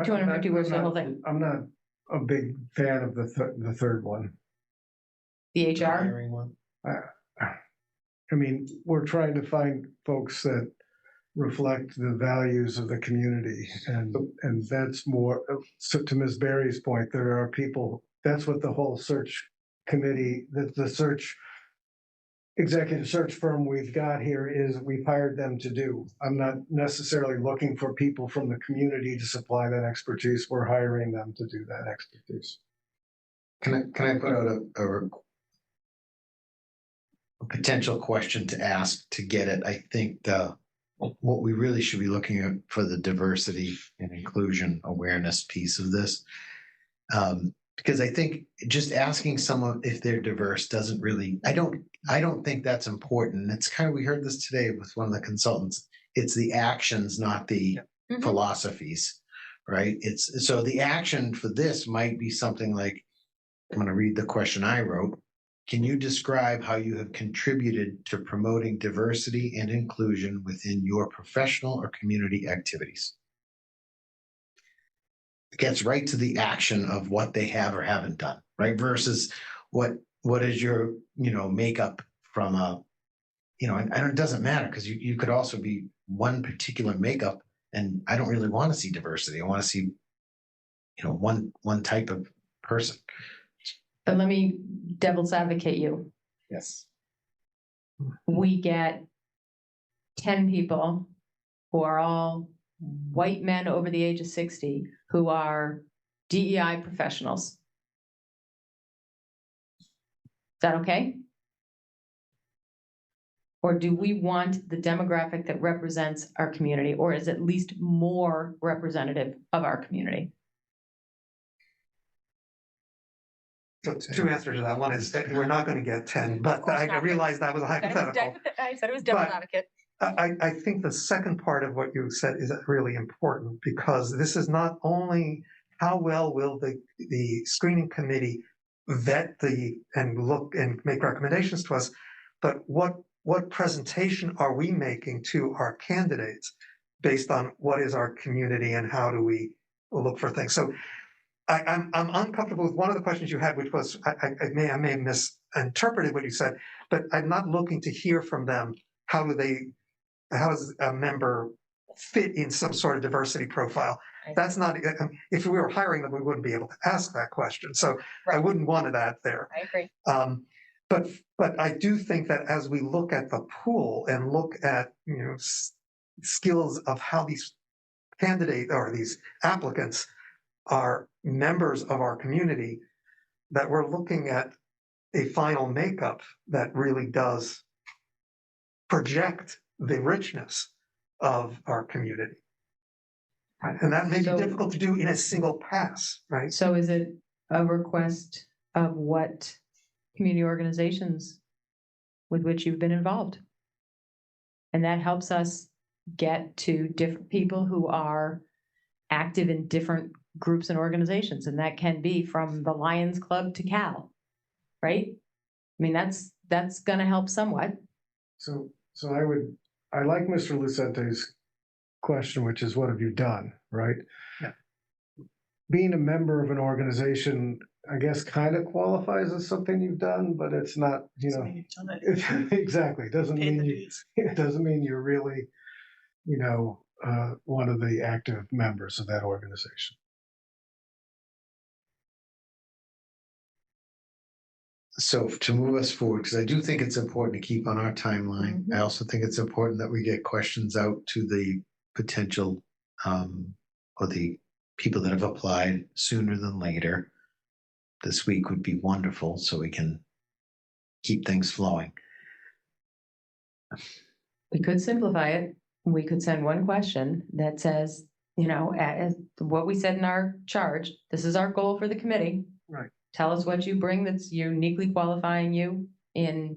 words for the whole thing. I'm not a big fan of the third one. The HR? Hiring one. I mean, we're trying to find folks that reflect the values of the community, and that's more, so to Ms. Berry's point, there are people, that's what the whole search committee, the search executive search firm we've got here is, we've hired them to do. I'm not necessarily looking for people from the community to supply that expertise. We're hiring them to do that expertise. Can I put out a potential question to ask to get it? I think what we really should be looking at for the diversity and inclusion awareness piece of this, because I think just asking someone if they're diverse doesn't really, I don't think that's important. It's kind of, we heard this today with one of the consultants. It's the actions, not the philosophies, right? So the action for this might be something like, I'm going to read the question I wrote. Can you describe how you have contributed to promoting diversity and inclusion within your professional or community activities? It gets right to the action of what they have or haven't done, right? Versus what is your, makeup from a, and it doesn't matter, because you could also be one particular makeup, and I don't really want to see diversity. I want to see, one type of person. But let me devil's advocate you. Yes. We get 10 people who are all white men over the age of 60 who are DEI professionals. Is that okay? Or do we want the demographic that represents our community, or is at least more representative of our community? So two answers to that. One is that we're not going to get 10, but I realized that was a hypothetical. I said it was devil's advocate. I think the second part of what you said is really important, because this is not only how well will the screening committee vet and look and make recommendations to us, but what presentation are we making to our candidates based on what is our community and how do we look for things. So I'm uncomfortable with one of the questions you had, which was, I may have misinterpreted what you said, but I'm not looking to hear from them how does a member fit in some sort of diversity profile. That's not, if we were hiring them, we wouldn't be able to ask that question. So I wouldn't want that there. I agree. But I do think that as we look at the pool and look at, skills of how these candidates or these applicants are members of our community, that we're looking at a final makeup that really does project the richness of our community. Right? And that may be difficult to do in a single pass, right? So is it a request of what community organizations with which you've been involved? And that helps us get to different people who are active in different groups and organizations. And that can be from the Lions Club to Cal, right? I mean, that's going to help somewhat. So I like Mr. Lucente's question, which is, what have you done, right? Yeah. Being a member of an organization, I guess, kind of qualifies as something you've done, but it's not, exactly. It doesn't mean you're really, one of the active members of that organization. So to move us forward, because I do think it's important to keep on our timeline. I also think it's important that we get questions out to the potential or the people that have applied sooner than later. This week would be wonderful, so we can keep things flowing. We could simplify it. We could send one question that says, as what we said in our charge, this is our goal for the committee. Right. Tell us what you bring that's uniquely qualifying you in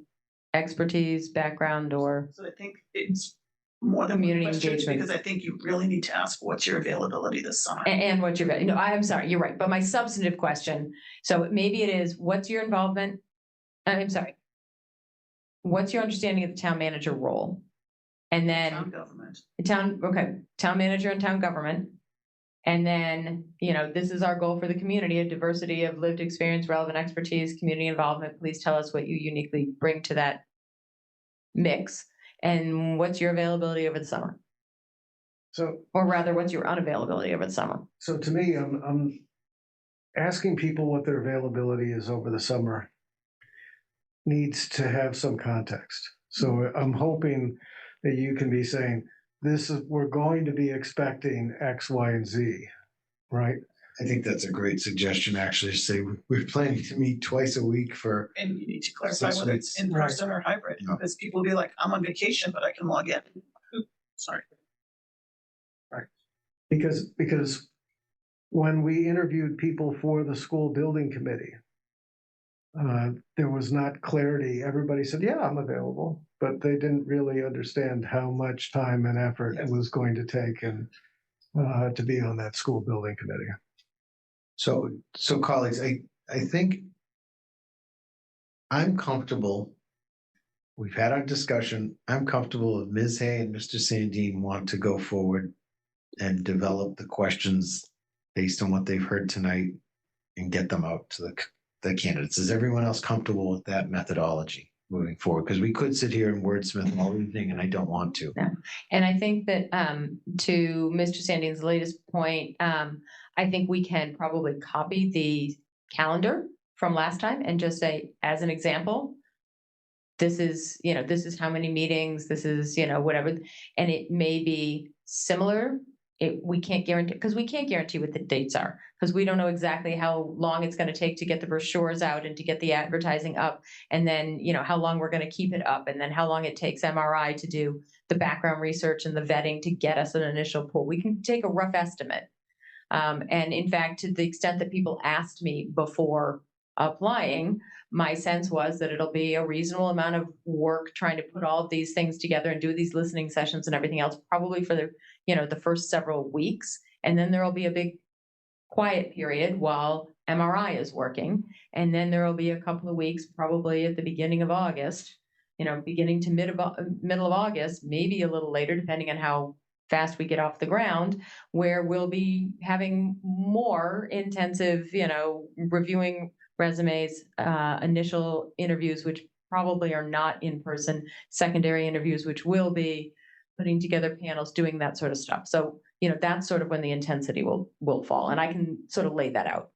expertise, background, or So I think it's more than Community questions, engagement. because I think you really need to ask what's your availability this summer. and what you're, no, I'm sorry, you're right. But my substantive question, so maybe it is, what's your involvement? I'm sorry. What's your understanding of the town manager role? And then Town government. town manager and town government. And then, this is our goal for the community, a diversity of lived experience, relevant expertise, community involvement. Please tell us what you uniquely bring to that mix. And what's your availability over the summer? So, or rather, what's your unavailability over the summer? So to me, I'm asking people what their availability is over the summer needs to have some context. So I'm hoping that you can be saying, we're going to be expecting X, Y, and Z, right? I think that's a great suggestion, actually, to say we're planning to meet twice a week for. And you need to clarify 6 whether it's in person or hybrid, because people will be like, I'm on vacation, but I can log in. Sorry. Right. Because when we interviewed people for the school building committee, there was not clarity. Everybody said, yeah, I'm available, but they didn't really understand how much time and effort it was going to take and to be on that school building committee. So colleagues, I think I'm comfortable. We've had our discussion. I'm comfortable if Ms. Hay and Mr. Sandine want to go forward and develop the questions based on what they've heard tonight and get them out to the candidates. Is everyone else comfortable with that methodology moving forward? Because we could sit here and wordsmith all evening, and I don't want to. Yeah. And I think that to Mr. Sandine's latest point, I think we can probably copy the calendar from last time and just say, as an example, this is how many meetings, this is, whatever. And it may be similar. We can't guarantee, because we can't guarantee what the dates are, because we don't know exactly how long it's going to take to get the brochures out and to get the advertising up. And then, how long we're going to keep it up, and then how long it takes MRI to do the background research and the vetting to get us an initial pool. We can take a rough estimate. And in fact, to the extent that people asked me before applying, my sense was that it'll be a reasonable amount of work trying to put all of these things together and do these listening sessions and everything else, probably for the first several weeks. And then there will be a big quiet period while MRI is working. And then there will be a couple of weeks, probably at the beginning of August, beginning to middle of August, maybe a little later, depending on how fast we get off the ground, where we'll be having more intensive, reviewing resumes, initial interviews, which probably are not in person, secondary interviews, which will be putting together panels, doing that sort of stuff. So, that's sort of when the intensity will fall. And I can sort of lay that out.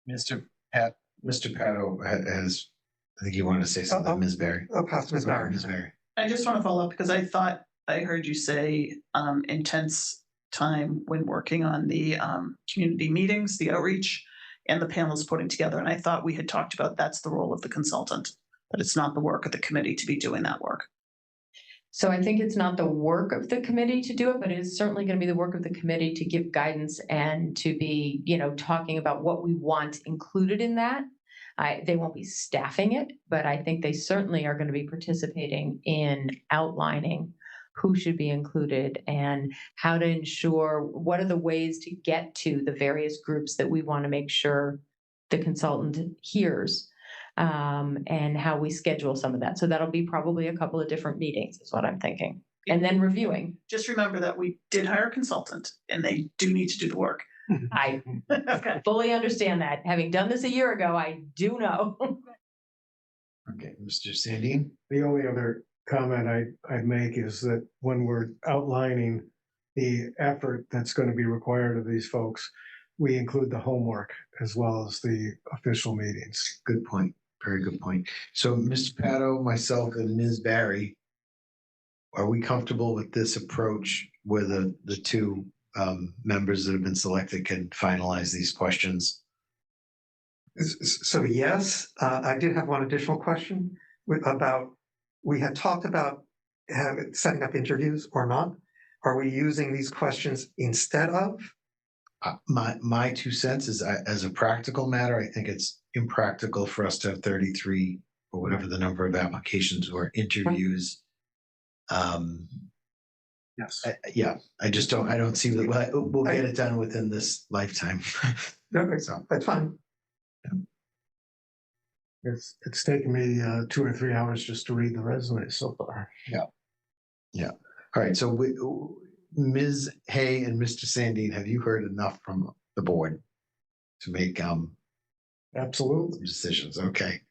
Mr. Pato has, I think you wanted to say something, Ms. Berry. I'll pass to Ms. Berry. Ms. Berry. I just want to follow up, because I thought I heard you say intense time when working on the community meetings, the outreach, and the panels putting together. And I thought we had talked about that's the role of the consultant, but it's not the work of the committee to be doing that work. So I think it's not the work of the committee to do it, but it is certainly going to be the work of the committee to give guidance and to be, talking about what we want included in that. They won't be staffing it, but I think they certainly are going to be participating in outlining who should be included and how to ensure what are the ways to get to the various groups that we want to make sure the consultant hears, and how we schedule some of that. So that'll be probably a couple of different meetings is what I'm thinking. And then reviewing. Just remember that we did hire a consultant and they do need to do the work. I fully understand that. Having done this a year ago, I do know. Okay, Mr. Sandine. The only other comment I'd make is that when we're outlining the effort that's going to be required of these folks, we include the homework as well as the official meetings. Good point. Very good point. So Mr. Pato, myself, and Ms. Barry, are we comfortable with this approach where the two members that have been selected can finalize these questions? So yes, I did have one additional question about, we had talked about setting up interviews or not. Are we using these questions instead of? My 2 cents is as a practical matter, I think it's impractical for us to have 33 or whatever the number of applications or interviews. Yes. I don't see that we'll get it done within this lifetime. No, So, that's fine. It's taken me 2 or 3 hours just to read the resume so far. yeah. All right. So Ms. Hay and Mr. Sandine, have you heard enough from the board to make Absolutely. decisions? Okay.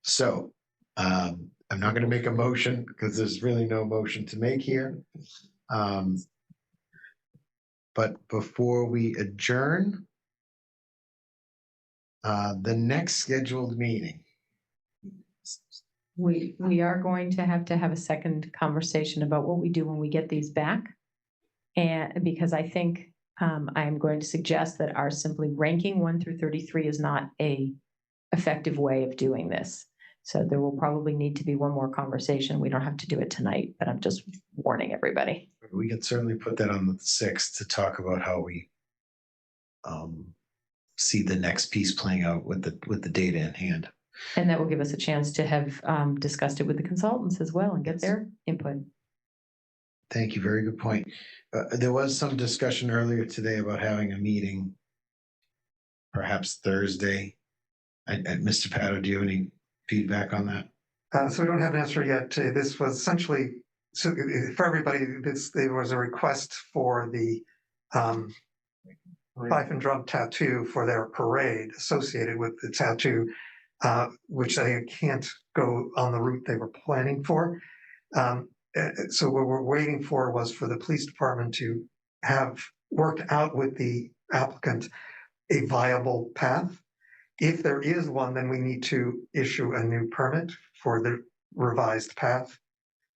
So I'm not going to make a motion because there's really no motion to make here. But before we adjourn, the next scheduled meeting. We are going to have a second conversation about what we do when we get these back. And because I think I'm going to suggest that our simply ranking 1 through 33 is not a effective way of doing this. So there will probably need to be one more conversation. We don't have to do it tonight, but I'm just warning everybody. We can certainly put that on the 6th to talk about how we see the next piece playing out with the data in hand. And that will give us a chance to have discussed it with the consultants as well and get their input. Thank you. Very good point. There was some discussion earlier today about having a meeting, perhaps Thursday. Mr. Pato, do you have any feedback on that? So we don't have an answer yet. This was essentially, so for everybody, there was a request for the pipe and drum tattoo for their parade associated with the tattoo, which they can't go on the route they were planning for. So what we're waiting for was for the police department to have worked out with the applicant a viable path. If there is one, then we need to issue a new permit for the revised path.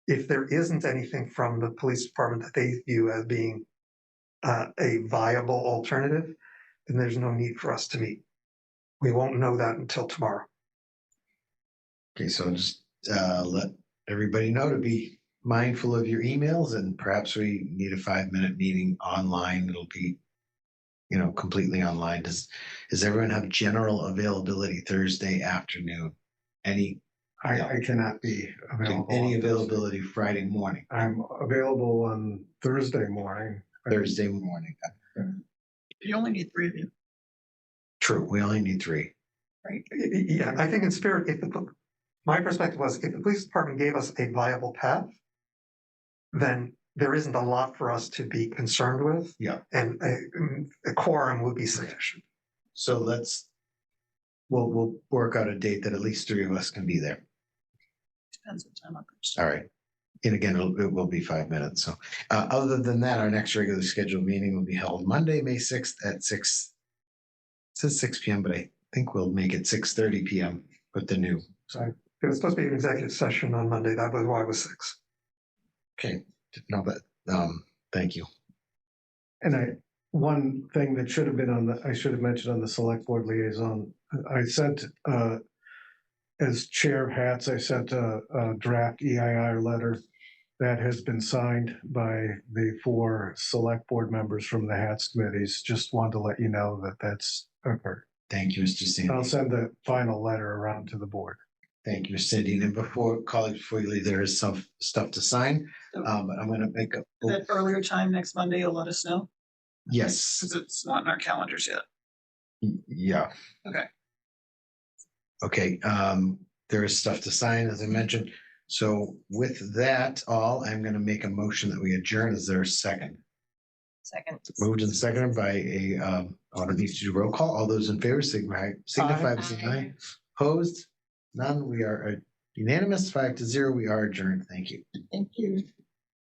If there isn't anything from the police department that they view as being a viable alternative, then there's no need for us to meet. We won't know that until tomorrow. Okay, so just let everybody know to be mindful of your emails, and perhaps we need a 5-minute meeting online. It'll be, completely online. Does everyone have general availability Thursday afternoon? I cannot be available. Any availability Friday morning? I'm available on Thursday morning. Thursday morning. You only need 3 of you. True, we only need 3. Right. Yeah, I think in spirit, my perspective was if the police department gave us a viable path, then there isn't a lot for us to be concerned with. Yeah. And a quorum would be sufficient. So we'll work out a date that at least 3 of us can be there. Depends what time I'm. All right. And again, it will be 5 minutes. So other than that, our next regularly scheduled meeting will be held Monday, May 6th at 6. It says 6 p.m., but I think we'll make it 6:30 p.m. with the new. So it was supposed to be an executive session on Monday. That was why it was 6. Okay. No, but thank you. And one thing that should have been I should have mentioned on the select board liaison, I sent, as chair of HATS, I sent a draft EIR letter that has been signed by the 4 select board members from the HATS committees. Just wanted to let you know that that's occurred. Thank you, Mr. Sandy. I'll send the final letter around to the board. Thank you, Cindy. And before you leave, there is some stuff to sign, but I'm going to make That earlier time next Monday, you'll let us know? Yes. Because it's not in our calendars yet. Yeah. Okay. Okay. There is stuff to sign, as I mentioned. So with that all, I'm going to make a motion that we adjourn. Is there a second? Second. Moved and seconded by it needs to do roll call. All those in favor signify by saying aye. Opposed? None. We are unanimous. 5-0. We are adjourned. Thank you. Thank you.